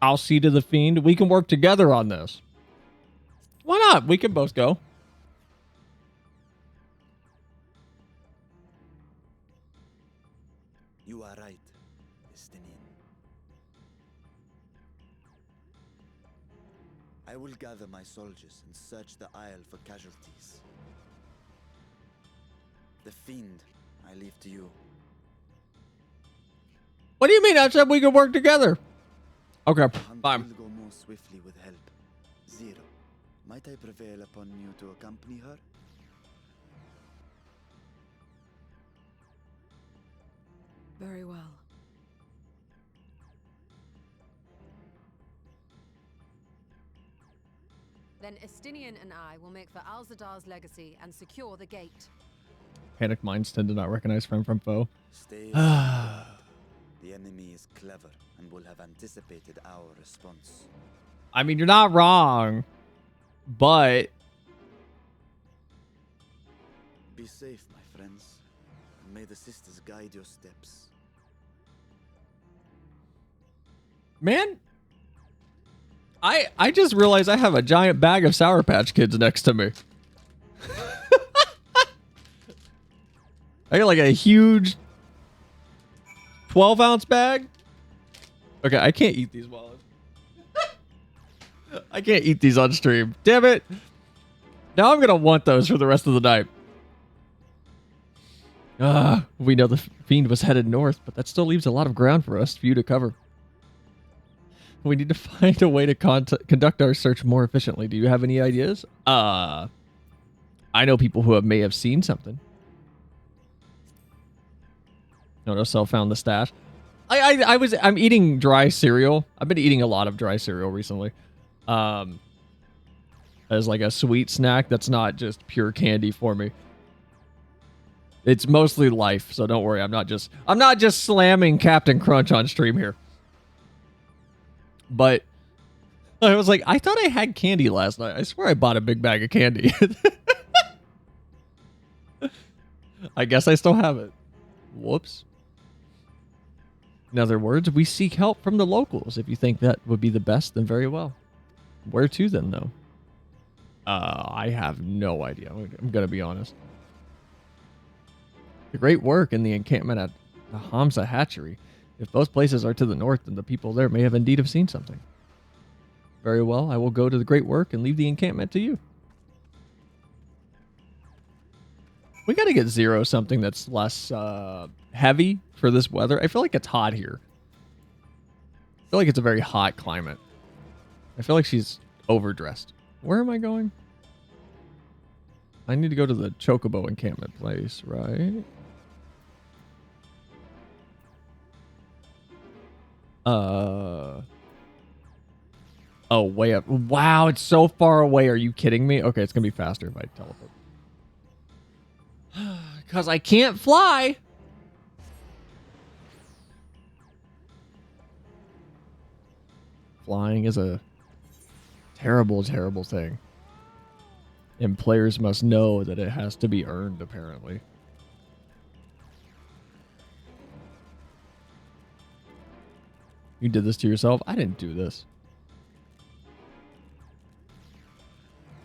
I'll see to the fiend. We can work together on this. Why not? We can both go. You are right, Estinian. I will gather my soldiers and search the isle for casualties. The fiend, I leave to you. What do you mean? I said we could work together. Okay, Hunt fine. will go more swiftly with help. Zero, might I prevail upon you to accompany her? Very well. Then Estinian and I will make for Al-Zadar's legacy and secure the gate. Panic minds tend to not recognize friend from foe. Stay. The enemy is clever and will have anticipated our response. I mean, you're not wrong, but Be safe, my friends, and may the sisters guide your steps. man, I just realized I have a giant bag of Sour Patch Kids next to me. I got like a huge 12-ounce bag. Okay, I can't eat these while I can't eat these on stream. Damn it. Now I'm gonna want those for the rest of the night. We know the fiend was headed north, but that still leaves a lot of ground for you to cover. We need to find a way to conduct our search more efficiently. Do you have any ideas? I know people who may have seen something. Notice I found the stash. I'm eating dry cereal. I've been eating a lot of dry cereal recently. As like a sweet snack that's not just pure candy for me. It's mostly life, so don't worry. I'm not just slamming Captain Crunch on stream here. But I was like, I thought I had candy last night. I swear I bought a big bag of candy. I guess I still have it. Whoops. In other words, we seek help from the locals. If you think that would be the best, then very well. Where to then, though? I have no idea. I'm going to be honest. The great work in the encampment at the Hamza Hatchery. If those places are to the north, then the people there may have indeed seen something. Very well, I will go to the great work and leave the encampment to you. We got to get Zero something that's less heavy for this weather. I feel like it's hot here. I feel like it's a very hot climate. I feel like she's overdressed. Where am I going? I need to go to the Chocobo encampment place, right? Oh, way up. Wow, it's so far away. Are you kidding me? Okay, it's gonna be faster if I teleport. Because I can't fly. Flying is a terrible, terrible thing. And players must know that it has to be earned, apparently. You did this to yourself? I didn't do this.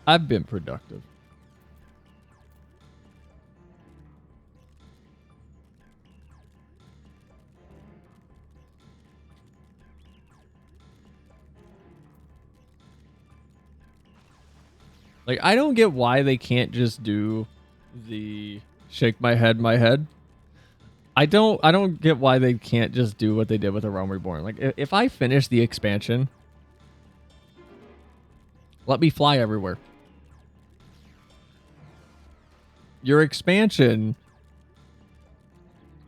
I've been productive. Like, I don't get why they can't just do the shake my head. I don't get why they can't just do what they did with The Realm Reborn. Like, if I finish the expansion, let me fly everywhere. Your expansion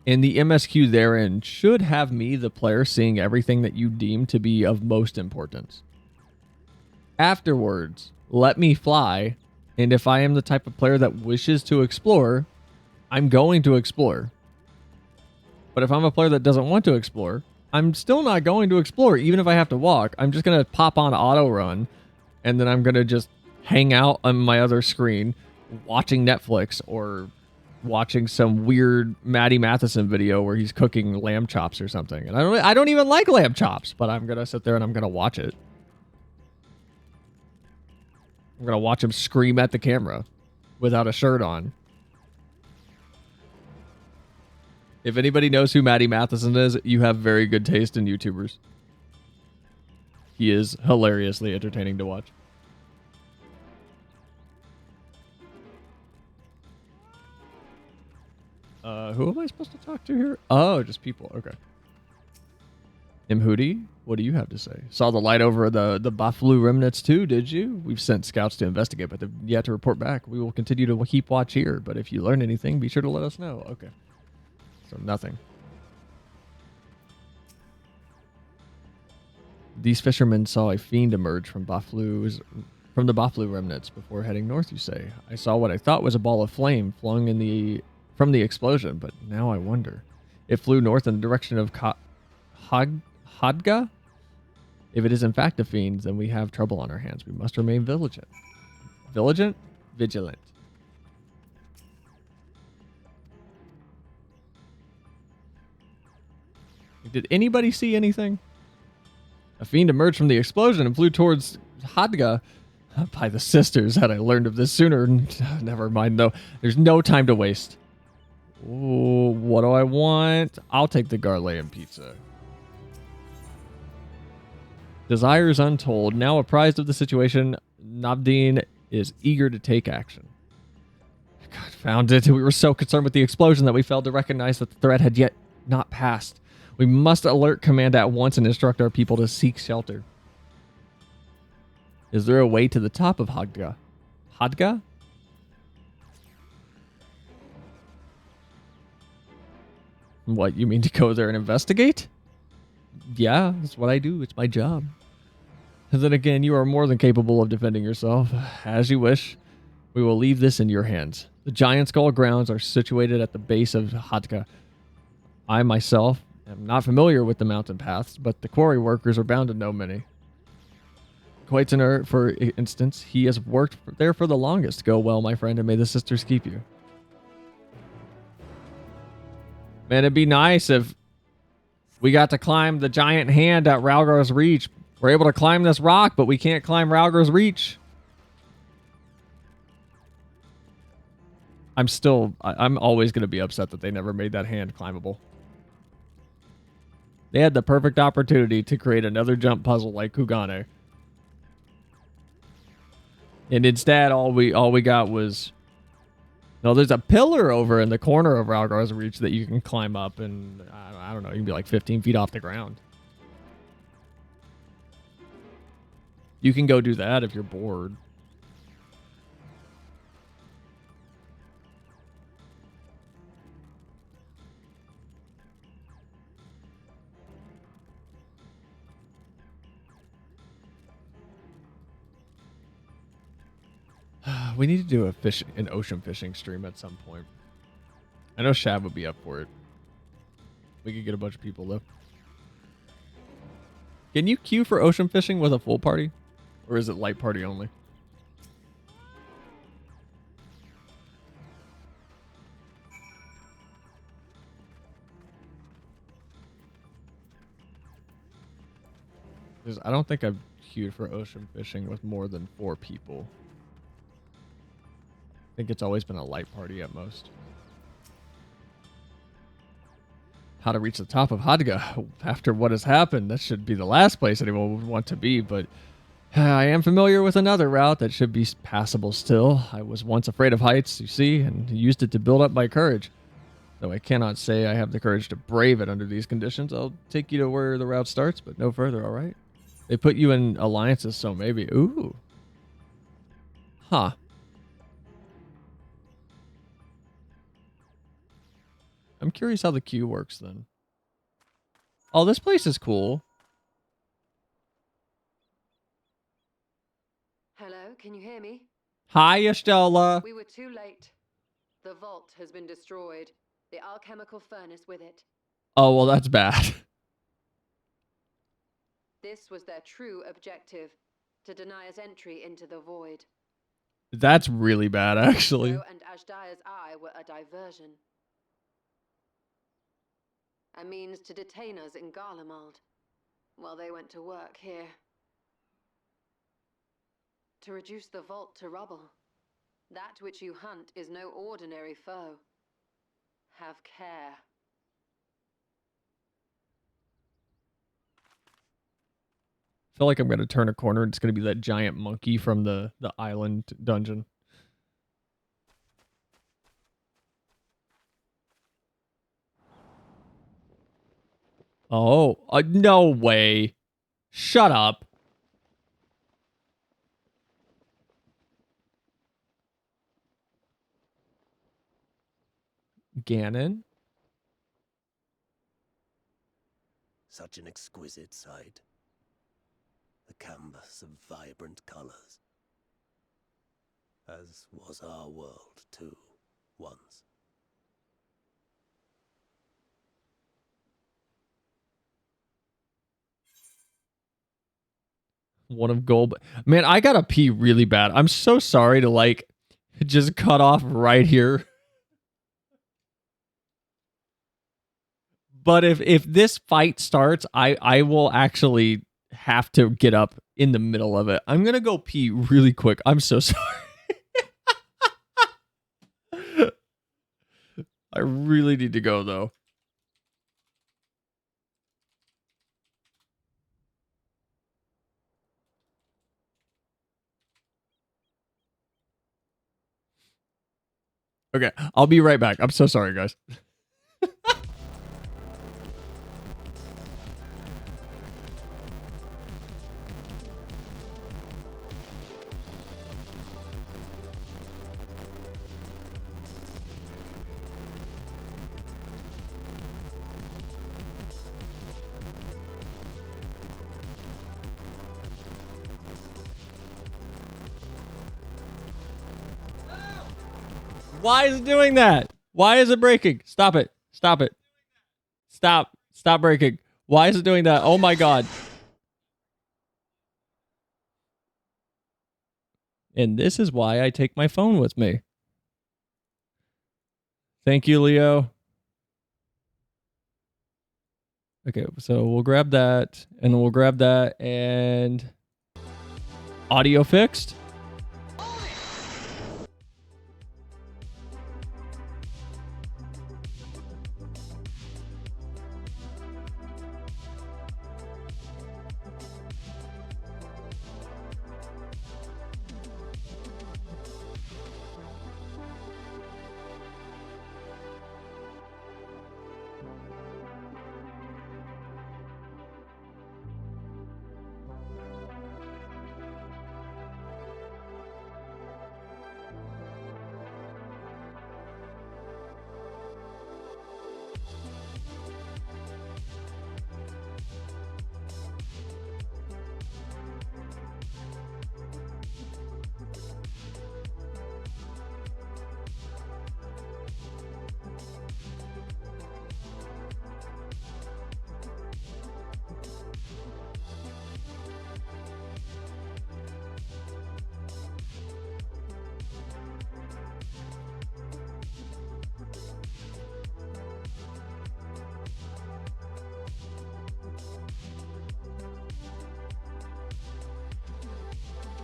in the MSQ therein should have me, the player, seeing everything that you deem to be of most importance. Afterwards, let me fly, and if I am the type of player that wishes to explore, I'm going to explore. But if I'm a player that doesn't want to explore, I'm still not going to explore, even if I have to walk. I'm just going to pop on auto run, and then I'm going to just hang out on my other screen watching Netflix or watching some weird Maddie Matheson video where he's cooking lamb chops or something. And I don't even like lamb chops, but I'm going to sit there and I'm going to watch it. I'm going to watch him scream at the camera without a shirt on. If anybody knows who Maddie Matheson is, you have very good taste in YouTubers. He is hilariously entertaining to watch. Who am I supposed to talk to here? Oh, just people. Okay. Imhootie, what do you have to say? Saw the light over the Baflu remnants too, did you? We've sent scouts to investigate, but they've yet to report back. We will continue to keep watch here, but if you learn anything, be sure to let us know. Okay. So nothing. These fishermen saw a fiend emerge from the Baflu remnants before heading north, you say. I saw what I thought was a ball of flame flowing from the explosion, but now I wonder. It flew north in the direction of Hadga? If it is in fact a fiend, then we have trouble on our hands. We must remain vigilant. Vigilant. Did anybody see anything? A fiend emerged from the explosion and flew towards Hadga. By the sisters, had I learned of this sooner. Never mind, though. There's no time to waste. Ooh, what do I want? I'll take the Garlean pizza. Desires untold. Now apprised of the situation, Nabdeen is eager to take action. God, found it. We were so concerned with the explosion that we failed to recognize that the threat had yet not passed. We must alert command at once and instruct our people to seek shelter. Is there a way to the top of Hadga? Hadga? What, you mean to go there and investigate? Yeah, that's what I do. It's my job. And then again, you are more than capable of defending yourself. As you wish. We will leave this in your hands. The Giant Skull grounds are situated at the base of Hadga. I myself am not familiar with the mountain paths, but the quarry workers are bound to know many. Quaitner, for instance, he has worked there for the longest. Go well, my friend, and may the sisters keep you. Man, it'd be nice if we got to climb the giant hand at Ralgar's Reach. We're able to climb this rock, but we can't climb Ralgar's Reach. I'm always going to be upset that they never made that hand climbable. They had the perfect opportunity to create another jump puzzle like Kugane. And instead, all we got was... No, there's a pillar over in the corner of Ralgar's Reach that you can climb up, and I don't know, you can be like 15 feet off the ground. You can go do that if you're bored. We need to do an ocean fishing stream at some point. I know Shav would be up for it. We could get a bunch of people though. Can you queue for ocean fishing with a full party? Or is it light party only? Because I don't think I've queued for ocean fishing with more than 4 people. I think it's always been a light party at most. How to reach the top of Hadga after what has happened. That should be the last place anyone would want to be, but I am familiar with another route that should be passable still. I was once afraid of heights, you see, and used it to build up my courage. Though I cannot say I have the courage to brave it under these conditions. I'll take you to where the route starts, but no further, alright? They put you in alliances, so maybe. Ooh. Huh. I'm curious how the queue works then. Oh, this place is cool. Hello, can you hear me? Hi, Estella. We were too late. The vault has been destroyed. The alchemical furnace with it. Oh, well, that's bad. This was their true objective, to deny us entry into the void. That's really bad, actually. Joe and Ashdia's eye were a diversion. A means to detain us in Garlemald, while they went to work here. To reduce the vault to rubble. That which you hunt is no ordinary foe. Have care. I feel like I'm going to turn a corner and it's going to be that giant monkey from the island dungeon. Oh, no way. Shut up. Ganon? Such an exquisite sight. A canvas of vibrant colors. As was our world, too, once. One of gold. Man, I gotta pee really bad. I'm so sorry to, like, just cut off right here. But if this fight starts, I will actually have to get up in the middle of it. I'm gonna go pee really quick. I'm so sorry. I really need to go, though. Okay, I'll be right back. I'm so sorry, guys. Why is it doing that? Why is it breaking? Stop it. Stop it. Stop. Stop breaking. Why is it doing that? Oh my god. And this is why I take my phone with me. Thank you, Leo. Okay, so we'll grab that, and then we'll grab that, and audio fixed.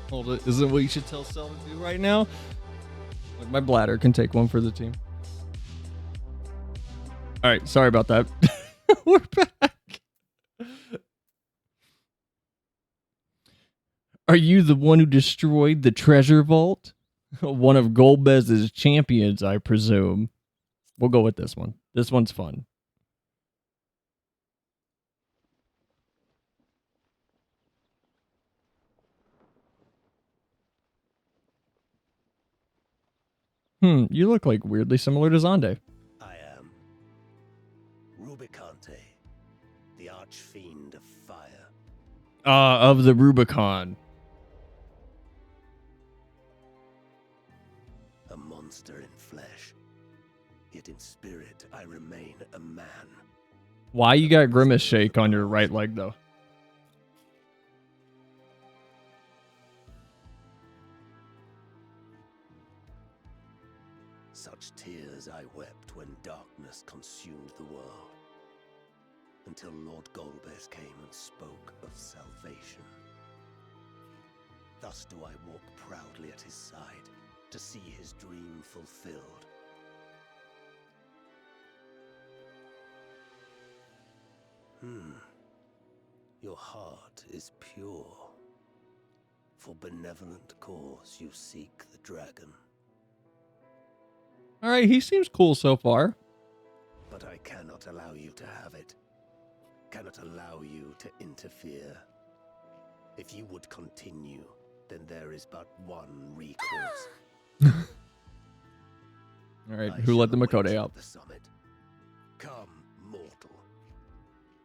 Hold it. Isn't what you should tell Cell to do right now? Like my bladder can take one for the team. All right. Sorry about that. We're back. Are you the one who destroyed the treasure vault? One of Golbez's champions, I presume. We'll go with this one. This one's fun. You look like weirdly similar to Zonde. I am Rubicante, the archfiend of fire. Of the Rubicon. A monster in flesh, yet in spirit I remain a man. Why you got Grimace Shake on your right leg, though? Such tears I wept when darkness consumed the world, until Lord Golbez came and spoke of salvation. Thus do I walk proudly at his side, to see his dream fulfilled. Your heart is pure. For benevolent cause you seek the dragon. All right, he seems cool so far. But I cannot allow you to have it. Cannot allow you to interfere. If you would continue, then there is but one recourse. All right, who let the Makode out? The summit. Come, mortal.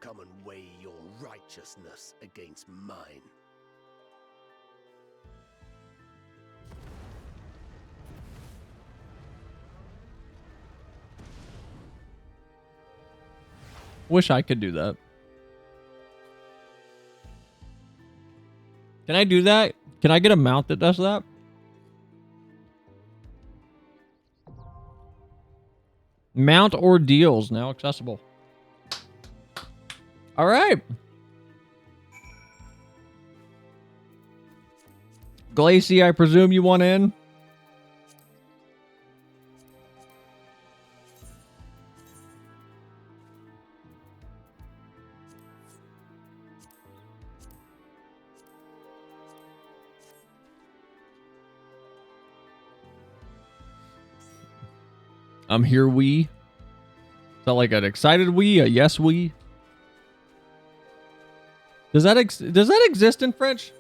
Come and weigh your righteousness against mine. Wish I could do that. Can I do that? Can I get a mount that does that? Mount ordeals now accessible. All right. Glacy, I presume you want in? I'm here, we. Is that like an excited we? A yes, we? Does that exist in French?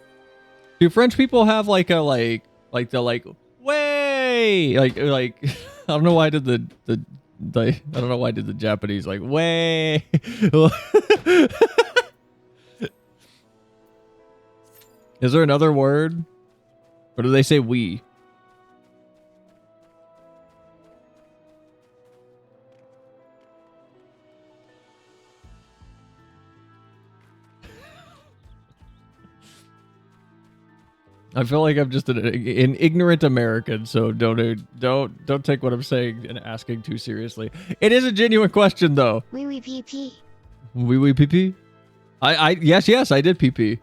Do French people have like a way? Like I don't know why I did the I don't know why I did the Japanese like way. Is there another word? Or do they say we? I feel like I'm just an ignorant American, so don't take what I'm saying and asking too seriously. It is a genuine question, though. Wee wee pee pee. Wee wee pee pee. Yes, I did pee pee.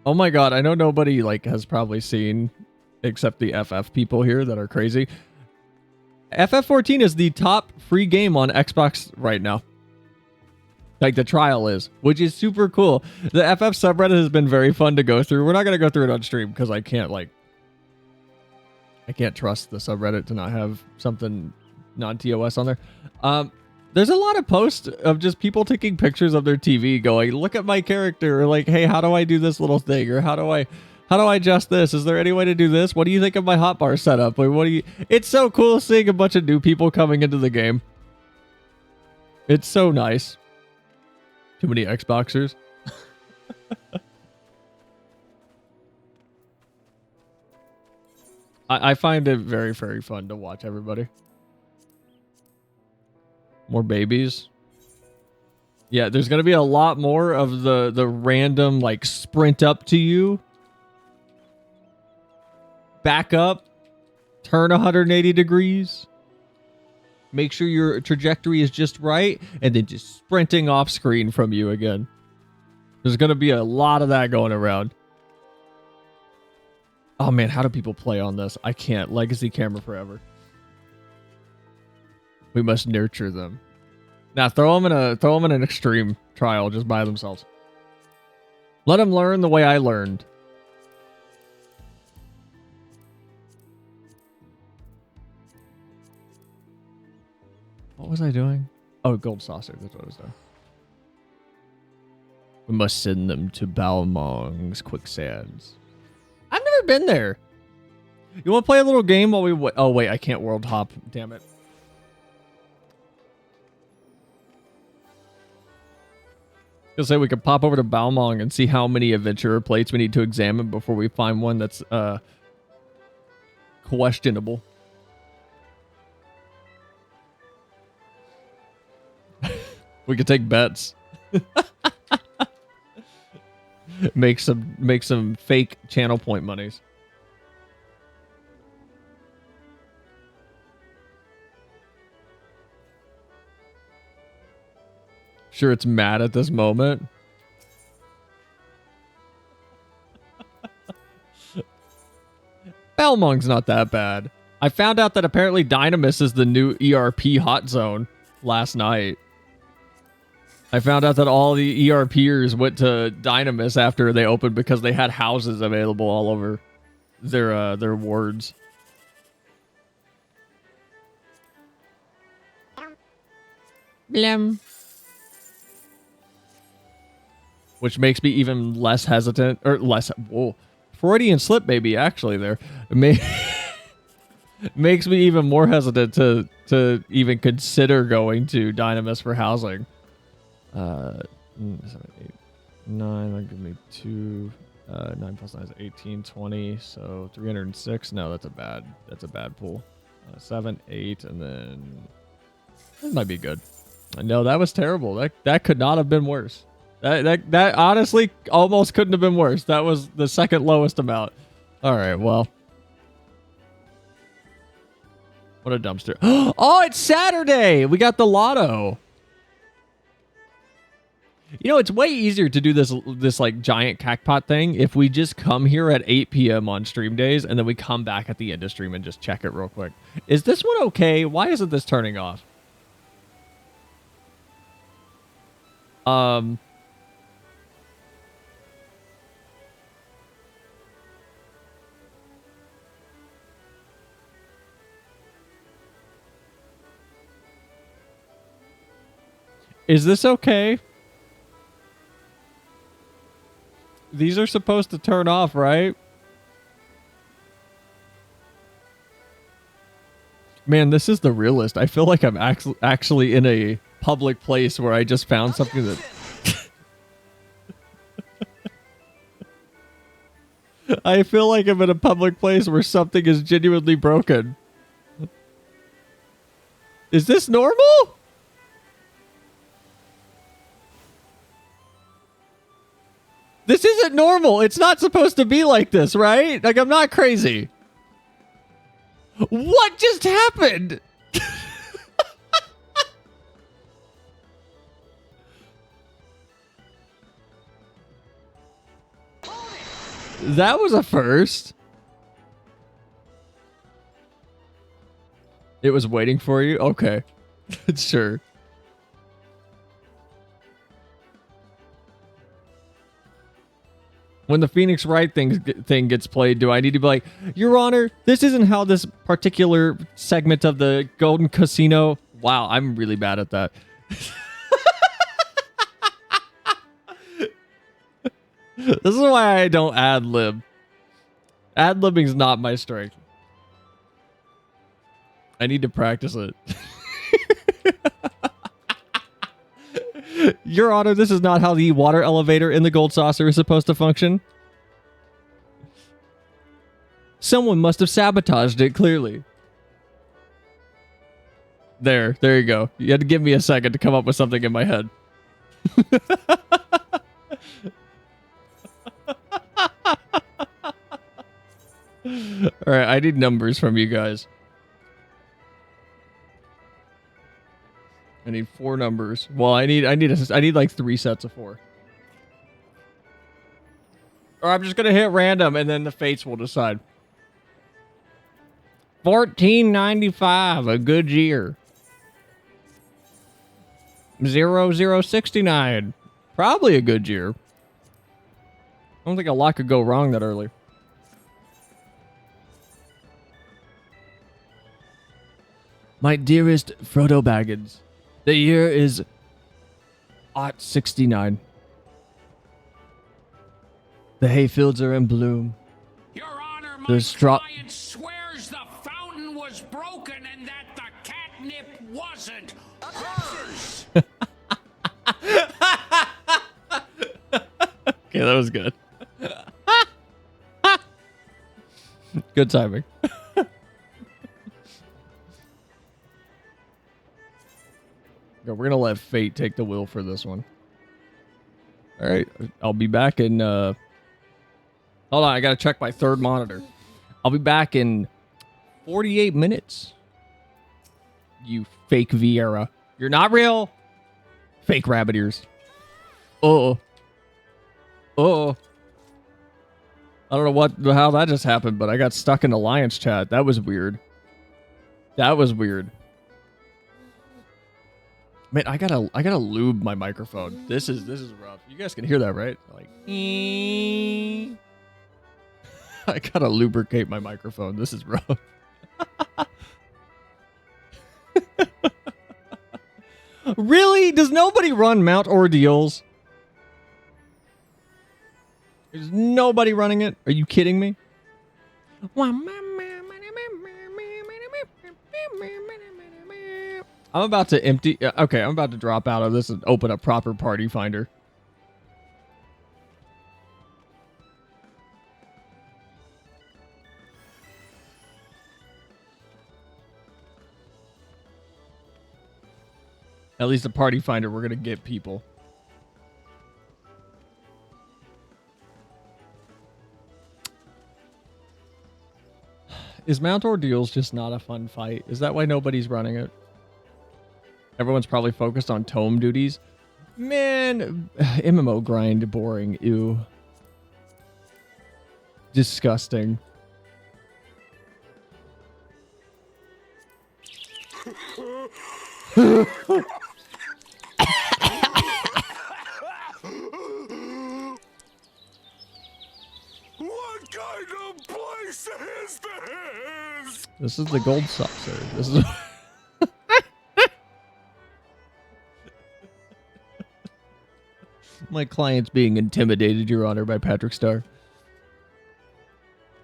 Oh my god, I know nobody like has probably seen except the FF people here that are crazy. FF14 is the top free game on Xbox right now. Like the trial is, which is super cool. The FF subreddit has been very fun to go through. We're not going to go through it on stream because I can't trust the subreddit to not have something non-TOS on there. There's a lot of posts of just people taking pictures of their TV going, look at my character, or like, hey, how do I do this little thing? Or how do I adjust this? Is there any way to do this? What do you think of my hotbar setup? Like, it's so cool seeing a bunch of new people coming into the game. It's so nice. Too many Xboxers. I find it very, very fun to watch everybody. More babies. Yeah, there's going to be a lot more of the random, like, sprint up to you. Back up. Turn 180 degrees. Make sure your trajectory is just right, and then just sprinting off screen from you again. There's going to be a lot of that going around. Oh man, how do people play on this? I can't. Legacy camera forever. We must nurture them. Now throw them in an extreme trial just by themselves. Let them learn the way I learned. What was I doing? Oh, gold saucer. That's what I was doing. We must send them to Balmong's quicksands. I've never been there. You want to play a little game while we wait? Oh, wait. I can't world hop. Damn it. I was gonna say we could pop over to Balmong and see how many adventurer plates we need to examine before we find one that's questionable. We could take bets. make some fake channel point monies. Sure, it's mad at this moment. Balmong's not that bad. I found out that apparently Dynamis is the new ERP hot zone last night. I found out that all the ERPers went to Dynamis after they opened because they had houses available all over their wards. Blem. Which makes me even less hesitant, or less, whoa, Freudian slip maybe actually there. Makes me even more hesitant to even consider going to Dynamis for housing. 7, 8, 9, that'll give me 2, 9 plus 9 is 18, 20, so 306. No, that's a bad pool. 7, 8, and then that might be good. No, that was terrible. That could not have been worse. That honestly almost couldn't have been worse. That was the second lowest amount. All right, well. What a dumpster. Oh, it's Saturday. We got the lotto. You know, it's way easier to do this like giant cackpot thing if we just come here at 8 p.m. on stream days and then we come back at the end of stream and just check it real quick. Is this one okay? Why isn't this turning off? Is this okay? These are supposed to turn off, right? Man, this is the realist. I feel like I'm actually in a public place where I just found something that... I feel like I'm in a public place where something is genuinely broken. Is this normal? This isn't normal. It's not supposed to be like this, right? Like, I'm not crazy. What just happened? That was a first. It was waiting for you? Okay. Sure. When the Phoenix Wright thing gets played, do I need to be like, Your Honor, this isn't how this particular segment of the Golden Casino... Wow, I'm really bad at that. This is why I don't ad-lib. Ad-libbing is not my strength. I need to practice it. Your Honor, this is not how the water elevator in the gold saucer is supposed to function. Someone must have sabotaged it, clearly. There you go. You had to give me a second to come up with something in my head. Alright, I need numbers from you guys. I need 4 numbers. Well, I need like 3 sets of 4. Or I'm just gonna hit random and then the fates will decide. 1495, a good year. 0069, probably a good year. I don't think a lot could go wrong that early. My dearest Frodo Baggins, the year is 69. The hayfields are in bloom. Your Honor, my The straw. client swears the fountain was broken and that the catnip wasn't hers. Okay, that was good. Good timing. We're gonna let fate take the wheel for this one. All right, I'll be back in. Hold on, I gotta check my third monitor. I'll be back in 48 minutes. You fake Vieira. You're not real. Fake rabbit ears. Oh. I don't know how that just happened, but I got stuck in Alliance chat. That was weird. Man, I gotta lube my microphone. This is rough. You guys can hear that, right? Like, I gotta lubricate my microphone. This is rough. Really? Does nobody run Mount Ordeals? Is nobody running it? Are you kidding me? I'm about to empty. Okay, I'm about to drop out of this and open a proper party finder. At least a party finder, we're going to get people. Is Mount Ordeals just not a fun fight? Is that why nobody's running it? Everyone's probably focused on tome duties. Man, MMO grind, boring, ew. Disgusting. What kind of place is this? This is the gold saucer. This is... My client's being intimidated, Your Honor, by Patrick Starr.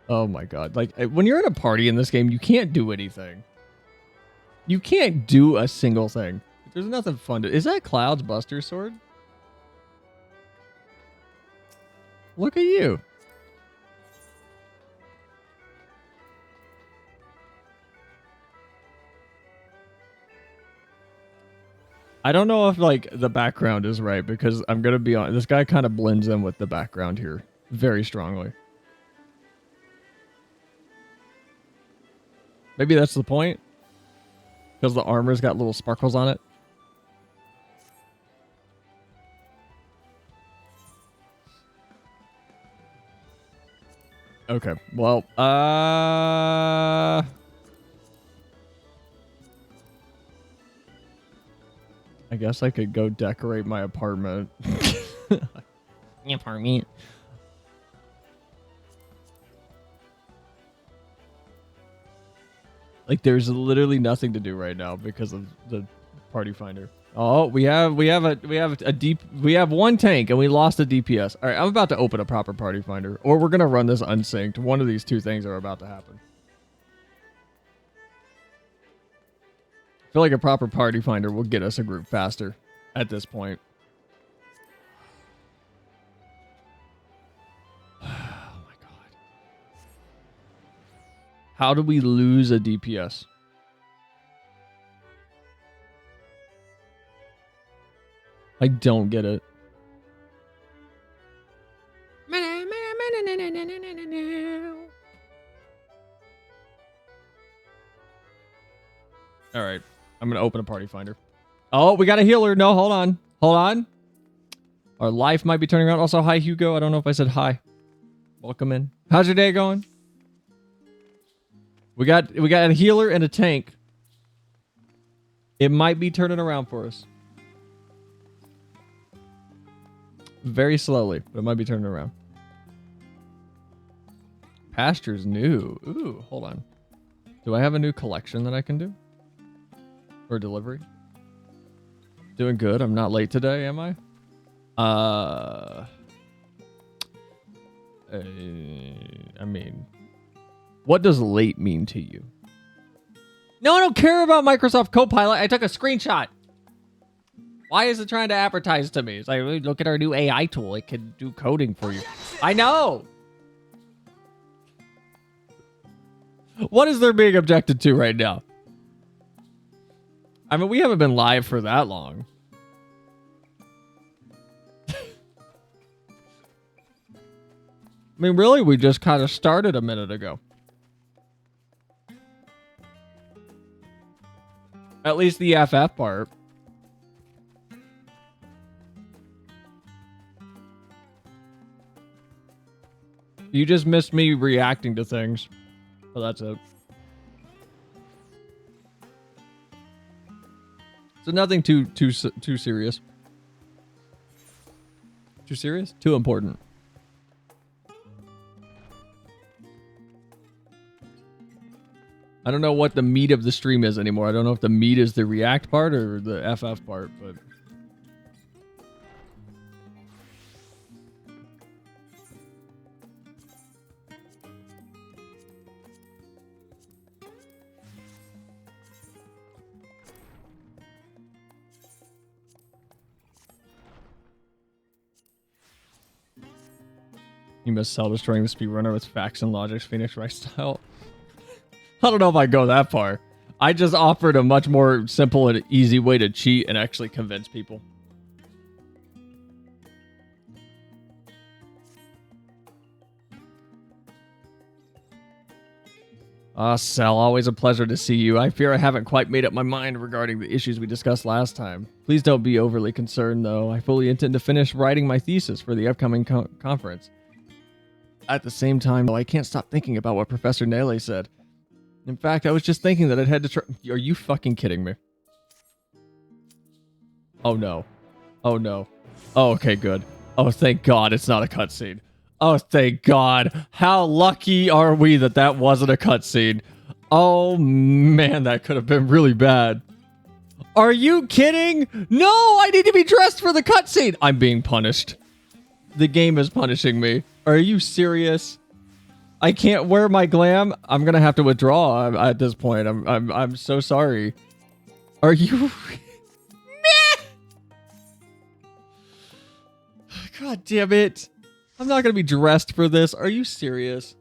Oh my god. Like, when you're in a party in this game, you can't do anything. You can't do a single thing. There's nothing fun to... Is that Cloud's Buster Sword? Look at you. I don't know if, like, the background is right, because I'm going to be on... This guy kind of blends in with the background here very strongly. Maybe that's the point? Because the armor's got little sparkles on it? Okay, well, I guess I could go decorate my apartment. Apartment. Like, there's literally nothing to do right now because of the party finder. Oh, we have one tank and we lost a DPS. All right, I'm about to open a proper party finder, or we're gonna run this unsynced. One of these two things are about to happen. I feel like a proper party finder will get us a group faster at this point. Oh my god. How do we lose a DPS? I don't get it. All right. I'm going to open a party finder. Oh, we got a healer. No, hold on. Hold on. Our life might be turning around. Also, hi, Hugo. I don't know if I said hi. Welcome in. How's your day going? We got a healer and a tank. It might be turning around for us. Very slowly, but it might be turning around. Pasture's new. Ooh, hold on. Do I have a new collection that I can do? Or delivery? Doing good. I'm not late today, am I? I mean, what does late mean to you? No, I don't care about Microsoft Copilot. I took a screenshot. Why is it trying to advertise to me? It's like, look at our new AI tool. It can do coding for you. I know. What is there being objected to right now? I mean, we haven't been live for that long. I mean, really, we just kind of started a minute ago. At least the FF part. You just missed me reacting to things. So that's it. So nothing too serious. Too serious? Too important. I don't know what the meat of the stream is anymore. I don't know if the meat is the react part or the FF part, but... You must sell destroying the speedrunner with facts and logics, Phoenix Wright style. I don't know if I go that far. I just offered a much more simple and easy way to cheat and actually convince people. Sal, always a pleasure to see you. I fear I haven't quite made up my mind regarding the issues we discussed last time. Please don't be overly concerned, though. I fully intend to finish writing my thesis for the upcoming conference. At the same time, though, I can't stop thinking about what Professor Nele said. In fact, I was just thinking that I'd had to try... Are you fucking kidding me? Oh, no. Oh, no. Oh, okay, good. Oh, thank God it's not a cutscene. Oh, thank God. How lucky are we that that wasn't a cutscene? Oh, man, that could have been really bad. Are you kidding? No, I need to be dressed for the cutscene. I'm being punished. The game is punishing me. Are you serious? I can't wear my glam. I'm gonna have to withdraw at this point. I'm so sorry. Are you? God damn it! I'm not gonna be dressed for this. Are you serious?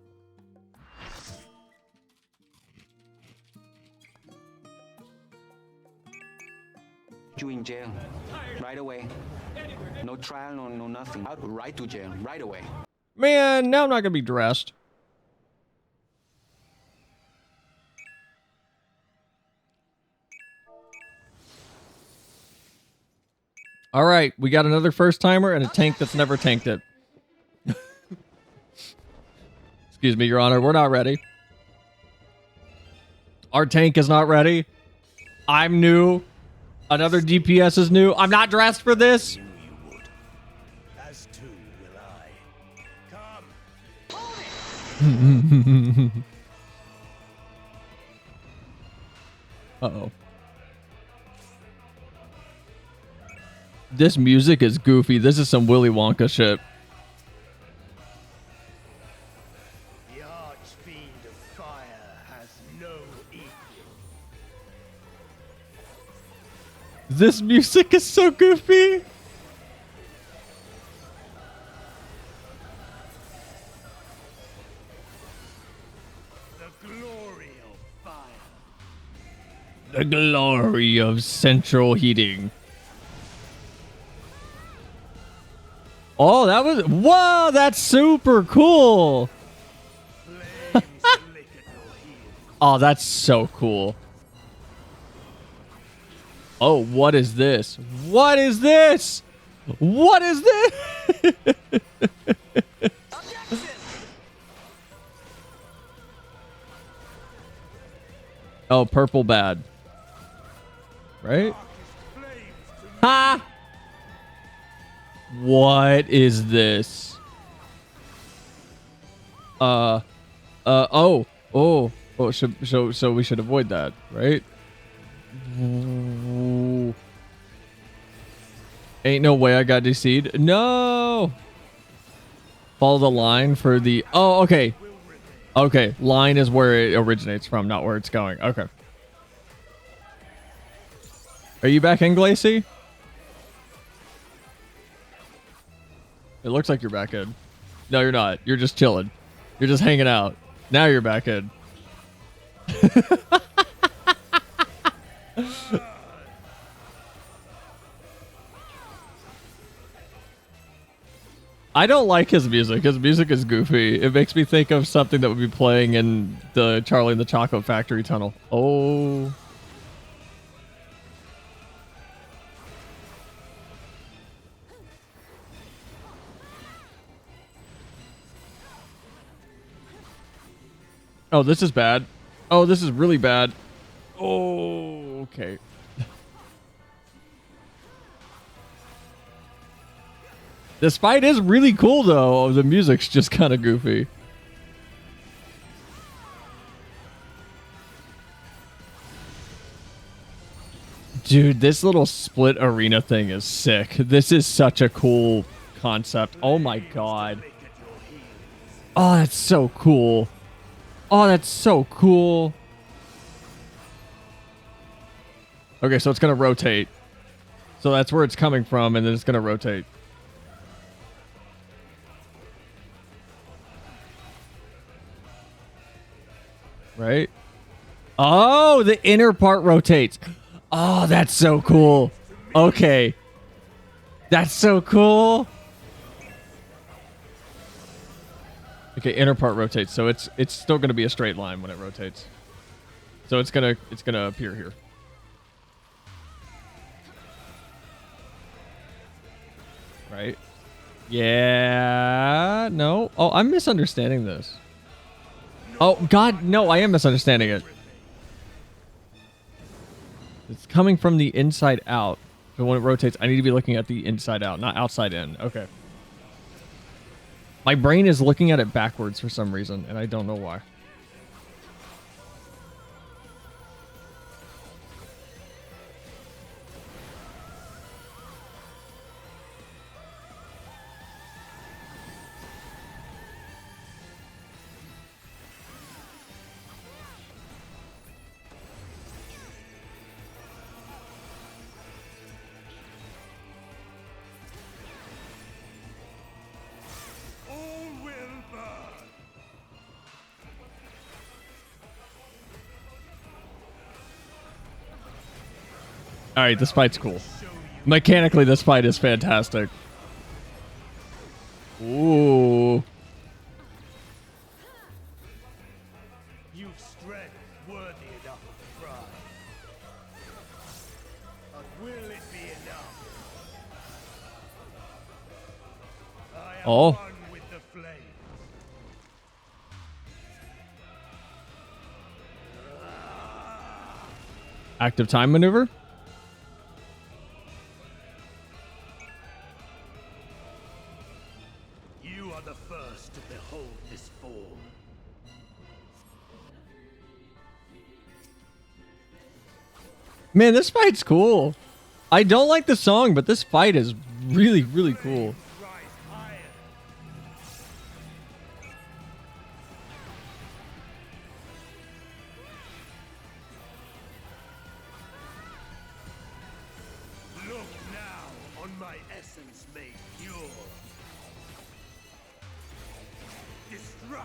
You in jail right away. No trial, no nothing. Out right to jail right away. Man, now I'm not gonna be dressed. All right, we got another first timer and a tank that's never tanked it. Excuse me, Your Honor, we're not ready. Our tank is not ready. I'm new. Another DPS is new. I'm not dressed for this. As too will I. Come. Uh-oh. This music is goofy. This is some Willy Wonka shit. The Archfiend of Fire has no equal. This music is so goofy. The glory of fire. The glory of central heating. Oh, that was... Whoa, that's super cool. Oh, that's so cool. Oh, what is this? What is this? What is this? Oh, purple bad. Right? Ha! What is this? Oh, so we should avoid that, right? Ooh. Ain't no way I got DC'd. No! Follow the line for the... Oh, okay. Okay, line is where it originates from, not where it's going. Okay. Are you back in, Glacy? It looks like you're back in. No, you're not. You're just chilling. You're just hanging out. Now you're back in. I don't like his music. His music is goofy. It makes me think of something that would be playing in the Charlie and the Chocolate Factory tunnel. Oh. Oh, this is bad. Oh, this is really bad. Oh, okay. This fight is really cool, though. The music's just kind of goofy. Dude, this little split arena thing is sick. This is such a cool concept. Oh my god. Oh, that's so cool. Oh, that's so cool. Okay, so it's going to rotate. So that's where it's coming from, and then it's going to rotate. Right? Oh, the inner part rotates. Oh, that's so cool. Okay. That's so cool. Okay, inner part rotates. So it's still going to be a straight line when it rotates. So it's going to appear here. Right? Yeah. No. Oh, I'm misunderstanding this. Oh, God, no, I am misunderstanding it. It's coming from the inside out. So when it rotates, I need to be looking at the inside out, not outside in. Okay. My brain is looking at it backwards for some reason, and I don't know why. All right, this fight's cool. Mechanically, this fight is fantastic. Ooh. You've strength worthy enough of pride. But will it be enough? I am Oh. one with the flames. Active time maneuver? You are the first to behold this form. Man, this fight's cool. I don't like the song, but this fight is really, really cool. Look now on my essence made pure.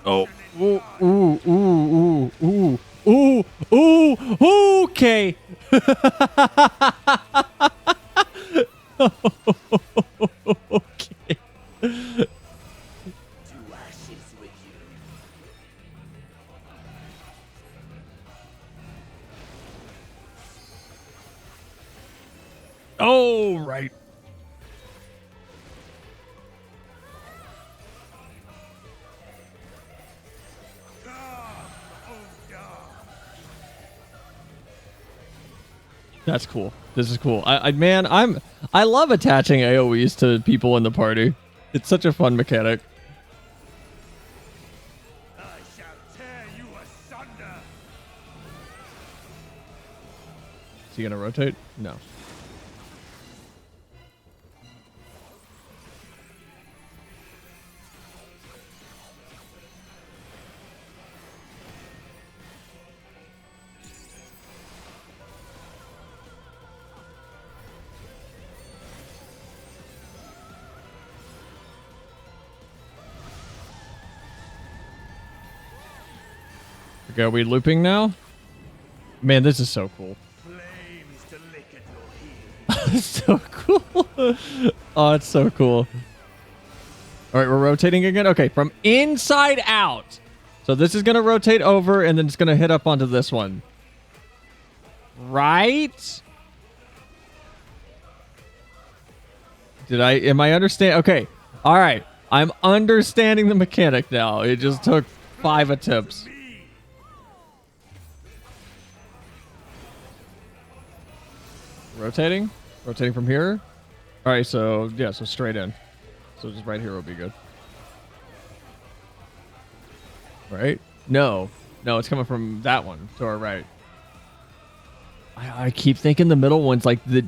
Oh. Ooh, ooh, ooh, ooh, ooh, ooh, ooh, okay. Okay. To ashes with you. Oh, right. That's cool. This is cool. Man, I love attaching AoEs to people in the party. It's such a fun mechanic. Is he gonna rotate? No. Okay, are we looping now? Man, this is so cool. So cool. Oh, it's so cool. All right, we're rotating again. Okay, from inside out. So this is going to rotate over, and then it's going to hit up onto this one. Right? Am I understand? Okay. All right. I'm understanding the mechanic now. It just took 5 attempts. Rotating? Rotating from here? All right, so, yeah, so straight in. So just right here will be good. Right? No. No, it's coming from that one to our right. I keep thinking the middle one's like the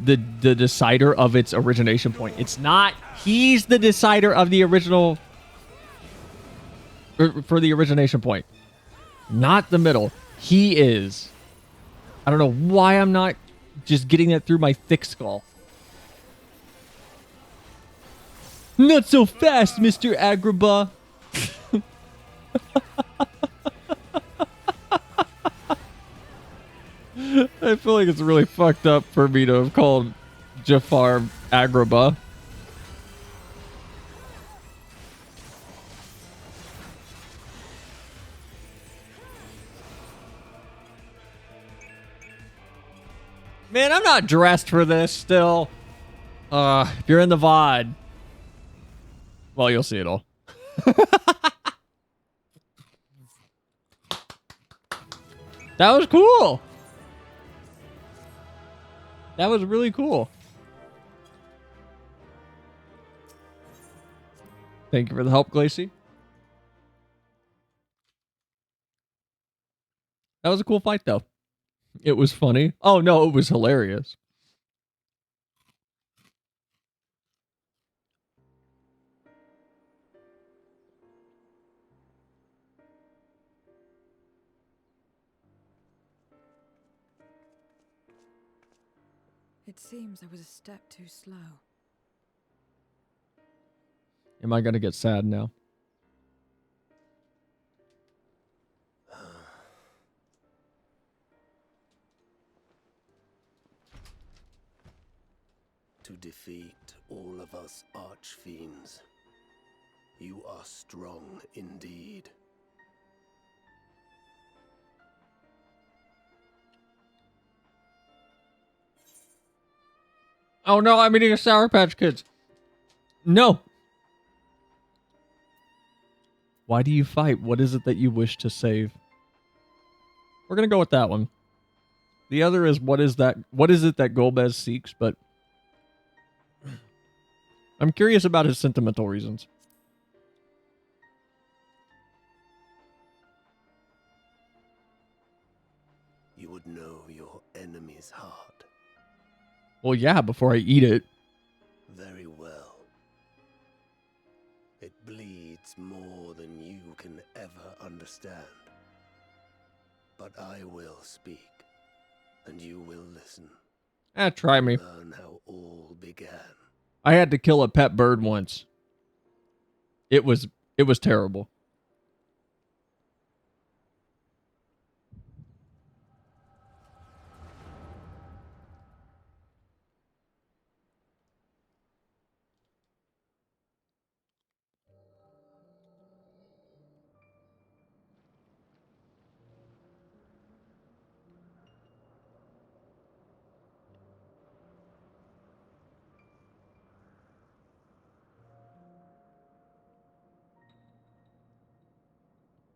decider of its origination point. It's not. He's the decider of the original... for the origination point. Not the middle. He is. I don't know why I'm not just getting that through my thick skull. Not so fast, Mr. Agrabah. I feel like it's really fucked up for me to have called Jafar Agrabah. Man, I'm not dressed for this still. If you're in the VOD, well, you'll see it all. That was cool. That was really cool. Thank you for the help, Glacy. That was a cool fight, though. It was funny. Oh, no, it was hilarious. It seems I was a step too slow. Am I going to get sad now? To defeat all of us archfiends, you are strong indeed. Oh no, I'm eating a Sour Patch Kids. No. Why do you fight? What is it that you wish to save? We're going to go with that one. The other is what is that? What is it that Golbez seeks? But I'm curious about his sentimental reasons. You would know your enemy's heart. Well, yeah, before I eat it. Very well. It bleeds more than you can ever understand. But I will speak, and you will listen. Try me. Learn how all began. I had to kill a pet bird once. It was terrible.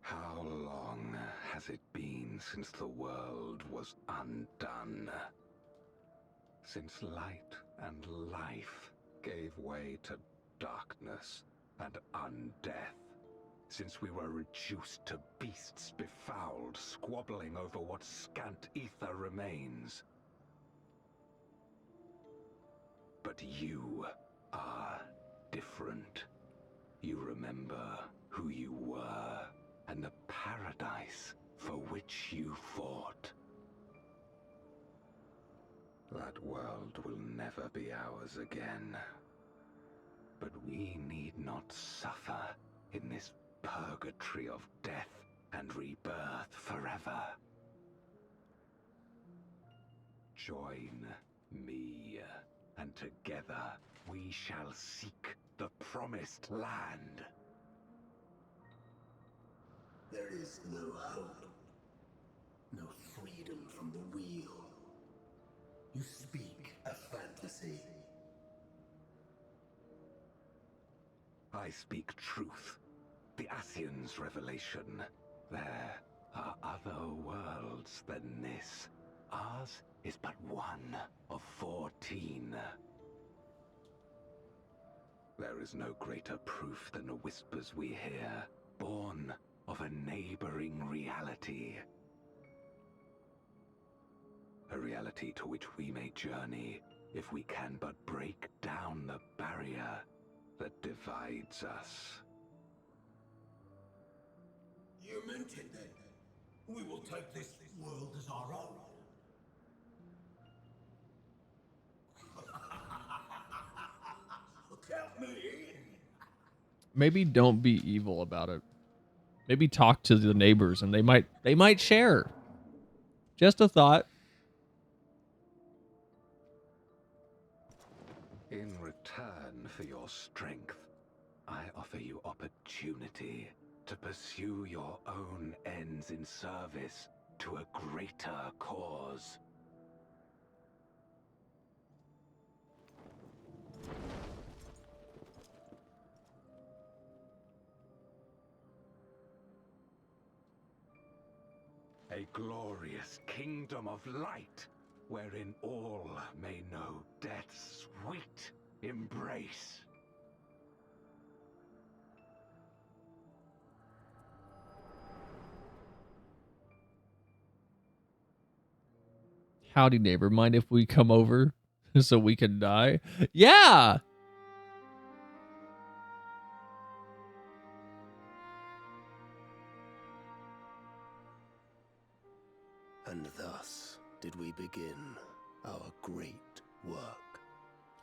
How long has it been since the world was undone? Since light and life gave way to darkness and undeath? Since we were reduced to beasts befouled, squabbling over what scant ether remains? But you are different. You remember who you were and the paradise for which you fought. That world will never be ours again. But we need not suffer in this purgatory of death and rebirth forever. Join me, and together we shall seek the promised land. There is no hope, no freedom from the wheel. You speak a fantasy. I speak truth. The Ascian's revelation. There are other worlds than this. Ours is but one of 14. There is no greater proof than the whispers we hear, born of a neighboring reality. A reality to which we may journey if we can but break down the barrier that divides us. You meant it then. We will take this world as our own. Count me in. Maybe don't be evil about it. Maybe talk to the neighbors and they might share. Just a thought. In return for your strength, I offer you opportunity to pursue your own ends in service to a greater cause. A glorious kingdom of light, wherein all may know death's sweet embrace. Howdy, neighbor. Mind if we come over so we can die? Yeah! And thus did we begin our great work.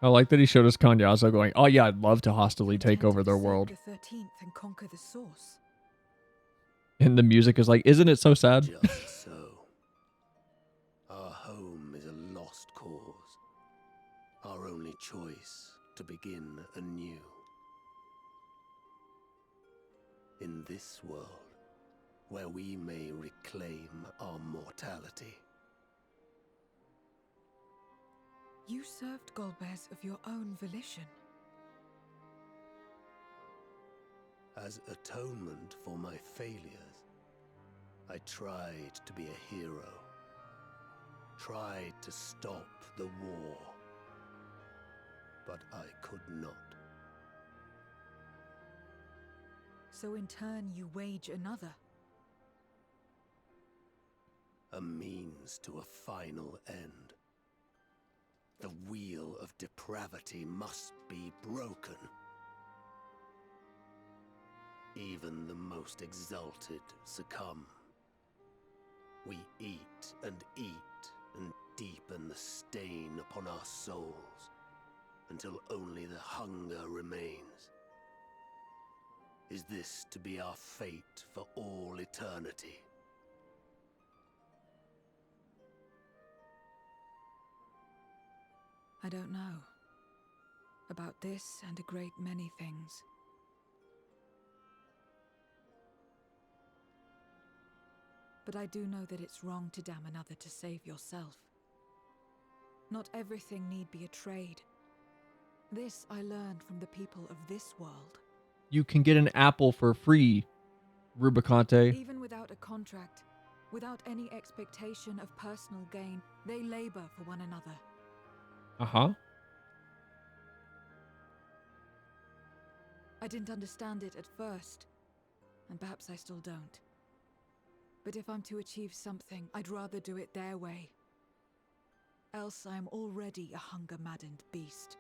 I like that he showed us Kanyazo going, oh yeah, I'd love to hostilely take over their world. The 13th and conquer the source. And the music is like, isn't it so sad? Just so. Our home is a lost cause. Our only choice to begin anew. In this world, where we may reclaim our mortality. You served Golbez of your own volition. As atonement for my failures, I tried to be a hero. Tried to stop the war. But I could not. So in turn you wage another. A means to a final end. The wheel of depravity must be broken. Even the most exalted succumb. We eat and deepen the stain upon our souls, until only the hunger remains. Is this to be our fate for all eternity? I don't know. About this and a great many things. But I do know that it's wrong to damn another to save yourself. Not everything need be a trade. This I learned from the people of this world. You can get an apple for free Rubicante. Even without a contract, without any expectation of personal gain, they labor for one another. Uh-huh. I didn't understand it at first, and perhaps I still don't. But if I'm to achieve something, I'd rather do it their way. Else I am already a hunger-maddened beast.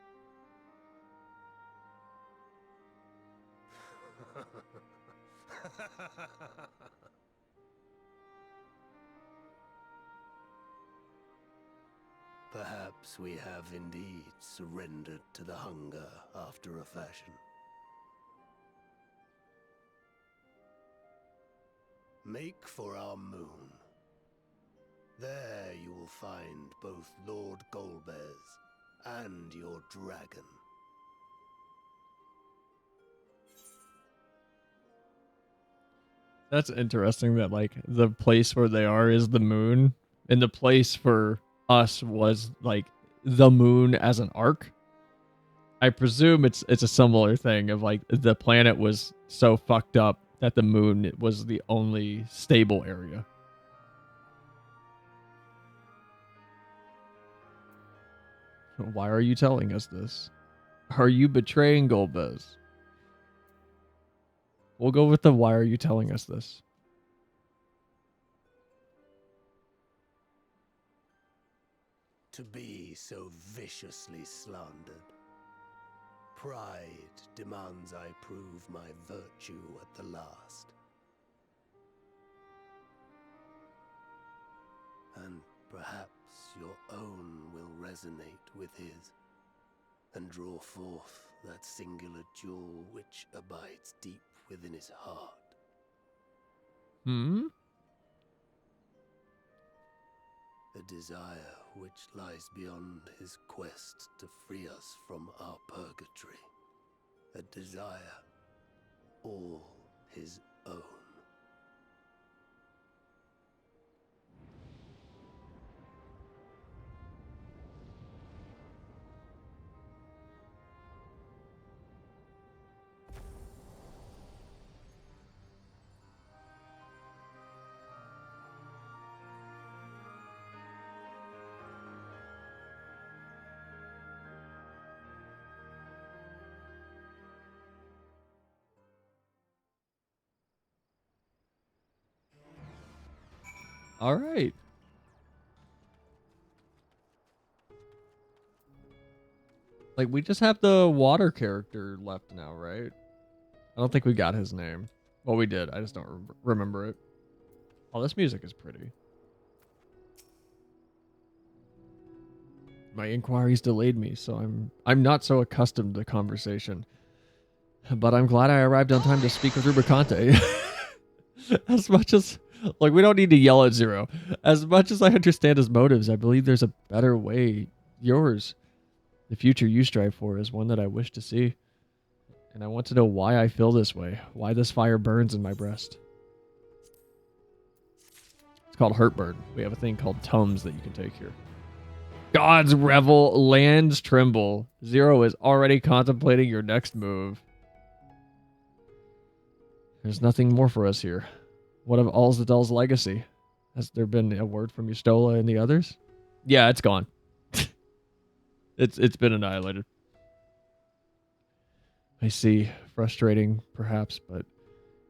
Perhaps we have indeed surrendered to the hunger after a fashion. Make for our moon. There you will find both Lord Golbez and your dragon. That's interesting that like the place where they are is the moon, and the place for us was like the moon as an arc. I presume it's a similar thing of like the planet was so fucked up that the moon was the only stable area. Why are you telling us this? Are you betraying Golbez? We'll go with the why are you telling us this? To be so viciously slandered. Pride demands I prove my virtue at the last. And perhaps your own will resonate with his, and draw forth that singular jewel which abides deep within his heart. Hmm? A desire which lies beyond his quest to free us from our purgatory. A desire all his own. All right. Like, we just have the water character left now, right? I don't think we got his name. Well, we did. I just don't remember it. Oh, this music is pretty. My inquiries delayed me, so I'm not so accustomed to conversation. But I'm glad I arrived on time to speak with Rubicante. As much as... Like, we don't need to yell at Zero. As much as I understand his motives, I believe there's a better way. Yours. The future you strive for is one that I wish to see. And I want to know why I feel this way. Why this fire burns in my breast. It's called Heartburn. We have a thing called Tums that you can take here. Gods revel, lands tremble. Zero is already contemplating your next move. There's nothing more for us here. What of Alzadal's legacy? Has there been a word from Yustola and the others? Yeah, it's gone. It's been annihilated. I see. Frustrating, perhaps, but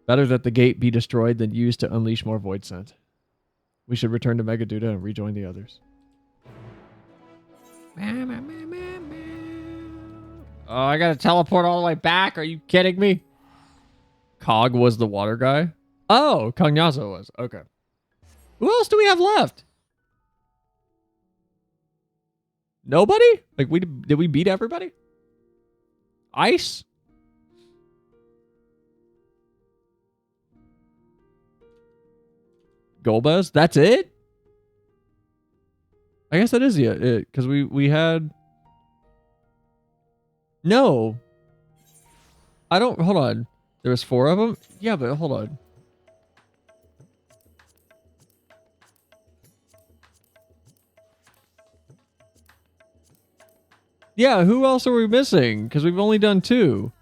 better that the gate be destroyed than used to unleash more void scent. We should return to Megaduda and rejoin the others. Oh, I gotta teleport all the way back? Are you kidding me? Cog was the water guy? Oh, Cognazo was. Okay. Who else do we have left? Nobody? Like, did we beat everybody? Ice? Golbez? That's it? I guess that is it. Because we had... No. I don't... Hold on. There was 4 of them? Yeah, but hold on. Yeah, who else are we missing? Because we've only done 2.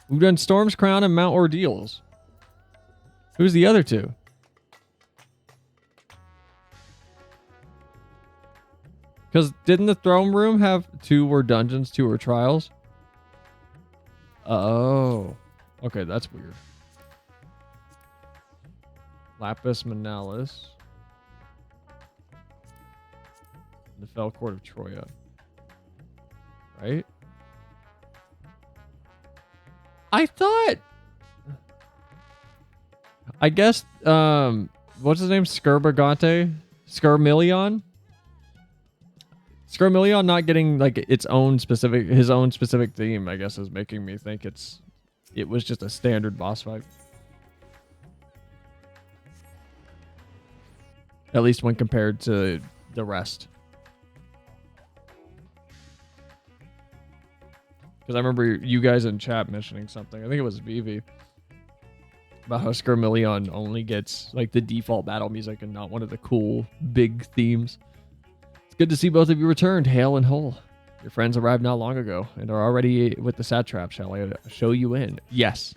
We've done Storm's Crown and Mount Ordeals. Who's the other two? Because didn't the throne room have 2 were dungeons, 2 were trials? Oh. Okay, that's weird. Lapis Manalis. The Fell Court of Troya. Right? I thought... I guess, what's his name? Scurbagante? Scarmillion? Scarmillion not getting like his own specific theme, I guess, is making me think it was just a standard boss fight. At least when compared to the rest. Because I remember you guys in chat mentioning something. I think it was Vivi. About how Scarmillion only gets like the default battle music and not one of the cool big themes. It's good to see both of you returned, hale and whole. Your friends arrived not long ago and are already with the satrap. Shall I show you in? Yes.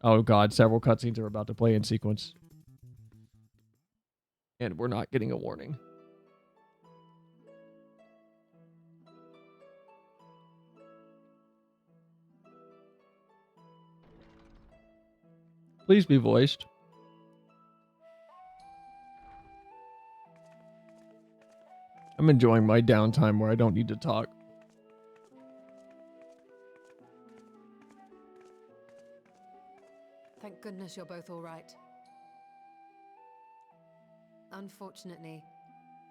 Oh god, several cutscenes are about to play in sequence. And we're not getting a warning. Please be voiced. I'm enjoying my downtime where I don't need to talk. Thank goodness you're both all right. Unfortunately,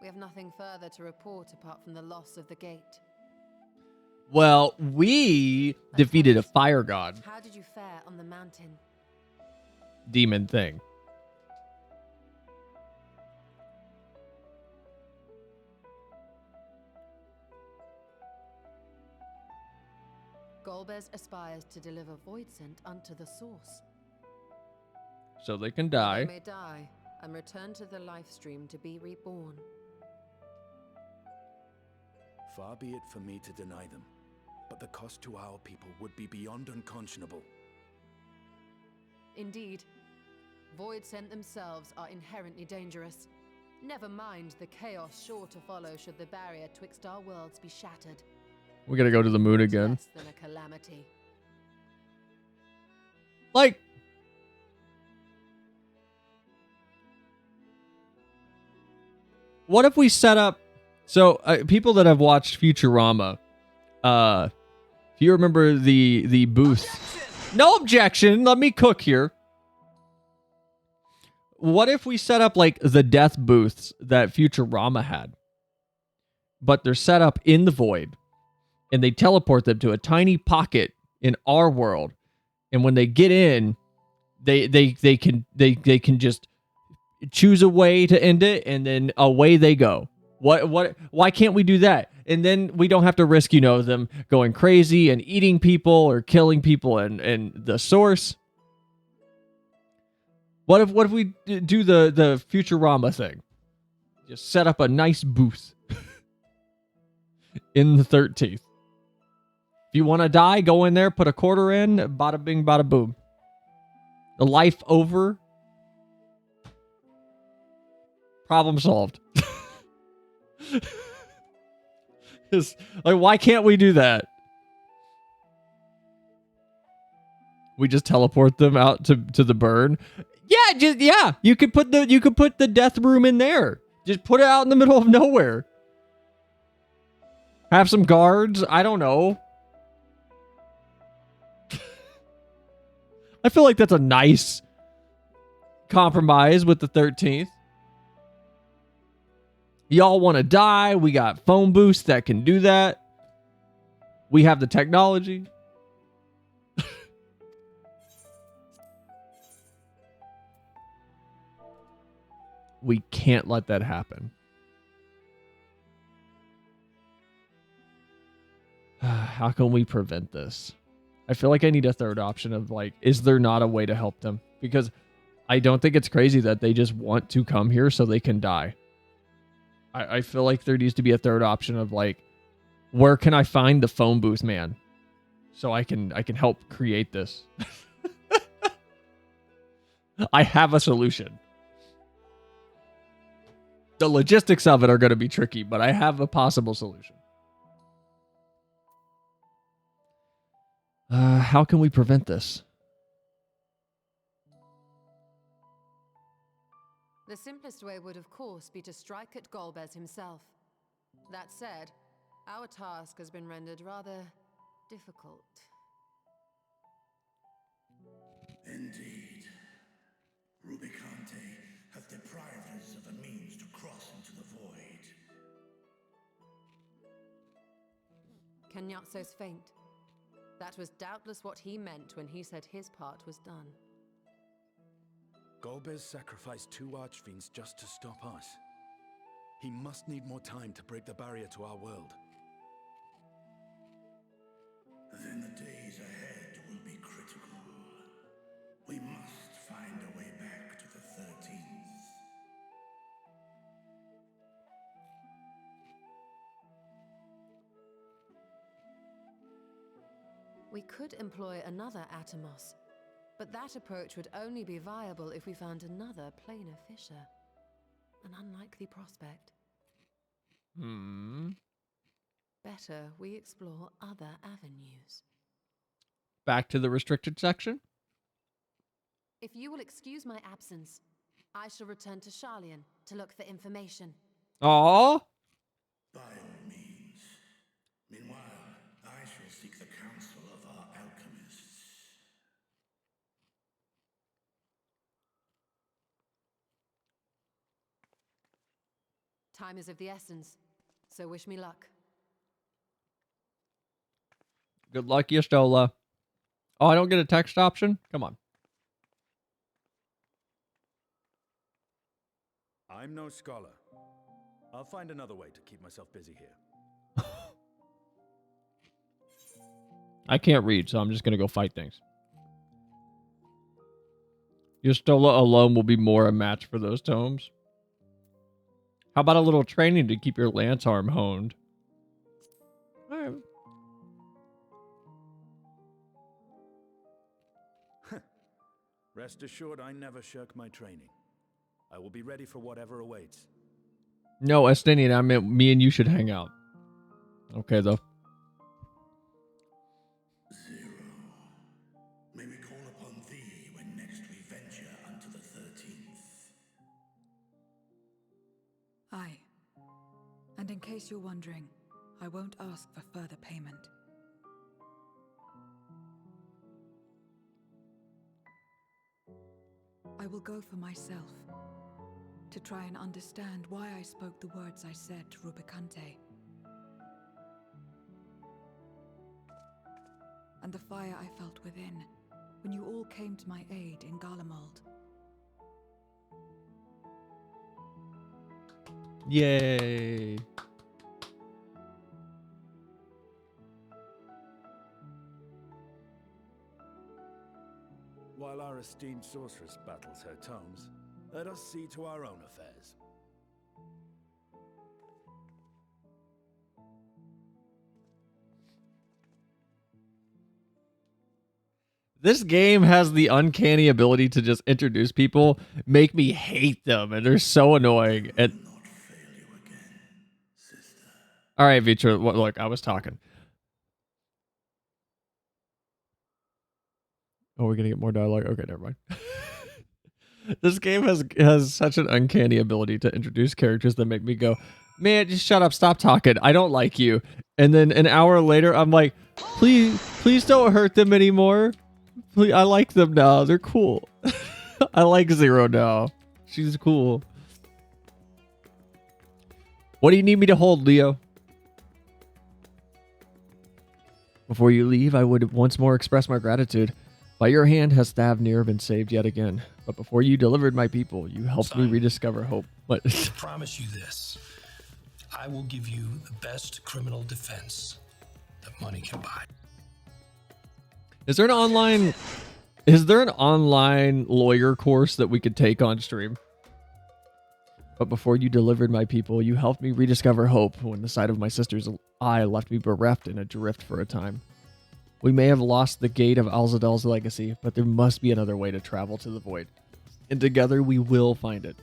we have nothing further to report apart from the loss of the gate. Well, we defeated a fire god. How did you fare on the mountain? Demon thing. Golbez aspires to deliver void scent unto the source. So they can die. They may die and return to the life stream to be reborn. Far be it for me to deny them, but the cost to our people would be beyond unconscionable. Indeed, void scent themselves are inherently dangerous. Never mind the chaos sure to follow should the barrier twixt our worlds be shattered. We gotta go to the moon again. Less than a calamity. Like, what if we set up... So, people that have watched Futurama, if you remember the booth... Objection! No objection! Let me cook here. What if we set up, like, the death booths that Futurama had? But they're set up in the void. And they teleport them to a tiny pocket in our world. And when they get in, they can just choose a way to end it, and then away they go. Why can't we do that? And then we don't have to risk, them going crazy and eating people or killing people and the source. What if we do the Futurama thing? Just set up a nice booth in the 13th. If you want to die, go in there, put a quarter in, bada bing, bada boom. The life over. Problem solved. Like, why can't we do that? We just teleport them out to the burn. Yeah, you could put the death room in there. Just put it out in the middle of nowhere. Have some guards. I don't know. I feel like that's a nice compromise with the 13th. Y'all want to die? We got phone booths that can do that. We have the technology. We can't let that happen. How can we prevent this? I feel like I need a third option of, like, is there not a way to help them? Because I don't think it's crazy that they just want to come here so they can die. I feel like there needs to be a third option of, like, where can I find the phone booth man so I can help create this? I have a solution. The logistics of it are going to be tricky, but I have a possible solution. How can we prevent this? The simplest way would, of course, be to strike at Golbez himself. That said, our task has been rendered rather difficult. Indeed. Rubicante have deprived us of a means to cross into the void. Kenyatso's faint. That was doubtless what he meant when he said his part was done. Golbez sacrificed 2 archfiends just to stop us. He must need more time to break the barrier to our world. Then the days ahead will be critical. We must find a way back to the 13th. We could employ another Atomos, but that approach would only be viable if we found another planar fissure. An unlikely prospect. Better we explore other avenues. Back to the restricted section? If you will excuse my absence, I shall return to Charlian to look for information. Aww. By all means. Meanwhile, I shall seek the counsel of our alchemists. Time is of the essence, so wish me luck. Good luck, Yastola. Oh, I don't get a text option? Come on. I'm no scholar. I'll find another way to keep myself busy here. I can't read, so I'm just going to go fight things. Yastola alone will be more a match for those tomes. How about a little training to keep your lance arm honed? All right. Rest assured, I never shirk my training. I will be ready for whatever awaits. No, Estinian, I meant me and you should hang out. Okay, though. Zero. May we call upon thee when next we venture unto the 13th. Aye. And in case you're wondering, I won't ask for further payment. I will go for myself, to try and understand why I spoke the words I said to Rubicante. And the fire I felt within, when you all came to my aid in Garlemald. Yay. While our esteemed sorceress battles her tomes, let us see to our own affairs. This game has the uncanny ability to just introduce people, make me hate them, and they're so annoying. And all right, Vitra, look, I was talking. Oh, we're gonna get more dialogue. Okay, never mind. This game has such an uncanny ability to introduce characters that make me go, man, just shut up, stop talking. I don't like you. And then an hour later, I'm like, please don't hurt them anymore. Please, I like them now. They're cool. I like Zero now. She's cool. What do you need me to hold, Leo? Before you leave, I would once more express my gratitude. By your hand has Thavnir been saved yet again. But before you delivered my people, you helped me rediscover hope. What? I promise you this. I will give you the best criminal defense that money can buy. Is there an online lawyer course that we could take on stream? But before you delivered my people, you helped me rediscover hope when the sight of my sister's eye left me bereft and adrift for a time. We may have lost the gate of Alzadal's legacy, but there must be another way to travel to the void. And together we will find it.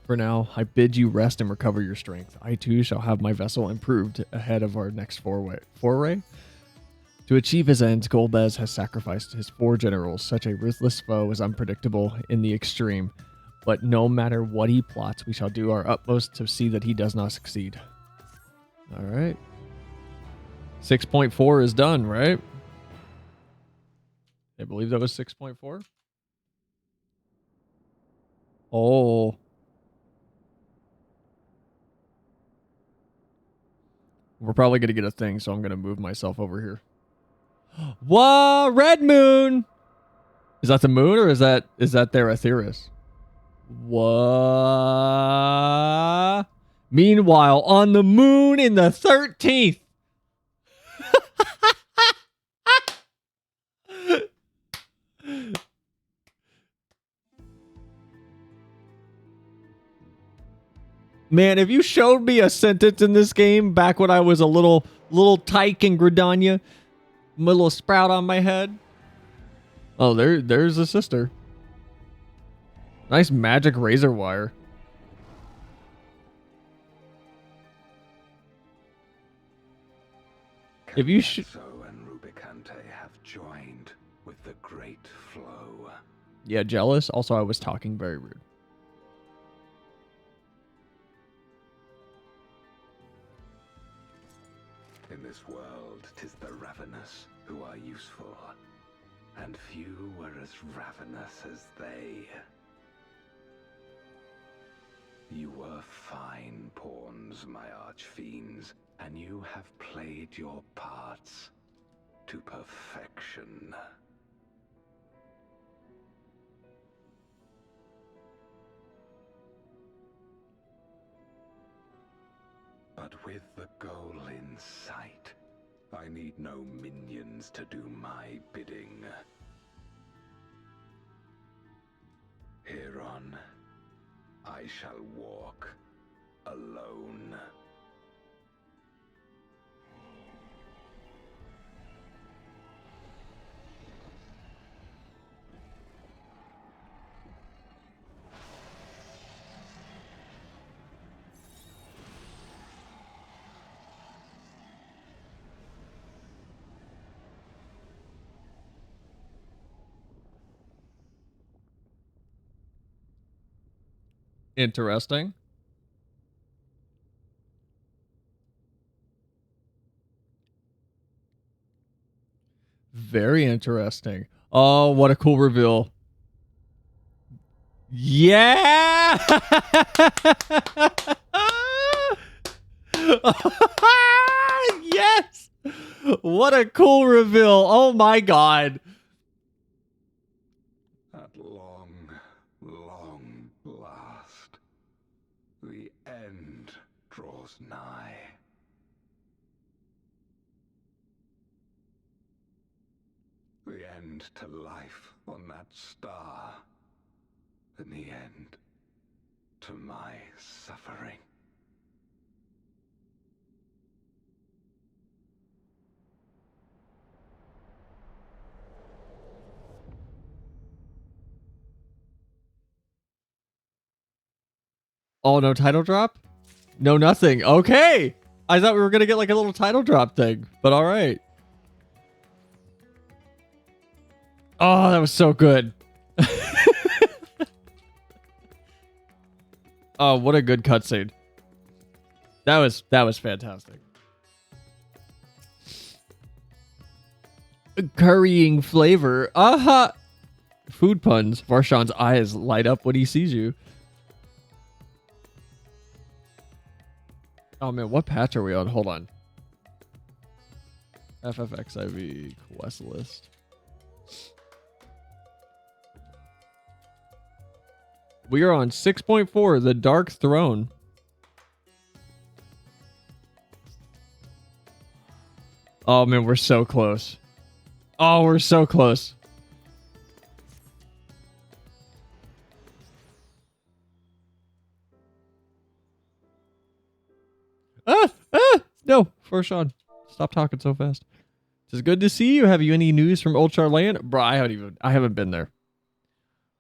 For now, I bid you rest and recover your strength. I too shall have my vessel improved ahead of our next foray. To achieve his ends, Golbez has sacrificed his 4 generals. Such a ruthless foe is unpredictable in the extreme. But no matter what he plots, we shall do our utmost to see that he does not succeed. All right. 6.4 is done, right? I believe that was 6.4. Oh. We're probably going to get a thing, so I'm going to move myself over here. Whoa, red moon! Is that the moon, or is that their Aetheris? What? Meanwhile, on the moon in the 13th. Man, if you showed me a sentence in this game back when I was a little tyke in Gridania, my little sprout on my head. Oh, there's a sister. Nice magic razor wire. If you should. and Rubicante have joined with the great flow. Yeah, jealous. Also, I was talking very rude. In this world, 'tis the ravenous who are useful, and few were as ravenous as they. You were fine pawns, my archfiends, and you have played your parts to perfection. But with the goal in sight, I need no minions to do my bidding. Hereon, I shall walk alone. Interesting. Very interesting. Oh, what a cool reveal. Yeah! Yes! What a cool reveal. Oh my god. At long, long last, the end draws nigh. The end to life on that star, and the end to my suffering. Oh, no title drop? No, nothing. Okay. I thought we were going to get like a little title drop thing, but all right. Oh, that was so good. Oh, what a good cutscene. That was fantastic. Currying flavor. Aha! Food puns. Varshan's eyes light up when he sees you. Oh man, what patch are we on? Hold on. FFXIV quest list. We are on 6.4, the Dark Throne. Oh man, we're so close. Oh, we're so close. No, for Sean. Stop talking so fast. It's good to see you. Have you any news from Old Charlayan? Bro, I haven't been there.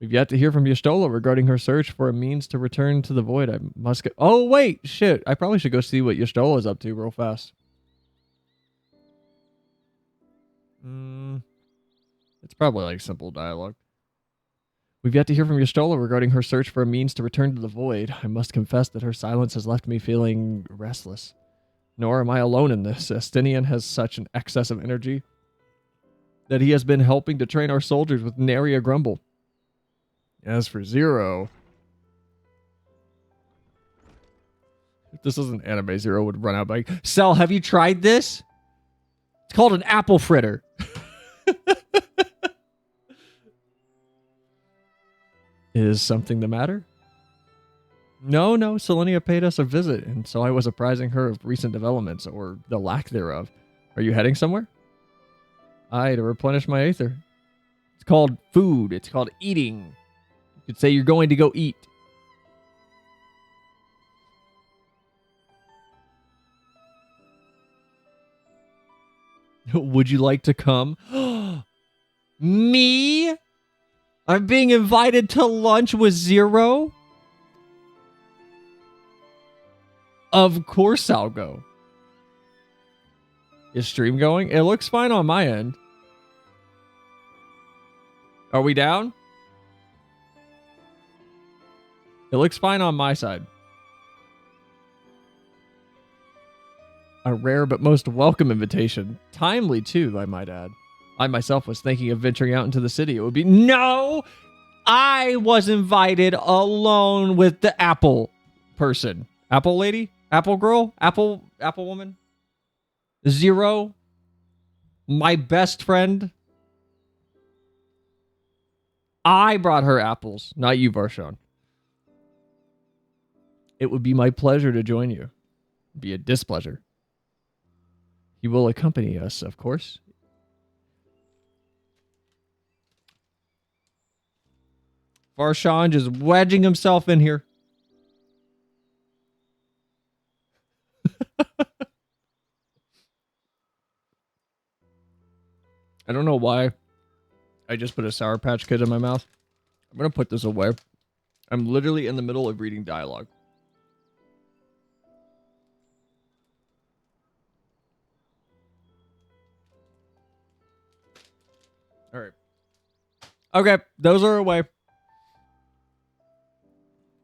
We've yet to hear from Y'shtola regarding her search for a means to return to the void. I must go. Oh, wait. Shit. I probably should go see what Y'shtola is up to real fast. It's probably like simple dialogue. We've yet to hear from Y'shtola regarding her search for a means to return to the void. I must confess that her silence has left me feeling restless. Nor am I alone in this. Estinian has such an excess of energy that he has been helping to train our soldiers with nary a grumble. As for Zero, if this isn't anime, Zero would run out like, Cell, have you tried this? It's called an apple fritter. Is something the matter? No, Selinia paid us a visit, and so I was apprising her of recent developments, or the lack thereof. Are you heading somewhere? Aye, to replenish my aether. It's called food. It's called eating. You could say you're going to go eat. Would you like to come? Me? I'm being invited to lunch with Zero? Of course I'll go. Is stream going? It looks fine on my end. Are we down? It looks fine on my side. A rare but most welcome invitation. Timely too, I might add. I myself was thinking of venturing out into the city. It would be... No! I was invited alone with the apple person. Apple lady? Apple girl? Apple woman? Zero? My best friend? I brought her apples, not you, Varshawn. It would be my pleasure to join you. It'd be a displeasure. He will accompany us, of course. Varshawn just wedging himself in here. I don't know why I just put a Sour Patch Kid in my mouth. I'm going to put this away. I'm literally in the middle of reading dialogue. All right. Okay, those are away.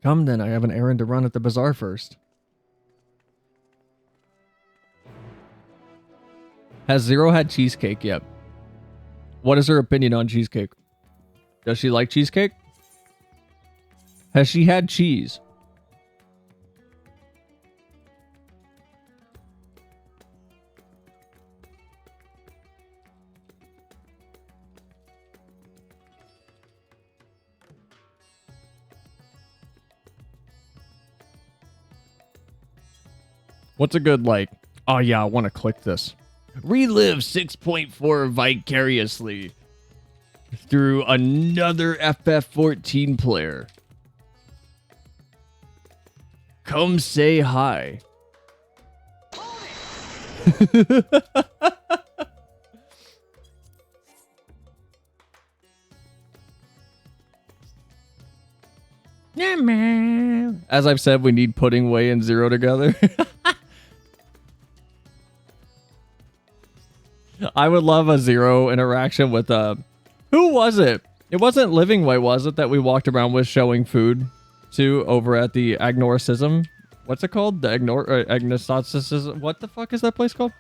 Come then, I have an errand to run at the bazaar first. Has Zero had cheesecake yet? What is her opinion on cheesecake? Does she like cheesecake? Has she had cheese? What's a good, like, oh yeah, I want to click this. Relive 6.4 vicariously through another FF14 player. Come say hi. Yeah, man. As I've said, we need Pudding Way and Zero together. I would love a Zero interaction with who was it? It wasn't Living Way, was it, that we walked around with showing food to over at the Agnosticism? What's it called? The Agnosticism? What the fuck is that place called?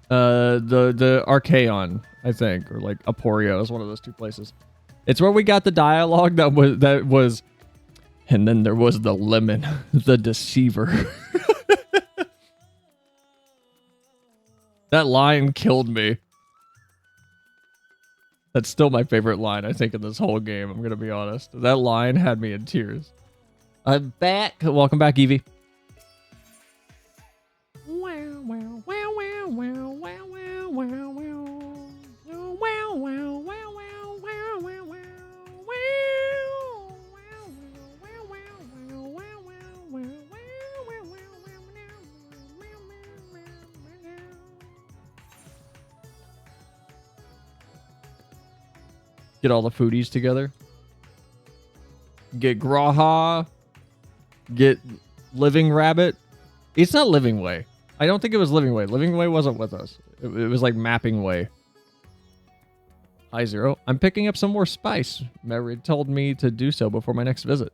The Archaeon, I think, or like Aporio is one of those two places. It's where we got the dialogue that was, and then there was the lemon, the deceiver. That line killed me. That's still my favorite line, I think, in this whole game. I'm gonna be honest. That line had me in tears. I'm back. Welcome back, Evie. Get all the foodies together. Get Graha. Get Living Rabbit. It's not Living Way. I don't think it was Living Way. Living Way wasn't with us. It was like Mapping Way. Hi, Zero. I'm picking up some more spice. Merid told me to do so before my next visit.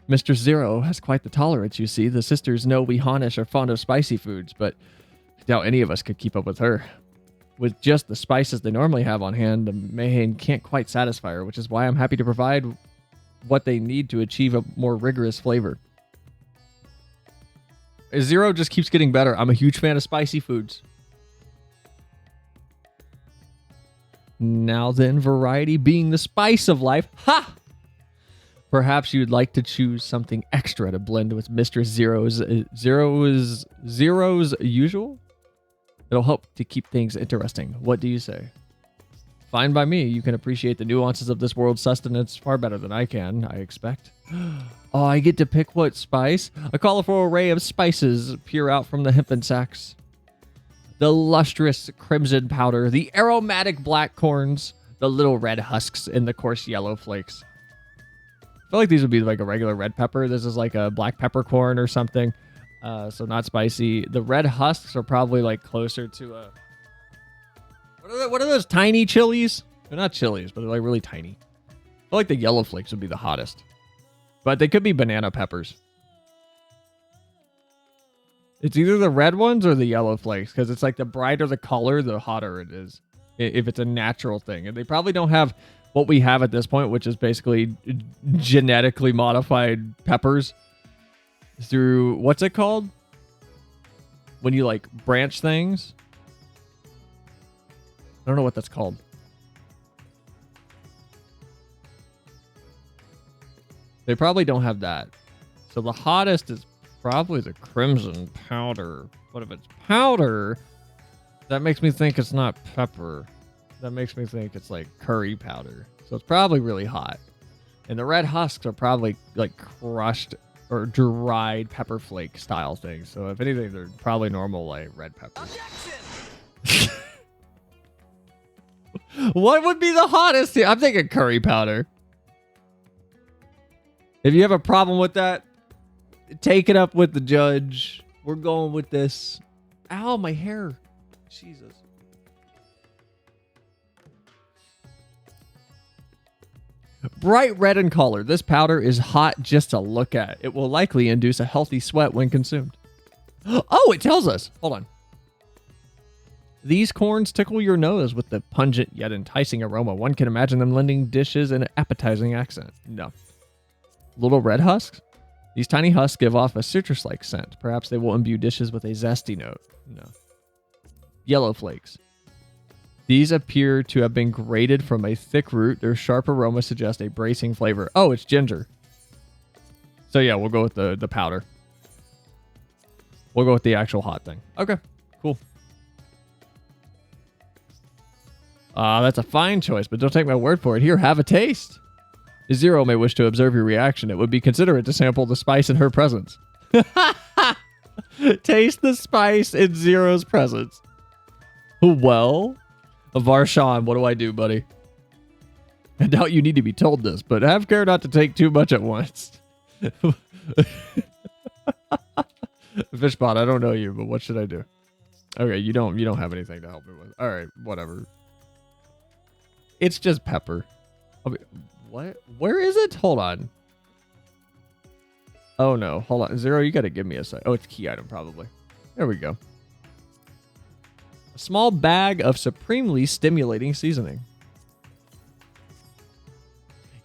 Mr. Zero has quite the tolerance, you see. The sisters know we Hanish are fond of spicy foods, but I doubt any of us could keep up with her. With just the spices they normally have on hand, the Mayhem can't quite satisfy her, which is why I'm happy to provide what they need to achieve a more rigorous flavor. Zero just keeps getting better. I'm a huge fan of spicy foods. Now then, variety being the spice of life. Ha! Perhaps you'd like to choose something extra to blend with Mr. Zero's usual? It'll help to keep things interesting. What do you say? Fine by me. You can appreciate the nuances of this world's sustenance far better than I can, I expect. Oh, I get to pick what spice? A colorful array of spices peer out from the hempen sacks. The lustrous crimson powder, the aromatic black corns, the little red husks, and the coarse yellow flakes. I feel like these would be like a regular red pepper. This is like a black peppercorn or something. So not spicy. The red husks are probably like closer to a... What are those tiny chilies? They're not chilies, but they're like really tiny. I feel like the yellow flakes would be the hottest. But they could be banana peppers. It's either the red ones or the yellow flakes, because it's like the brighter the color, the hotter it is. If it's a natural thing. And they probably don't have what we have at this point, which is basically genetically modified peppers through, what's it called? When you like branch things. I don't know what that's called. They probably don't have that. So the hottest is probably the crimson powder. But if it's powder, that makes me think it's not pepper. That makes me think it's like curry powder. So it's probably really hot. And the red husks are probably like crushed or dried pepper flake style things. So if anything, they're probably normal like red peppers. What would be the hottest here? I'm thinking curry powder. If you have a problem with that, take it up with the judge. We're going with this. Ow, my hair. Jesus. Bright red in color. This powder is hot just to look at. It will likely induce a healthy sweat when consumed. Oh, it tells us. Hold on. These corns tickle your nose with the pungent yet enticing aroma. One can imagine them lending dishes an appetizing accent. No. Little red husks? These tiny husks give off a citrus-like scent. Perhaps they will imbue dishes with a zesty note. No. Yellow flakes. These appear to have been grated from a thick root. Their sharp aroma suggests a bracing flavor. Oh, it's ginger. So yeah, we'll go with the powder. We'll go with the actual hot thing. Okay, cool. That's a fine choice, but don't take my word for it. Here, have a taste. Zero may wish to observe your reaction. It would be considerate to sample the spice in her presence. Taste the spice in Zero's presence. Well, Varshan, what do I do, buddy? I doubt you need to be told this, but have care not to take too much at once. Fishbot, I don't know you, but what should I do? Okay, you don't have anything to help me with. All right, whatever. It's just pepper. What? Where is it? Hold on. Oh no, hold on. Zero, you gotta give me a sec. Oh, it's key item probably. There we go. A small bag of supremely stimulating seasoning.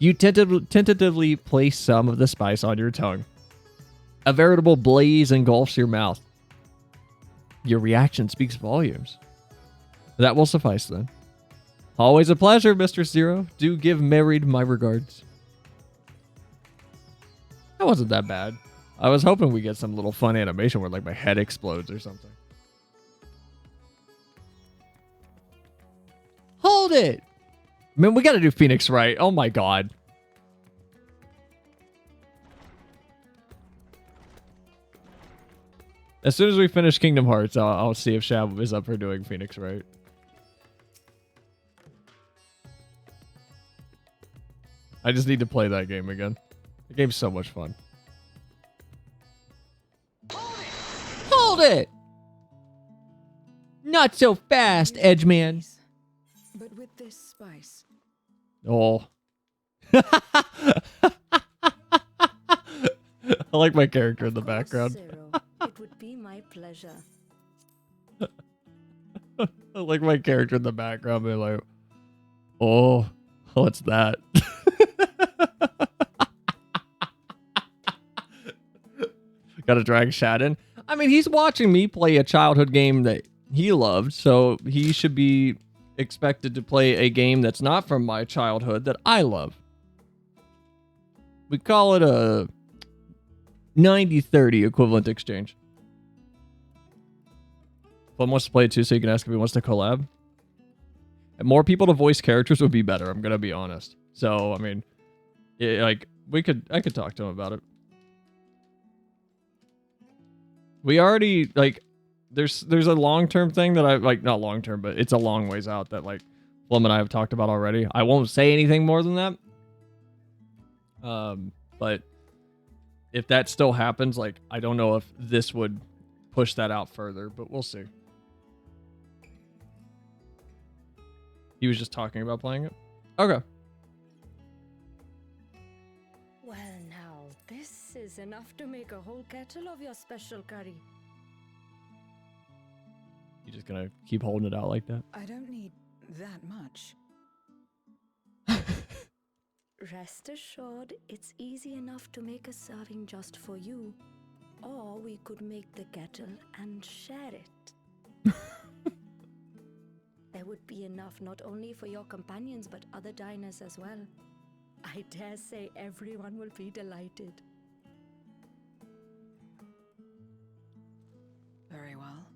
You tentatively place some of the spice on your tongue. A veritable blaze engulfs your mouth. Your reaction speaks volumes. That will suffice then. Always a pleasure, Mr. Zero. Do give Merid my regards. That wasn't that bad. I was hoping we get some little fun animation where like my head explodes or something. Hold it! Man, we gotta do Phoenix right. Oh my god. As soon as we finish Kingdom Hearts, I'll see if Shab is up for doing Phoenix right. I just need to play that game again. The game's so much fun. Hold it! Not so fast, Edgeman. But with this spice, Oh. I like my character in the background. Zero. It would be my pleasure. I like my character in the background being like, oh, what's that? Gotta drag Shad in. I mean, he's watching me play a childhood game that he loved, so he should be expected to play a game that's not from my childhood that I love. We call it a 90-30 equivalent exchange. If one wants to play it too, so you can ask if he wants to collab. And more people to voice characters would be better, I'm gonna be honest. So, I mean, like, I could talk to him about it. We already, like, there's a long-term thing that I, like, not long-term, but it's a long ways out that, like, Flum and I have talked about already. I won't say anything more than that. But if that still happens, like, I don't know if this would push that out further, but we'll see. He was just talking about playing it? Okay. Well, now, this is enough to make a whole kettle of your special curry. You just gonna keep holding it out like that? I don't need that much. Rest assured, it's easy enough to make a serving just for you. Or we could make the kettle and share it. There would be enough not only for your companions but other diners as well. I dare say everyone will be delighted. Very well.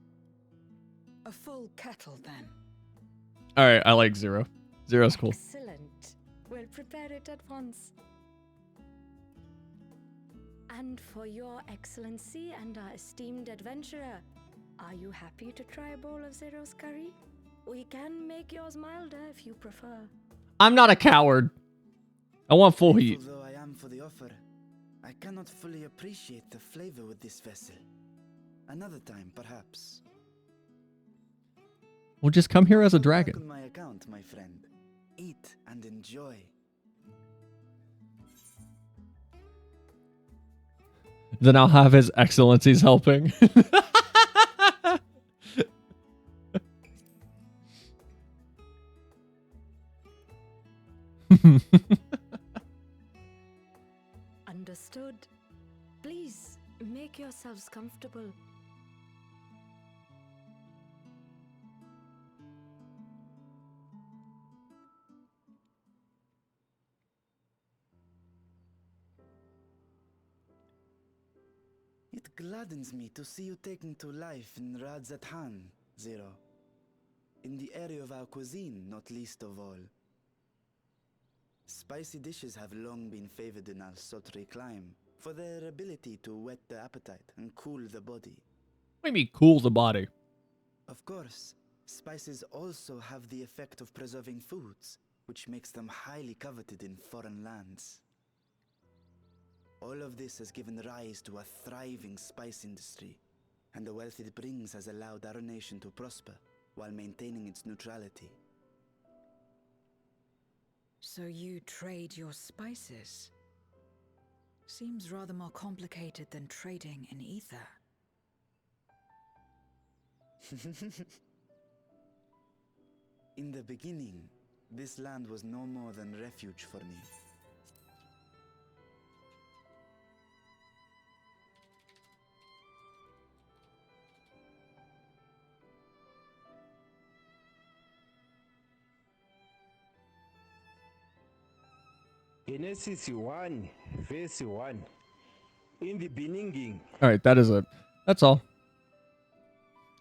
A full kettle, then. Alright, I like Zero. Zero's cool. Excellent. We'll prepare it at once. And for your excellency and our esteemed adventurer, are you happy to try a bowl of Zero's curry? We can make yours milder if you prefer. I'm not a coward. I want full heat. Though I am for the offer, I cannot fully appreciate the flavor with this vessel. Another time, perhaps. We'll just come here as a dragon. Back on my account, my friend. Eat and enjoy. Then I'll have his excellencies helping. Understood. Please, make yourselves comfortable. It gladdens me to see you taking to life in Radzathan, Zero. In the area of our cuisine, not least of all. Spicy dishes have long been favored in our sultry clime for their ability to whet the appetite and cool the body. What do you mean cool the body? Of course, spices also have the effect of preserving foods, which makes them highly coveted in foreign lands. All of this has given rise to a thriving spice industry, and the wealth it brings has allowed our nation to prosper while maintaining its neutrality. So you trade your spices? Seems rather more complicated than trading in ether. In the beginning, this land was no more than refuge for me. Genesis 1, verse 1. In the beginning. All right, that is it. That's all.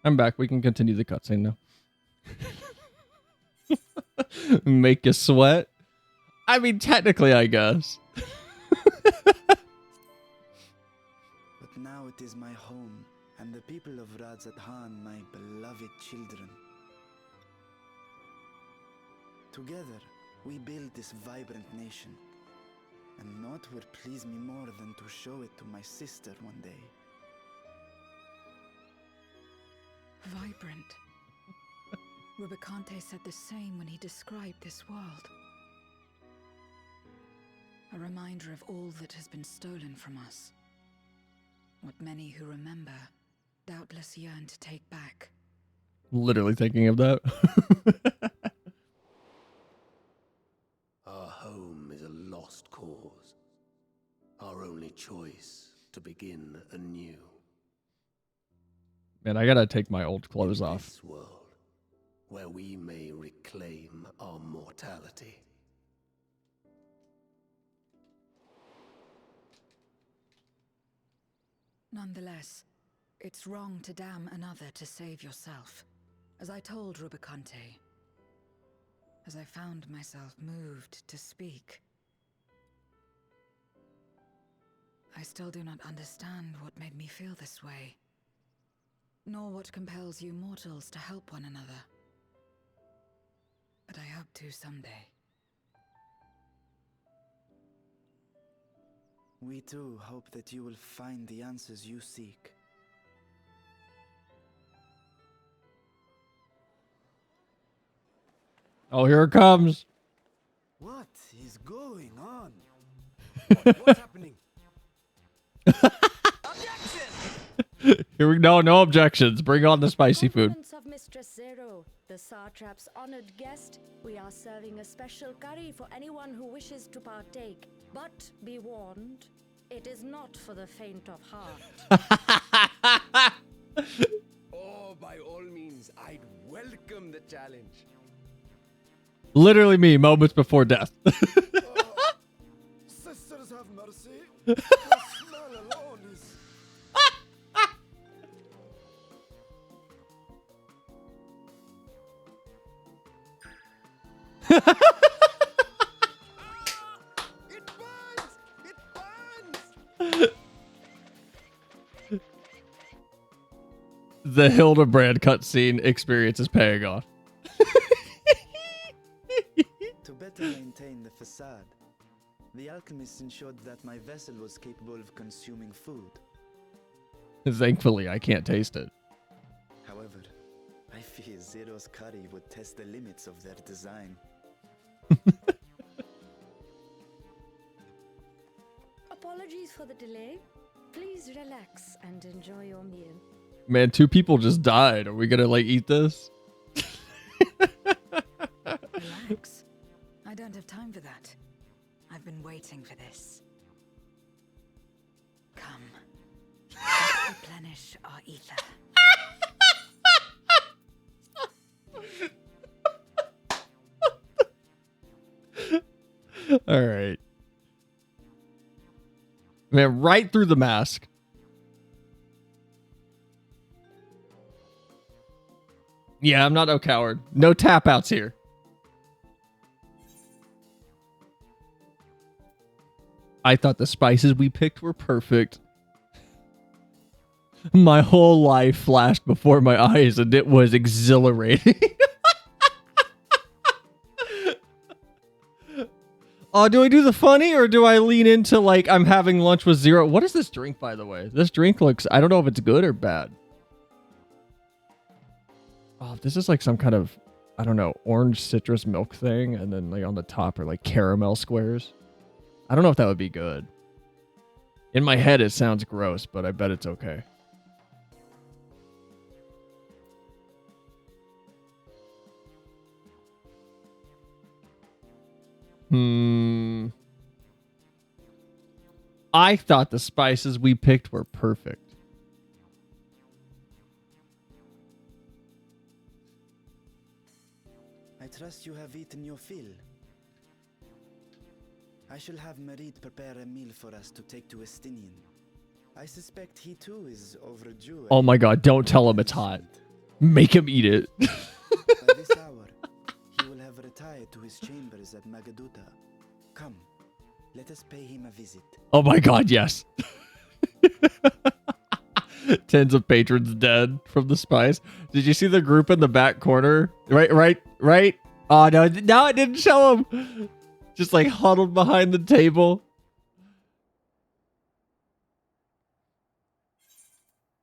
I'm back. We can continue the cutscene now. Make you sweat? I mean, technically, I guess. But now it is my home, and the people of Radzathan my beloved children. Together, we build this vibrant nation, And naught would please me more than to show it to my sister one day. Vibrant. Rubicante said the same when he described this world. A reminder of all that has been stolen from us. What many who remember doubtless yearn to take back. Literally thinking of that. Our home is a lost cause. Our only choice to begin anew. Man, I gotta take my old clothes off. This world, where we may reclaim our mortality. Nonetheless, it's wrong to damn another to save yourself. As I told Rubicante, as I found myself moved to speak. I still do not understand what made me feel this way, nor what compels you mortals to help one another. But I hope to someday. We too hope that you will find the answers you seek. Oh, here it comes. What is going on? What's happening? Here we go. No objections. Bring on the spicy food. Compliments of Mistress Zero, the Satrap's honored guest. We are serving a special curry for anyone who wishes to partake. But be warned, it is not for the faint of heart. Oh, by all means, I'd welcome the challenge. Literally me, moments before death. Sisters have mercy. The smell alone is... The Hildebrand cutscene experience is paying off. To better maintain the facade, the alchemists ensured that my vessel was capable of consuming food. Thankfully, I can't taste it. However, I fear Zero's curry would test the limits of their design. Apologies for the delay. Please relax and enjoy your meal. Man, 2 people just died. Are we gonna like eat this? Relax. I don't have time for that. I've been waiting for this. Come. Let's replenish our ether. All right. Man, right through the mask. Yeah, I'm not no coward. No tap outs here. I thought the spices we picked were perfect. My whole life flashed before my eyes and it was exhilarating. Oh, do I do the funny or do I lean into like I'm having lunch with Zero? What is this drink, by the way? This drink looks, I don't know if it's good or bad. Oh, this is like some kind of, I don't know, orange citrus milk thing. And then like on the top are like caramel squares. I don't know if that would be good. In my head, it sounds gross, but I bet it's okay. I thought the spices we picked were perfect. I trust you have eaten your fill. I shall have Merit prepare a meal for us to take to Estinian. I suspect he too is overdue. Oh my god, don't tell him it's hot. Make him eat it. By this hour, he will have retired to his chambers at Magaduta. Come, let us pay him a visit. Oh my god, yes. Tens of patrons dead from the spice. Did you see the group in the back corner? Right. Oh no, it didn't show him. Just like huddled behind the table.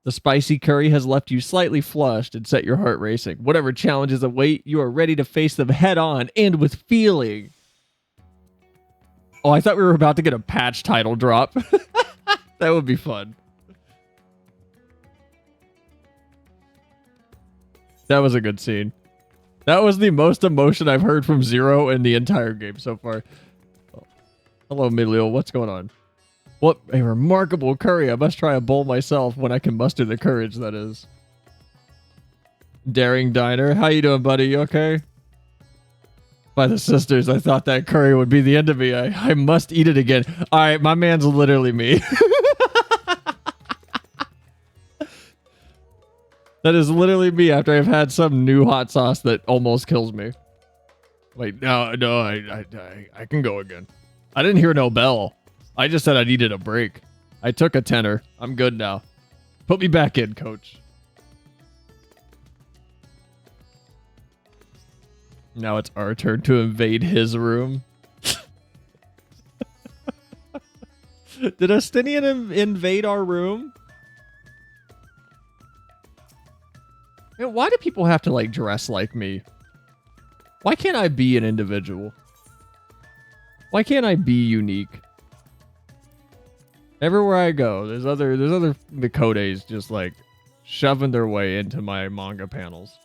The spicy curry has left you slightly flushed and set your heart racing. Whatever challenges await, you are ready to face them head on and with feeling. Oh, I thought we were about to get a patch title drop. That would be fun. That was a good scene. That was the most emotion I've heard from Zero in the entire game so far. Oh. Hello, Midleo. What's going on? What a remarkable curry. I must try a bowl myself when I can muster the courage, that is. Daring Diner. How you doing, buddy? You okay? By the sisters, I thought that curry would be the end of me. I must eat it again. All right, my man's literally me. That is literally me after I've had some new hot sauce that almost kills me. Wait, no, I can go again. I didn't hear no bell. I just said I needed a break. I took a tenner. I'm good now. Put me back in, coach. Now it's our turn to invade his room. Did Astinian invade our room? Man, why do people have to, like, dress like me? Why can't I be an individual? Why can't I be unique? Everywhere I go, there's other Mikodes just, like, shoving their way into my manga panels.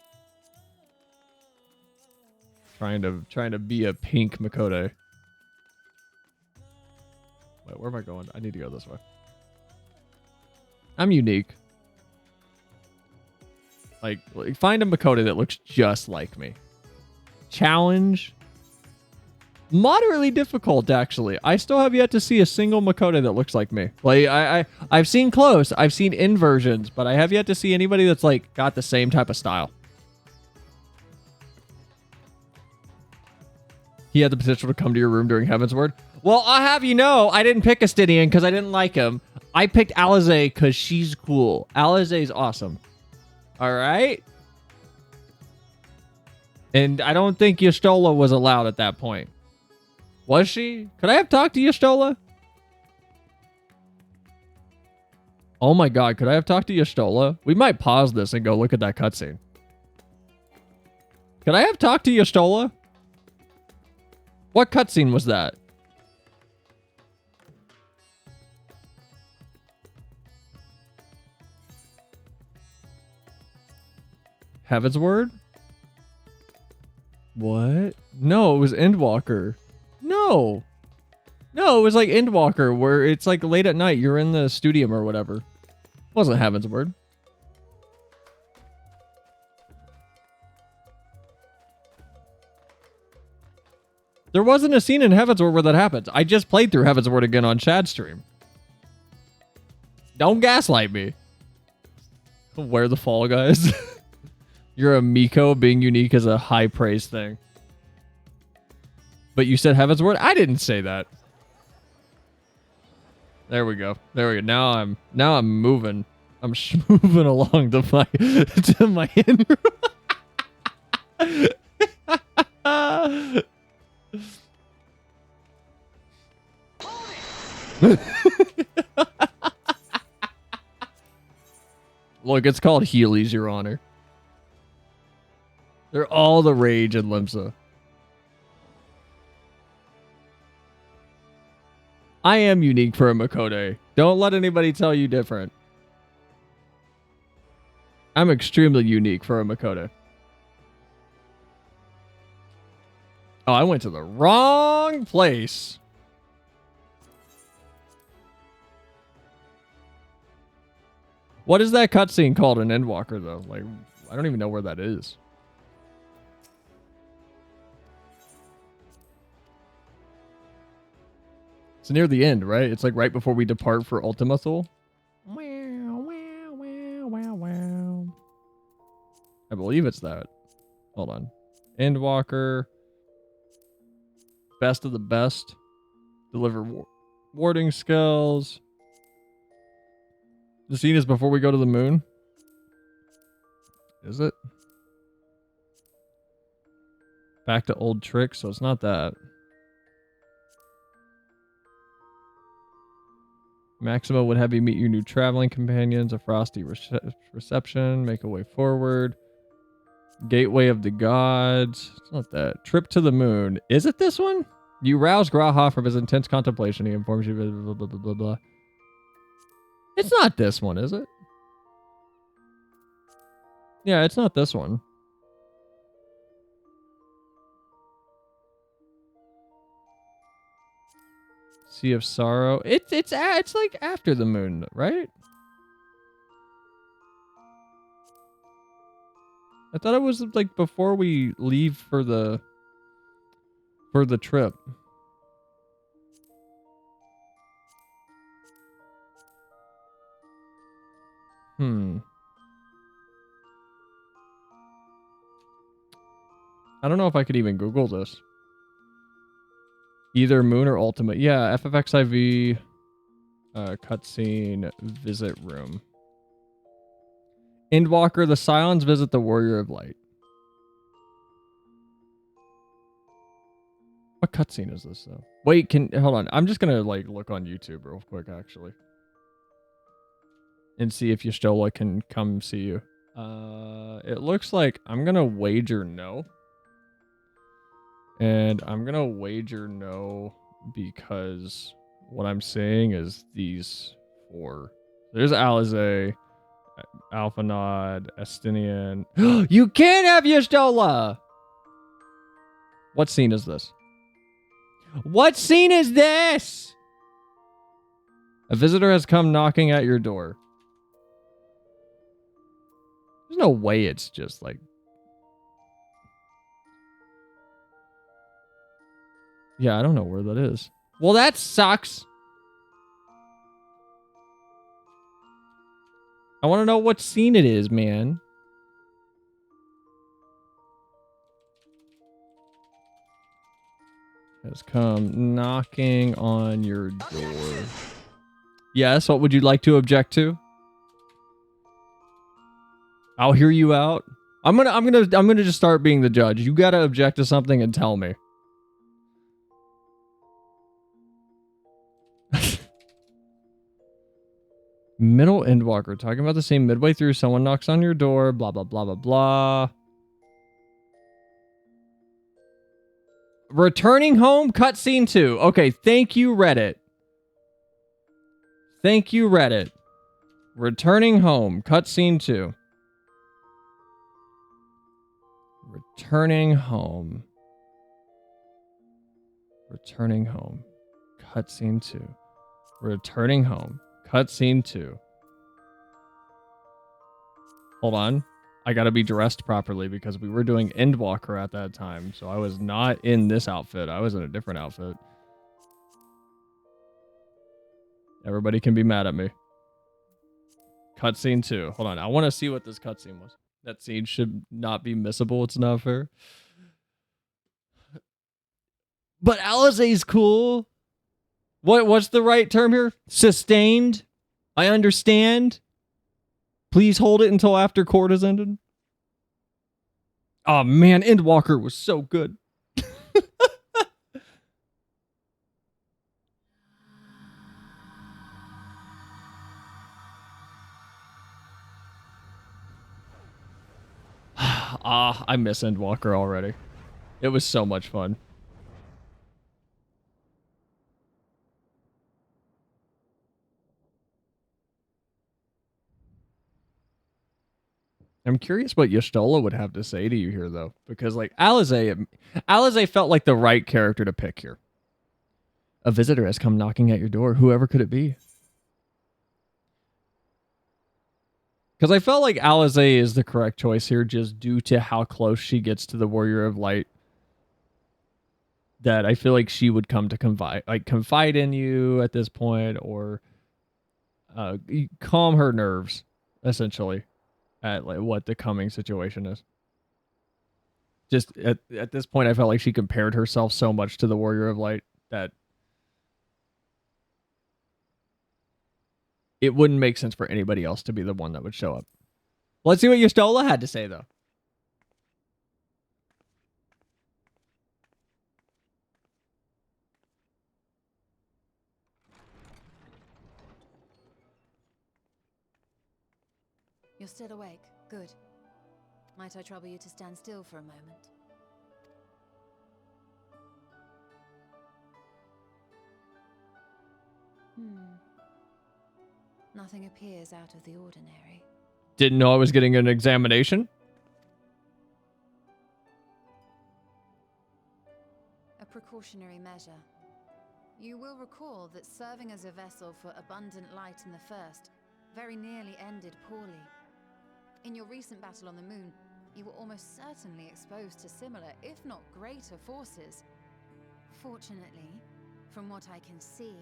Trying to be a pink Mikode. Wait, where am I going? I need to go this way. I'm unique. Like, find a Mikode that looks just like me. Challenge. Moderately difficult, actually. I still have yet to see a single Mikode that looks like me. Like, I've seen close. I've seen inversions, but I have yet to see anybody that's, like, got the same type of style. He had the potential to come to your room during Heaven's Word. Well, I'll have you know, I didn't pick Astinian because I didn't like him. I picked Alize because she's cool. Alize's awesome. All right. And I don't think Y'shtola was allowed at that point. Was she? Could I have talked to Y'shtola? Oh my god, could I have talked to Y'shtola? We might pause this and go look at that cutscene. Could I have talked to Y'shtola? What cutscene was that? Heaven's Word? What? No, it was Endwalker. No. No, it was like Endwalker, where it's like late at night. You're in the studium or whatever. It wasn't Heaven's Word. There wasn't a scene in Heaven's Word where that happens. I just played through Heaven's Word again on Chad's stream. Don't gaslight me. Where the Fall Guys? You're a Miko, being unique is a high praise thing. But you said Heaven's Word? I didn't say that. There we go. There we go. Now I'm moving. I'm moving along to my in Look, it's called Heelys, Your Honor. They're all the rage in Limsa. I am unique for a Mikode. Don't let anybody tell you different. I'm extremely unique for a Mikode. Oh, I went to the wrong place. What is that cutscene called in Endwalker, though? Like, I don't even know where that is. It's near the end, right? It's like right before we depart for Ultima Thule. I believe it's that. Hold on. Endwalker. Best of the best. Deliver warding skills. The scene is before we go to the moon. Is it? Back to old tricks, so it's not that. Maxima would have you meet your new traveling companions. A frosty reception. Make a way forward. Gateway of the Gods. It's not that. Trip to the Moon. Is it this one? You rouse Graha from his intense contemplation. He informs you blah, blah, blah, blah, blah. It's not this one, is it? Yeah, it's not this one. Sea of Sorrow. It's like after the moon, right? I thought it was like before we leave for the trip. I don't know if I could even Google this. Either Moon or Ultimate. Yeah, FFXIV cutscene visit room. Endwalker, the Scions visit the Warrior of Light. What cutscene is this though? Wait, hold on. I'm just gonna like look on YouTube real quick actually. And see if Y'shtola can come see you. It looks like I'm gonna wager no. And I'm gonna wager no because what I'm saying is these four. There's Alizé, Alphanod, Estinian. You can't have Y'shtola! What scene is this? What scene is this? A visitor has come knocking at your door. There's no way it's just like... Yeah, I don't know where that is. Well, that sucks. I want to know what scene it is, man. Has come knocking on your door. Yes, what would you like to object to? I'll hear you out. I'm gonna just start being the judge. You gotta object to something and tell me. Middle Endwalker. Talking about the same midway through. Someone knocks on your door. Blah, blah, blah, blah, blah. Returning home. Cutscene 2. Okay, thank you, Reddit. Thank you, Reddit. Returning home. Cutscene 2. Returning home. Returning home. Cutscene 2. Returning home. Cutscene 2. Hold on. I gotta be dressed properly because we were doing Endwalker at that time. So I was not in this outfit. I was in a different outfit. Everybody can be mad at me. Cutscene 2. Hold on. I want to see what this cutscene was. That scene should not be missable. It's not fair. But Alizé's cool. What's the right term here? Sustained. I understand. Please hold it until after court has ended. Oh man, Endwalker was so good. I miss Endwalker already. It was so much fun. I'm curious what Y'shtola would have to say to you here, though. Because, like, Alizé felt like the right character to pick here. A visitor has come knocking at your door. Whoever could it be? Because I felt like Alizé is the correct choice here just due to how close she gets to the Warrior of Light. That I feel like she would come to confide in you at this point or calm her nerves, essentially, at like what the coming situation is. Just at this point, I felt like she compared herself so much to the Warrior of Light that it wouldn't make sense for anybody else to be the one that would show up. Let's see what Y'shtola had to say, though. You're still awake. Good. Might I trouble you to stand still for a moment? Nothing appears out of the ordinary. Didn't know I was getting an examination. A precautionary measure. You will recall that serving as a vessel for abundant light in the first very nearly ended poorly. In your recent battle on the moon, you were almost certainly exposed to similar, if not greater, forces. Fortunately, from what I can see,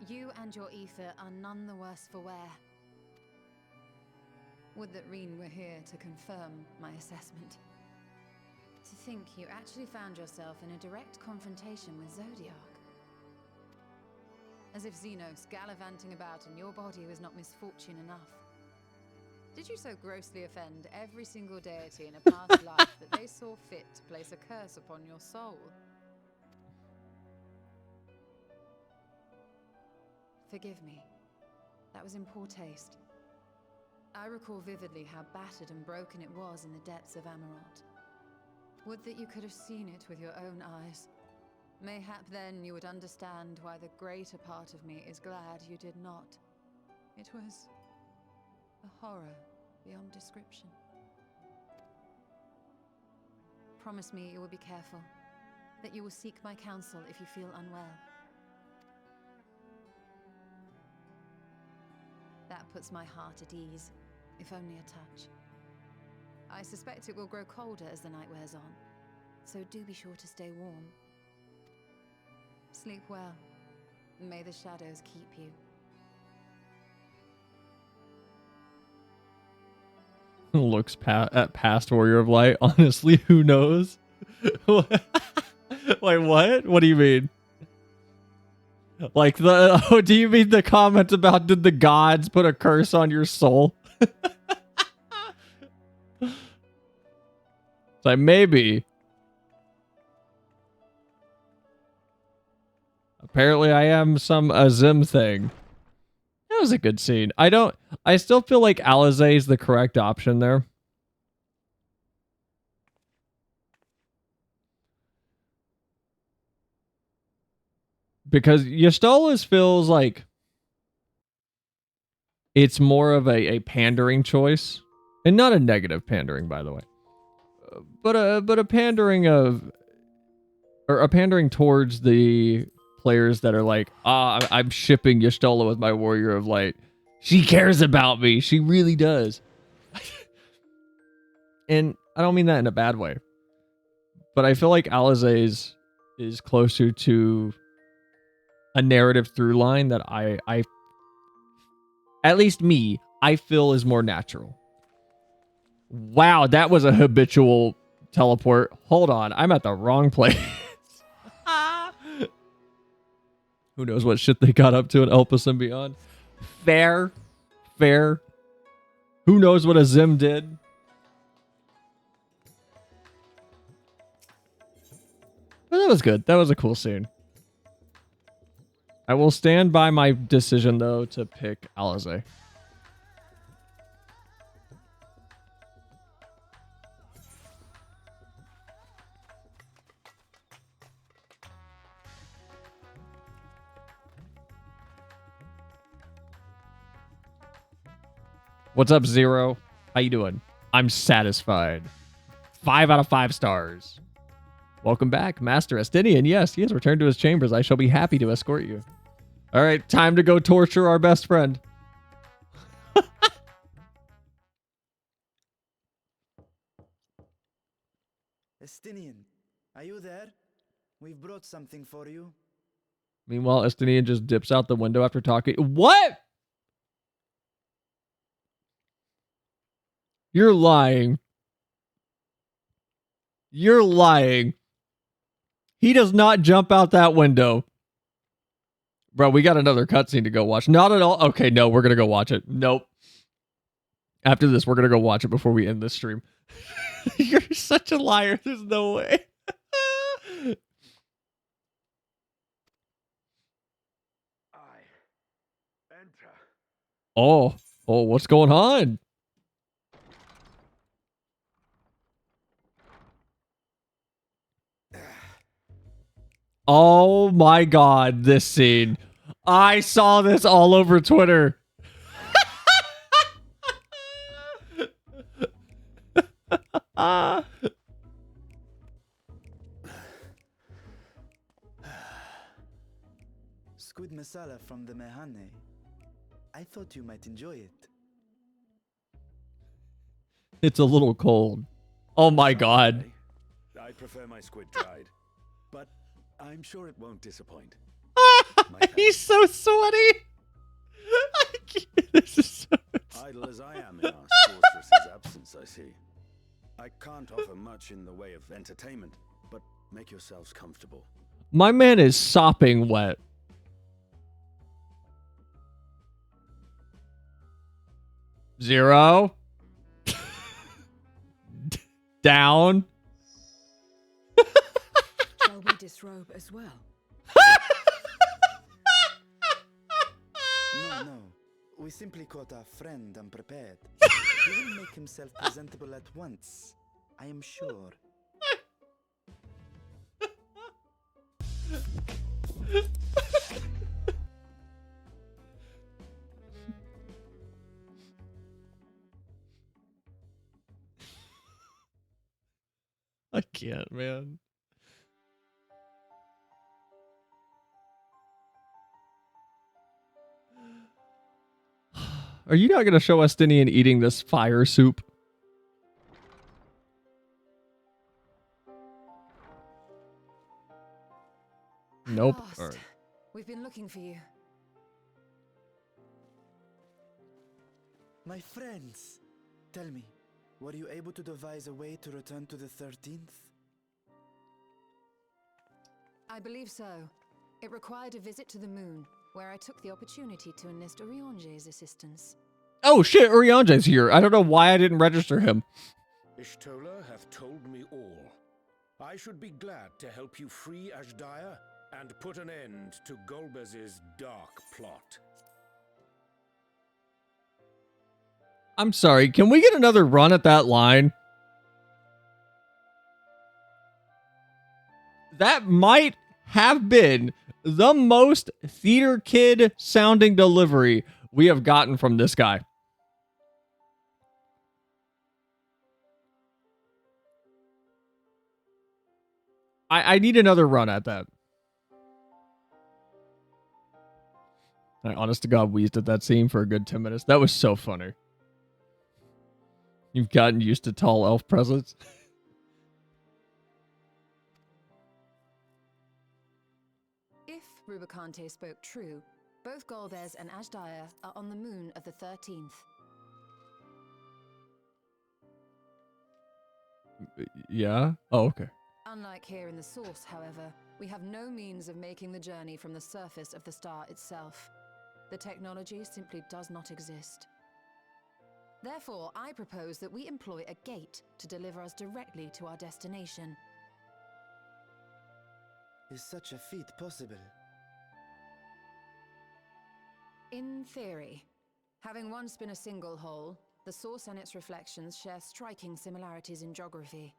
you and your ether are none the worse for wear. Would that Reen were here to confirm my assessment. To think you actually found yourself in a direct confrontation with Zodiac. As if Xenos gallivanting about in your body was not misfortune enough. Did you so grossly offend every single deity in a past life that they saw fit to place a curse upon your soul? Forgive me. That was in poor taste. I recall vividly how battered and broken it was in the depths of Amarant. Would that you could have seen it with your own eyes. Mayhap then you would understand why the greater part of me is glad you did not. It was a horror beyond description. Promise me you will be careful, that you will seek my counsel if you feel unwell. That puts my heart at ease, if only a touch. I suspect it will grow colder as the night wears on, so do be sure to stay warm. Sleep well. May the shadows keep you. Looks at past Warrior of Light. Honestly, who knows? Wait, what? What do you mean? Like oh, do you mean the comment about did the gods put a curse on your soul? It's like maybe. Apparently I am some Azim thing. That was a good scene. I still feel like Alizé is the correct option there. Because Y'shtola's feels like it's more of a pandering choice. And not a negative pandering, by the way. But a pandering of... Or a pandering towards the players that are like, I'm shipping Y'shtola with my Warrior of Light. She cares about me. She really does. And I don't mean that in a bad way. But I feel like Alizé's is closer to a narrative through line that I at least me, I feel is more natural. Wow, that was a habitual teleport. Hold on, I'm at the wrong place. Who knows what shit they got up to in Elpis and beyond. Fair. Who knows what a Zim did? But that was good. That was a cool scene. I will stand by my decision, though, to pick Alizé. What's up, Zero? How you doing? I'm satisfied. 5 out of 5 stars. Welcome back, Master Estinian. Yes, he has returned to his chambers. I shall be happy to escort you. All right, time to go torture our best friend. Estinian, are you there? We've brought something for you. Meanwhile, Estinian just dips out the window after talking. What? You're lying. You're lying. He does not jump out that window. Bro, we got another cutscene to go watch. Not at all. Okay, no, we're going to go watch it. Nope. After this, we're going to go watch it before we end this stream. You're such a liar. There's no way. Oh, what's going on? Oh my god, this scene. I saw this all over Twitter. Squid masala from the Mehane. I thought you might enjoy it. It's a little cold. Oh my god. I prefer my squid dried, but I'm sure it won't disappoint. He's so sweaty. This is so... Idle as I am in our sorceress's absence, I see. I can't offer much in the way of entertainment, but make yourselves comfortable. My man is sopping wet. Zero. Down. Shall we disrobe as well? No. We simply caught our friend unprepared. He will make himself presentable at once, I am sure. I can't, man. Are you not going to show Estinian eating this fire soup? Nope. All right. We've been looking for you. My friends, tell me, were you able to devise a way to return to the 13th? I believe so. It required a visit to the moon, where I took the opportunity to enlist Uriange's assistance. Oh shit, Uriange's here. I don't know why I didn't register him. Ishtola hath told me all. I should be glad to help you free Ashdaya and put an end to Golbez's dark plot. I'm sorry, can we get another run at that line? That might have been the most theater kid sounding delivery we have gotten from this guy. I need another run at that. I honest to God wheezed at that scene for a good 10 minutes. That was so funny. You've gotten used to tall elf presence. If Rubicante spoke true, both Golbez and Ashdaya are on the moon of the 13th. Yeah? Oh, okay. Unlike here in the source, however, we have no means of making the journey from the surface of the star itself. The technology simply does not exist. Therefore, I propose that we employ a gate to deliver us directly to our destination. Is such a feat possible? In theory. Having once been a single hole, the source and its reflections share striking similarities in geography.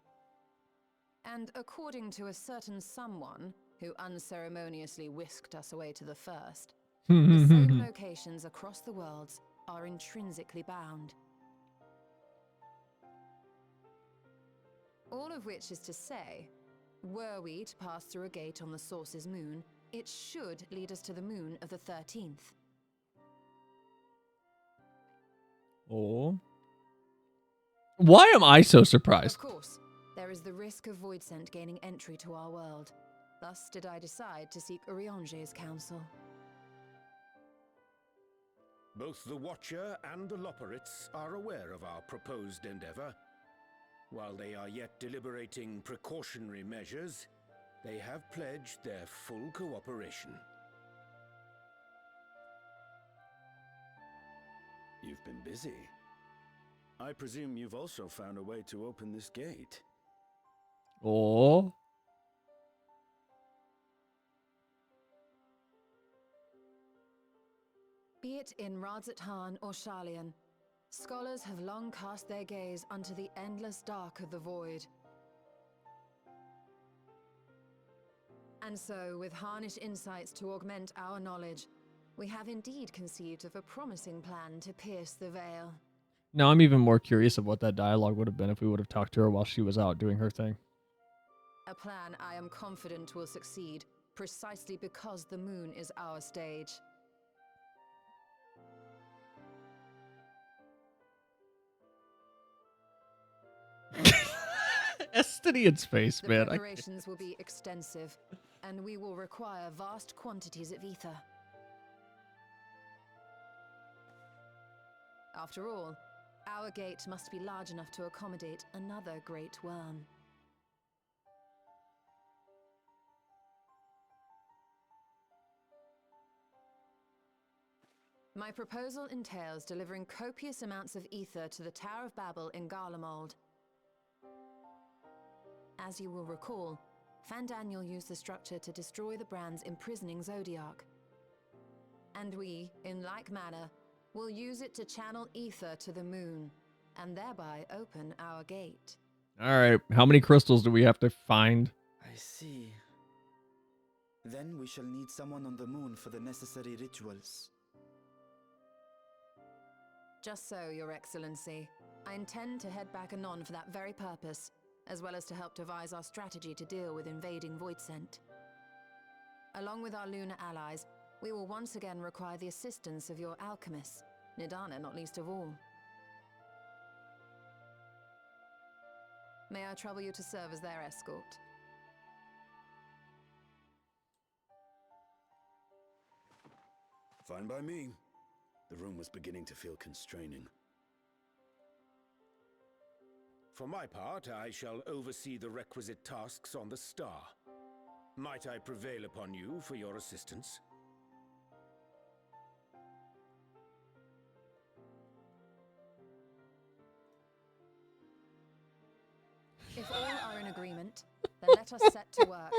And according to a certain someone who unceremoniously whisked us away to the first, the same locations across the worlds are intrinsically bound. All of which is to say, were we to pass through a gate on the source's moon, it should lead us to the moon of the 13th. Oh. Why am I so surprised? Of course, there is the risk of Voidsent gaining entry to our world. Thus did I decide to seek Uriange's counsel. Both the Watcher and the Loporrits are aware of our proposed endeavor. While they are yet deliberating precautionary measures, they have pledged their full cooperation. You've been busy. I presume you've also found a way to open this gate. Oh. Be it in Radzatan or Sharlayan, scholars have long cast their gaze unto the endless dark of the void. And so, with harnessed insights to augment our knowledge, we have indeed conceived of a promising plan to pierce the veil. Now I'm even more curious of what that dialogue would have been if we would have talked to her while she was out doing her thing. A plan I am confident will succeed, precisely because the moon is our stage. Estinian space, The man. preparations will be extensive, and we will require vast quantities of ether. After all, our gate must be large enough to accommodate another great worm. My proposal entails delivering copious amounts of ether to the Tower of Babel in Garlemald. As you will recall, Fandaniel used the structure to destroy the brand's imprisoning Zodiac. And we, in like manner, will use it to channel ether to the moon, and thereby open our gate. Alright, how many crystals do we have to find? I see. Then we shall need someone on the moon for the necessary rituals. Just so, Your Excellency. I intend to head back anon for that very purpose, as well as to help devise our strategy to deal with invading Voidsent. Along with our lunar allies, we will once again require the assistance of your alchemists, Nidana not least of all. May I trouble you to serve as their escort? Fine by me. The room was beginning to feel constraining. For my part, I shall oversee the requisite tasks on the star. Might I prevail upon you for your assistance? If all are in agreement, then let us set to work.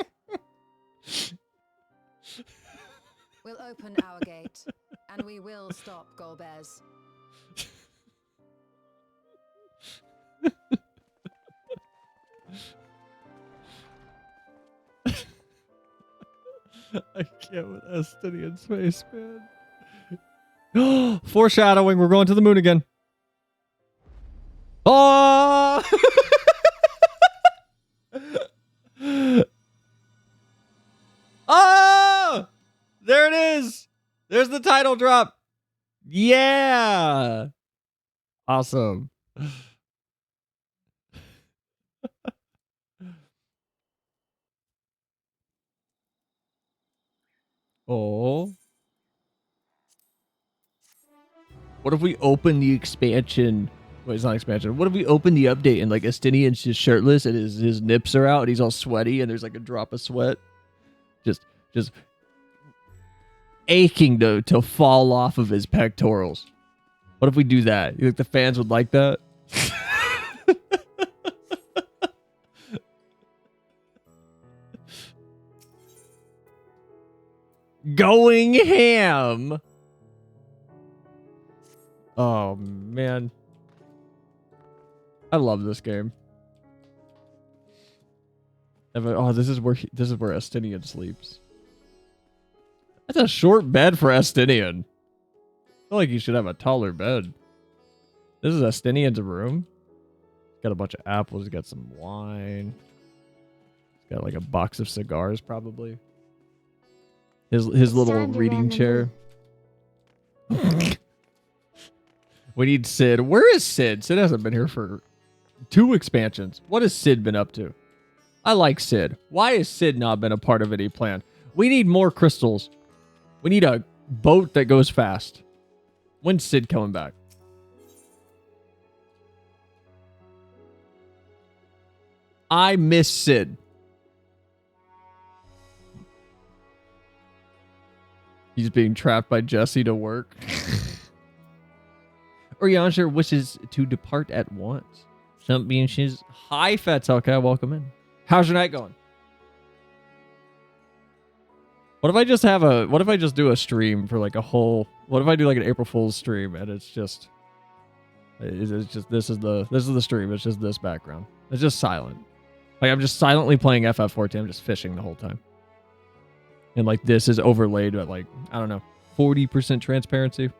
We'll open our gate, and we will stop Golbez. I can't with Estinian space, man. Foreshadowing, we're going to the moon again. Oh! Oh! There it is. There's the title drop. Yeah. Awesome. Oh. What if we open the expansion? Wait, it's not expansion. What if we open the update and like Estinian's just shirtless and his nips are out and he's all sweaty and there's like a drop of sweat? Just aching to fall off of his pectorals. What if we do that? You think the fans would like that? Going ham. Oh man, I love this game. Oh, this is where Estinian sleeps. That's a short bed for Estinian. I feel like you should have a taller bed. This is Estinian's room. Got a bunch of apples. He's got some wine. He's got like a box of cigars, probably. His little reading chair. We need Sid. Where is Sid? Sid hasn't been here for 2 expansions. What has Sid been up to? I like Sid. Why has Sid not been a part of any plan? We need more crystals. We need a boat that goes fast. When's Sid coming back? I miss Sid. He's being trapped by Jesse to work. Oriansher wishes to depart at once. Some being she's hi Fatalka, welcome in. How's your night going? What if I just do a stream for like a whole, what if I do like an April Fool's stream and it's just this is the stream, it's just this background. It's just silent. Like I'm just silently playing FF14, I'm just fishing the whole time. And like this is overlaid at like, I don't know, 40% transparency. I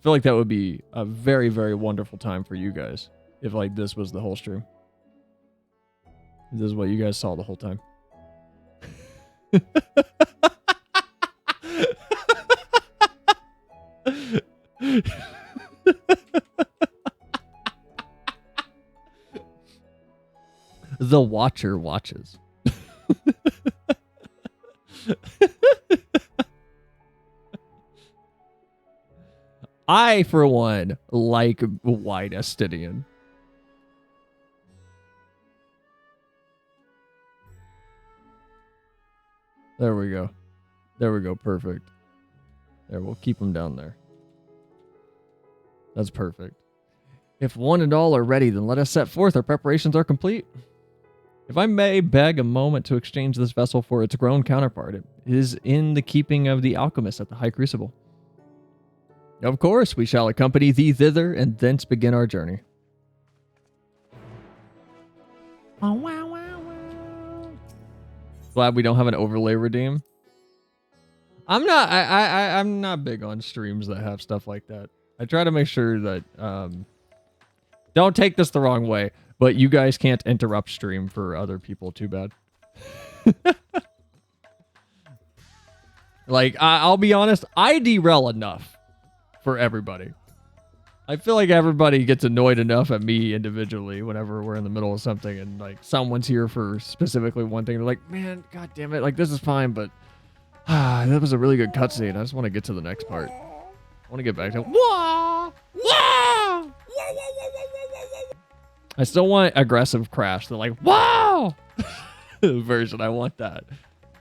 feel like that would be a very, very wonderful time for you guys if like this was the whole stream. This is what you guys saw the whole time. The watcher watches. I, for one, like White Estidian. There we go. There we go. Perfect. There, we'll keep them down there. That's perfect. If one and all are ready, then let us set forth. Our preparations are complete. If I may beg a moment to exchange this vessel for its grown counterpart, it is in the keeping of the alchemist at the High Crucible. Of course, we shall accompany thee thither, and thence begin our journey. Glad we don't have an overlay redeem. I'm not big on streams that have stuff like that. I try to make sure that don't take this the wrong way, but you guys can't interrupt stream for other people too bad. Like I'll be honest, I derail enough for everybody. I feel like everybody gets annoyed enough at me individually whenever we're in the middle of something and like someone's here for specifically one thing. They're like, man, god damn it, like this is fine, but that was a really good cutscene. I just want to get to the next part. I want to get back to wah, wah, I still want aggressive crash. They're like, wow! Version, I want that.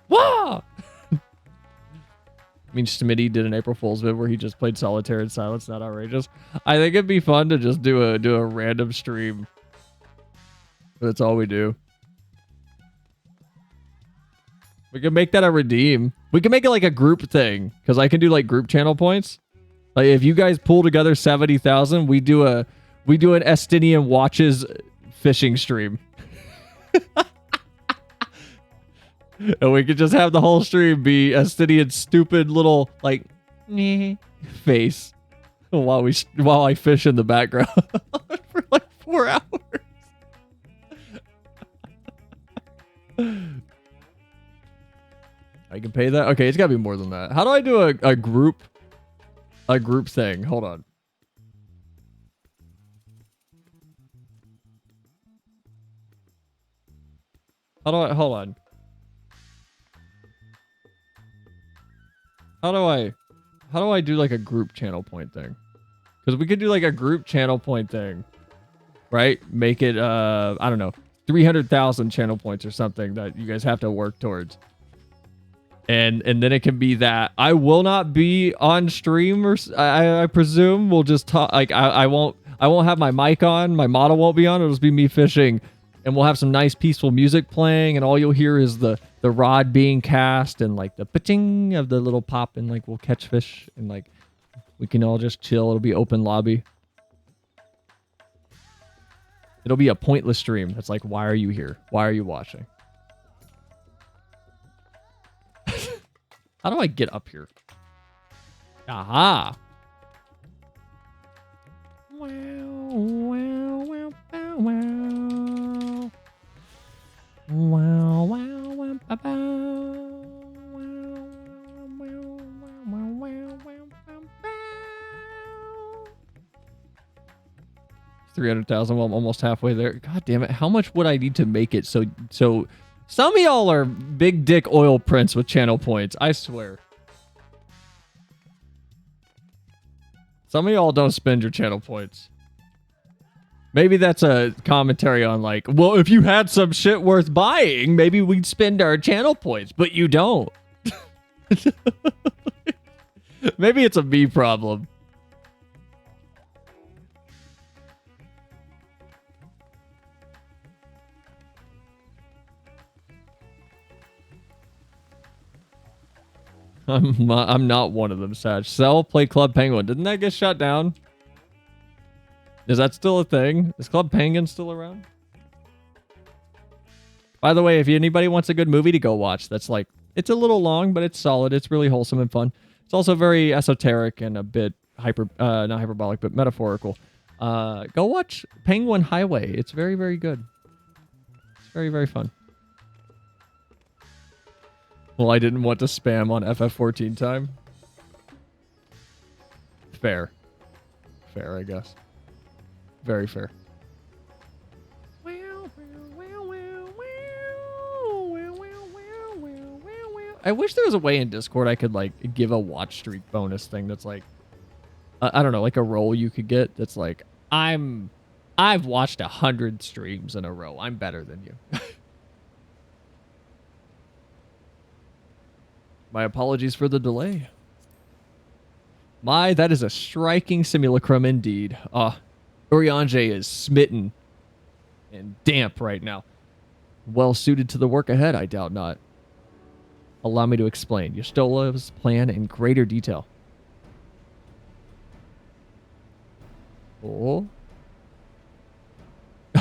Wow! I mean, Smitty did an April Fool's vid where he just played solitaire in silence. Not outrageous. I think it'd be fun to just do a random stream. That's all we do. We can make that a redeem. We can make it like a group thing, because I can do like group channel points. Like if you guys pull together 70,000, we do an Estinian Watches fishing stream. And we could just have the whole stream be Estinian's stupid little like face while I fish in the background for like 4 hours. I can pay that? Okay, it's gotta be more than that. How do I do a group thing? Hold on. Hold on. How do I do like a group channel point thing? Because we could do like a group channel point thing, right? Make it, I don't know, 300,000 channel points or something that you guys have to work towards. And then it can be that I will not be on stream, or I presume we'll just talk. Like I won't have my mic on, my model won't be on. It'll just be me fishing, and we'll have some nice peaceful music playing, and all you'll hear is the rod being cast and like the pitching of the little pop, and like we'll catch fish, and like we can all just chill. It'll be open lobby. It'll be a pointless stream. It's like, why are you here? Why are you watching? How do I get up here? Aha! Wow, wow, wow, wow, wow. Wow, wow, wow, wow, wow. 300,000. Well, I'm almost halfway there. God damn it. How much would I need to make it so some of y'all are big dick oil prints with channel points. I swear. Some of y'all don't spend your channel points. Maybe that's a commentary on like, well, if you had some shit worth buying, maybe we'd spend our channel points, but you don't. Maybe it's a me problem. I'm not one of them, Sag. Sell, play Club Penguin. Didn't that get shut down? Is that still a thing? Is Club Penguin still around? By the way, if anybody wants a good movie to go watch, that's like, it's a little long, but it's solid. It's really wholesome and fun. It's also very esoteric and a bit not hyperbolic, but metaphorical. Go watch Penguin Highway. It's very, very good. It's very, very fun. Well, I didn't want to spam on FF14 time. Fair. Fair, I guess. Very fair. I wish there was a way in Discord I could, like, give a watch streak bonus thing that's like, I don't know, like a role you could get that's like, I've watched 100 streams in a row. I'm better than you. My apologies for the delay. That is a striking simulacrum indeed. Urianger is smitten and damp right now. Well suited to the work ahead, I doubt not. Allow me to explain Yostola's plan in greater detail. Oh.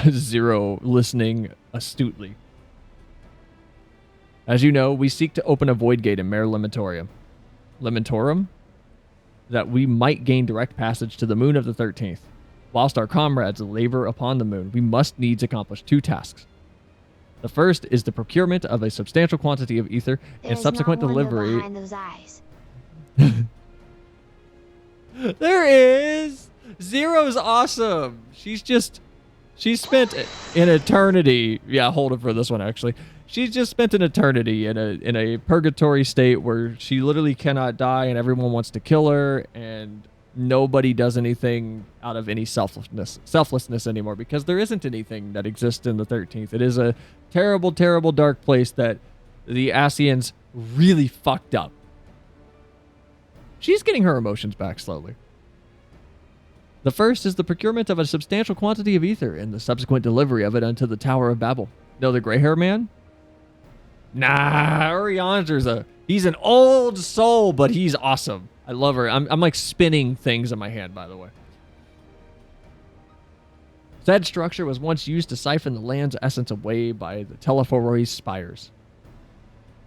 Zero listening astutely. As you know, we seek to open a void gate in Mare Lamentorium. Lamentorum? That we might gain direct passage to the moon of the 13th. Whilst our comrades labor upon the moon, we must needs accomplish 2 tasks. The first is the procurement of a substantial quantity of ether and subsequent delivery. Behind those eyes. There is! Zero's awesome. She spent an eternity. Yeah, hold it for this one actually. She's just spent an eternity in a purgatory state where she literally cannot die and everyone wants to kill her and nobody does anything out of any selflessness anymore because there isn't anything that exists in the 13th. It is a terrible, terrible dark place that the Asians really fucked up. She's getting her emotions back slowly. The first is the procurement of a substantial quantity of ether and the subsequent delivery of it unto the Tower of Babel. Know the gray hair man? Nah, Urianger's he's an old soul, but he's awesome. I love her. I'm like spinning things in my hand, by the way. Said structure was once used to siphon the land's essence away by the Telephorois spires.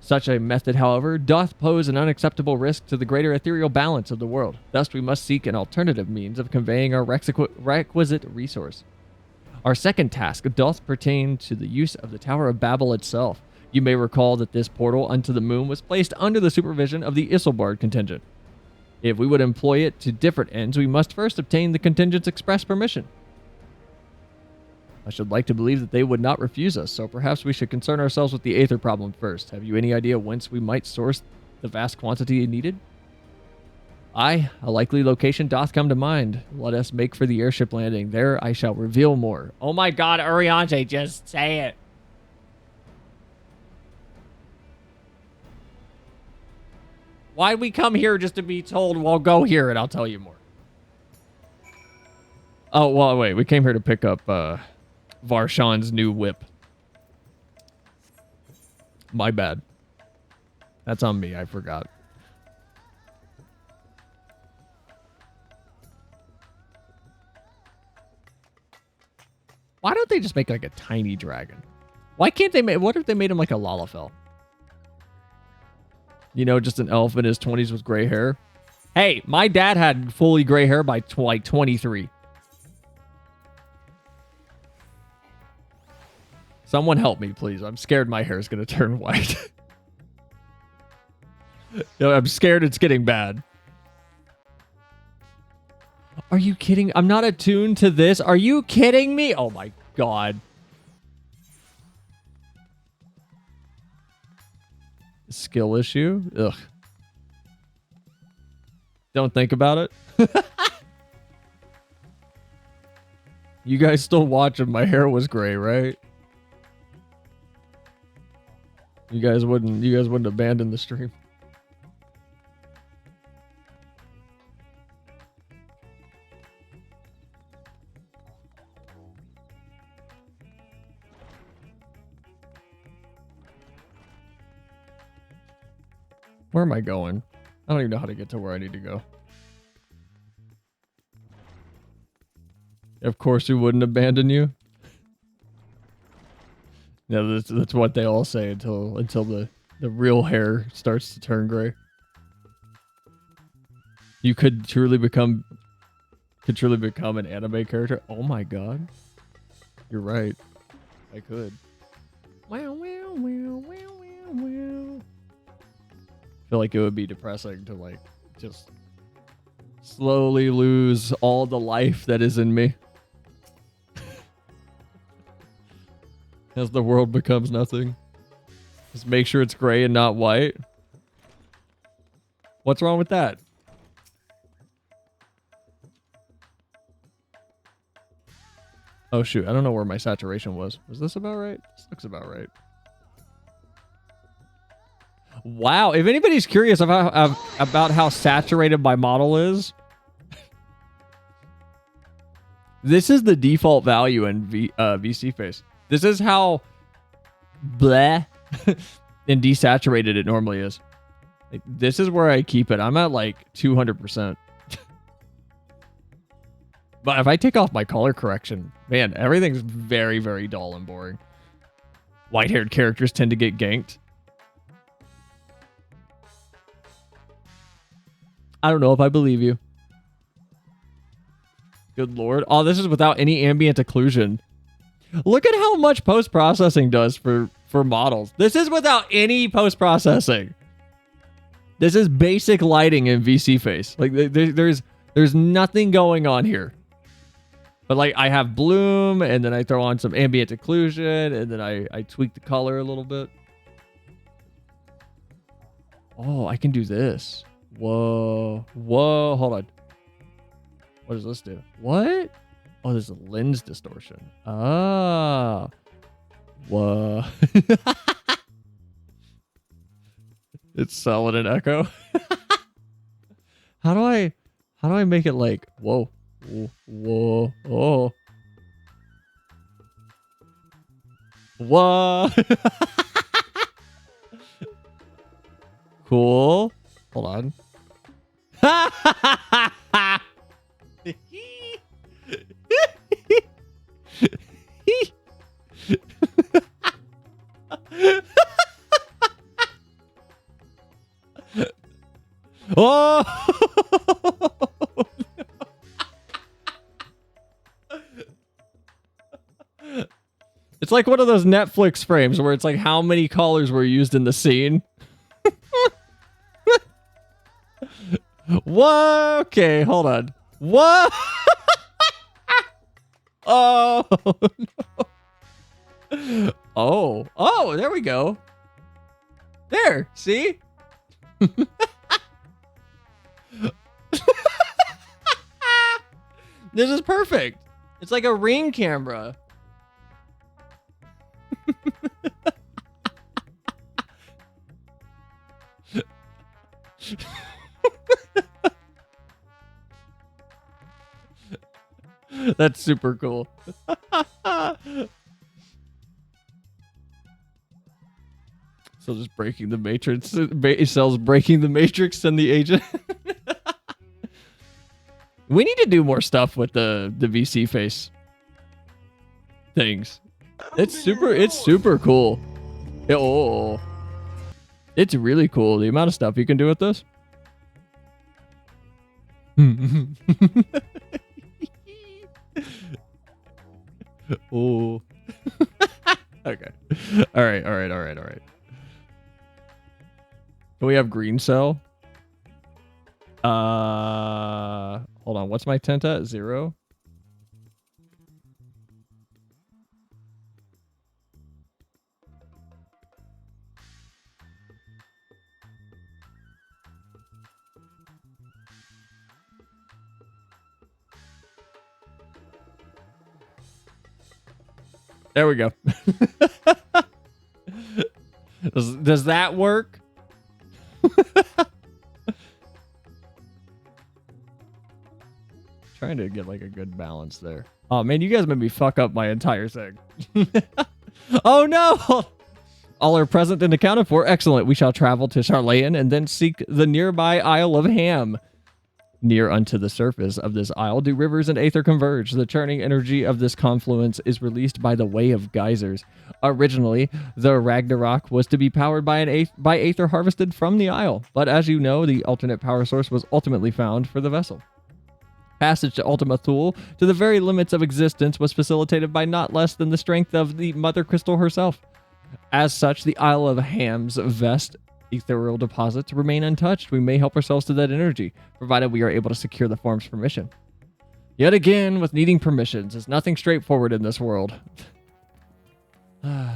Such a method, however, doth pose an unacceptable risk to the greater ethereal balance of the world. Thus, we must seek an alternative means of conveying our requisite resource. Our second task doth pertain to the use of the Tower of Babel itself. You may recall that this portal unto the moon was placed under the supervision of the Isilbard contingent. If we would employ it to different ends, we must first obtain the contingent's express permission. I should like to believe that they would not refuse us, so perhaps we should concern ourselves with the aether problem first. Have you any idea whence we might source the vast quantity needed? Aye, a likely location doth come to mind. Let us make for the airship landing. There I shall reveal more. Oh my god, Urianger, just say it. Why'd we come here just to be told, well, go here and I'll tell you more? Oh, well, wait. We came here to pick up Varshan's new whip. My bad. That's on me. I forgot. Why don't they just make like a tiny dragon? Why can't they make... What if they made him like a Lalafell? You know, just an elf in his 20s with gray hair. Hey, my dad had fully gray hair by like 23. Someone help me, please. I'm scared my hair is going to turn white. I'm scared it's getting bad. Are you kidding? I'm not attuned to this. Are you kidding me? Oh my god. Skill issue? Ugh. Don't think about it. You guys still watching? My hair was gray, right? You guys wouldn't abandon the stream. Where am I going? I don't even know how to get to where I need to go. Of course we wouldn't abandon you. Yeah, that's what they all say until the real hair starts to turn gray. You could truly become an anime character. Oh my god. You're right. I could. Wow, wow, wow, wow, wow, wow. I feel like it would be depressing to like just slowly lose all the life that is in me. As the world becomes nothing. Just make sure it's gray and not white. What's wrong with that? Oh shoot, I don't know where my saturation was. Was this about right? This looks about right. Wow, if anybody's curious about how saturated my model is, this is the default value in VC face. This is how bleh and desaturated it normally is. Like, this is where I keep it. I'm at like 200%. But if I take off my color correction, man, everything's very, very dull and boring. White-haired characters tend to get ganked. I don't know if I believe you. Good lord. Oh, this is without any ambient occlusion. Look at how much post-processing does for models. This is without any post-processing. This is basic lighting in VC face. Like there's nothing going on here. But like I have bloom and then I throw on some ambient occlusion and then I tweak the color a little bit. Oh, I can do this. Whoa. Whoa, hold on. What does this do? What? Oh, there's a lens distortion. Ah. Whoa. It's solid and echo. How do I make it like whoa. Whoa. Oh. Whoa. Cool. Hold on. Oh! It's like one of those Netflix frames where it's like how many colors were used in the scene. Whoa! Okay, hold on. Whoa! Oh no. Oh, there we go. There, see? This is perfect. It's like a Ring camera. That's super cool. So just breaking the matrix. Cells breaking the matrix and the agent. We need to do more stuff with the VC face things. It's super cool. Oh, it's really cool. The amount of stuff you can do with this. Oh. Okay. All right. Can we have green cell? Hold on. What's my tint at? 0? There we go. Does that work? Trying to get like a good balance there. Oh man, you guys made me fuck up my entire thing. Oh no! All are present and accounted for. Excellent. We shall travel to Charlayan and then seek the nearby Isle of Ham. Near unto the surface of this isle do rivers and aether converge. The churning energy of this confluence is released by the way of geysers. Originally, the Ragnarok was to be powered by aether harvested from the isle, but as you know, the alternate power source was ultimately found for the vessel. Passage to Ultima Thule to the very limits of existence was facilitated by not less than the strength of the Mother Crystal herself. As such, the Isle of Ham's vast ethereal deposits remain untouched. We may help ourselves to that energy, provided we are able to secure the form's permission. Yet again, with needing permissions, is nothing straightforward in this world.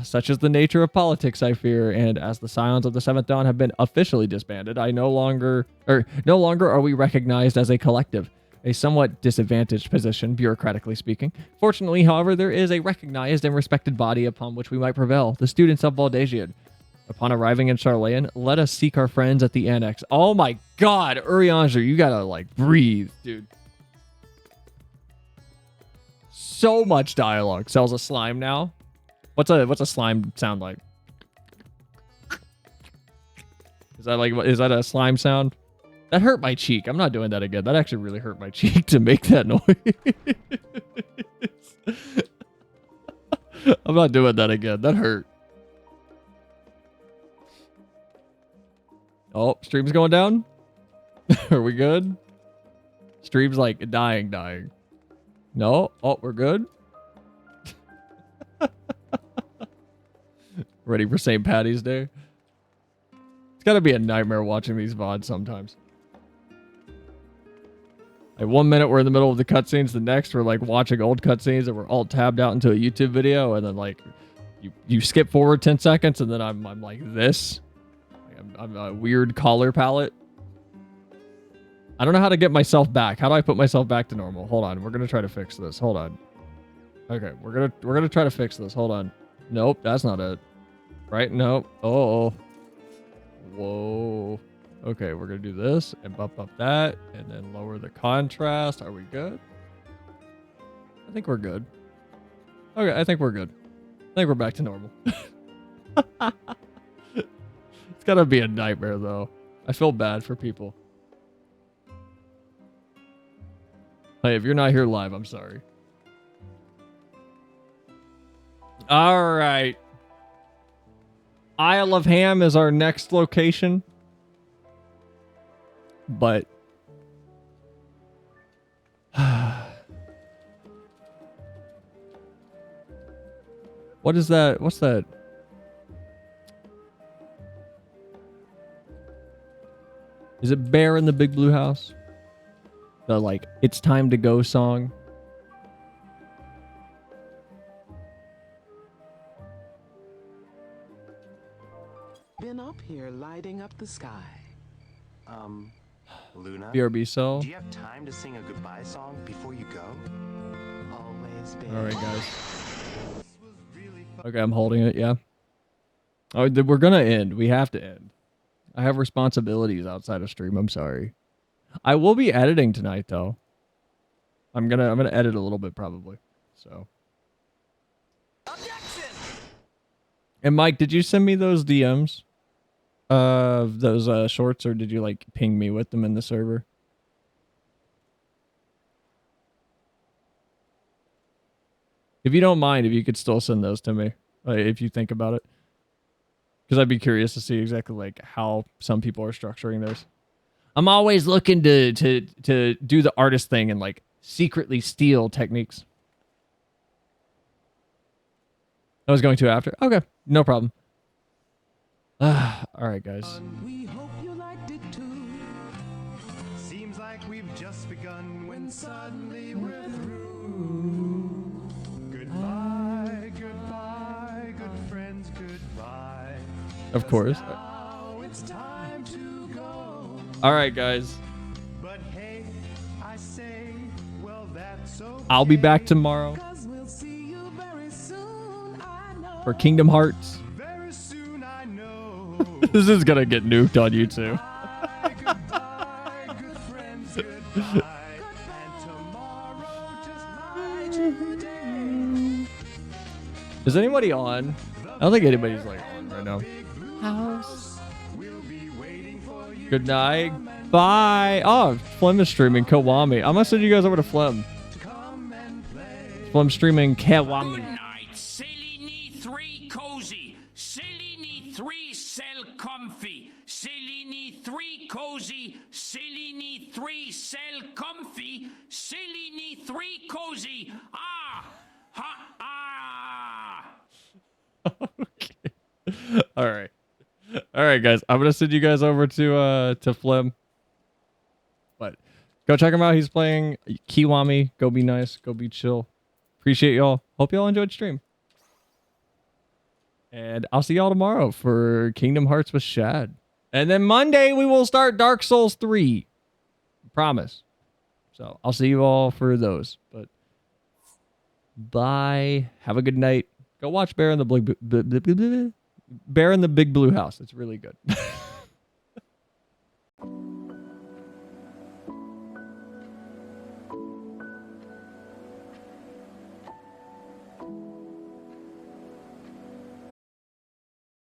Such is the nature of politics, I fear, and as the Scions of the Seventh Dawn have been officially disbanded, no longer are we recognized as a collective. A somewhat disadvantaged position, bureaucratically speaking. Fortunately, however, there is a recognized and respected body upon which we might prevail, the students of Valdesian. Upon arriving in Charlayan, let us seek our friends at the annex. Oh my god, Urianger, you gotta, like, breathe, dude. So much dialogue. Sells a slime now. What's a slime sound like? Is that a slime sound? That hurt my cheek. I'm not doing that again. That actually really hurt my cheek to make that noise. I'm not doing that again. That hurt. Oh, stream's going down? Are we good? Stream's like dying. No? Oh, we're good? Ready for St. Patty's Day? It's gotta be a nightmare watching these VODs sometimes. Like 1 minute we're in the middle of the cutscenes, the next we're like watching old cutscenes and we're all tabbed out into a YouTube video, and then like you skip forward 10 seconds and then I'm like this. I'm a weird collar palette. I don't know how to get myself back. How do I put myself back to normal? Hold on, we're gonna try to fix this. Hold on. Okay, we're gonna try to fix this. Hold on. Nope, that's not it. Right? Nope. Oh. Whoa. Okay, we're gonna do this and bump up that and then lower the contrast. Are we good? I think we're good. Okay, I think we're good. I think we're back to normal. It's gotta be a nightmare though. I feel bad for people. Hey, if you're not here live, I'm sorry. All right. Isle of Ham is our next location. But what is that? What's that? Is it Bear in the Big Blue House? The like, it's time to go song. Been up here lighting up the sky. Luna? BRB cell. Do you have time to sing a goodbye song before you go? Always been. All right, guys. Okay, I'm holding it. Yeah. Oh, we're gonna end. We have to end. I have responsibilities outside of stream. I'm sorry. I will be editing tonight, though. I'm gonna edit a little bit probably. So. And Mike, did you send me those DMs? Those shorts, or did you like ping me with them in the server? If you don't mind, if you could still send those to me, if you think about it, because I'd be curious to see exactly like how some people are structuring theirs. I'm always looking to do the artist thing and like secretly steal techniques. I was going to after. Okay, no problem. All right, guys. We hope you liked it too. Seems like we've just begun when suddenly we're through. Goodbye, goodbye, good friends, goodbye. Of course. Now it's time to go. All right, guys. But hey, I say, well, that's okay. I'll be back tomorrow We'll see you very soon, I know. for Kingdom Hearts. Very soon, I know. This is gonna get nuked on YouTube. Goodbye, good friends, goodbye. And tomorrow, just like today. Is anybody on? I don't think anybody's like on right now. House. We'll be waiting for you. Good night. Bye. Oh, Flem is streaming Kiwami. I'm gonna send you guys over to Flem. Flem streaming Kiwami. Good night, Selini 3 cozy, Selini 3 cell comfy, Selini 3 cozy, Selini 3 cell comfy, Selini 3 cozy. Ah, ha, ah. All right. All right, guys. I'm gonna send you guys over to Flem. But go check him out. He's playing Kiwami. Go be nice. Go be chill. Appreciate y'all. Hope y'all enjoyed stream. And I'll see y'all tomorrow for Kingdom Hearts with Shad. And then Monday we will start Dark Souls 3. Promise. So I'll see you all for those. But bye. Have a good night. Go watch Bear in the Big Blue House. It's really good.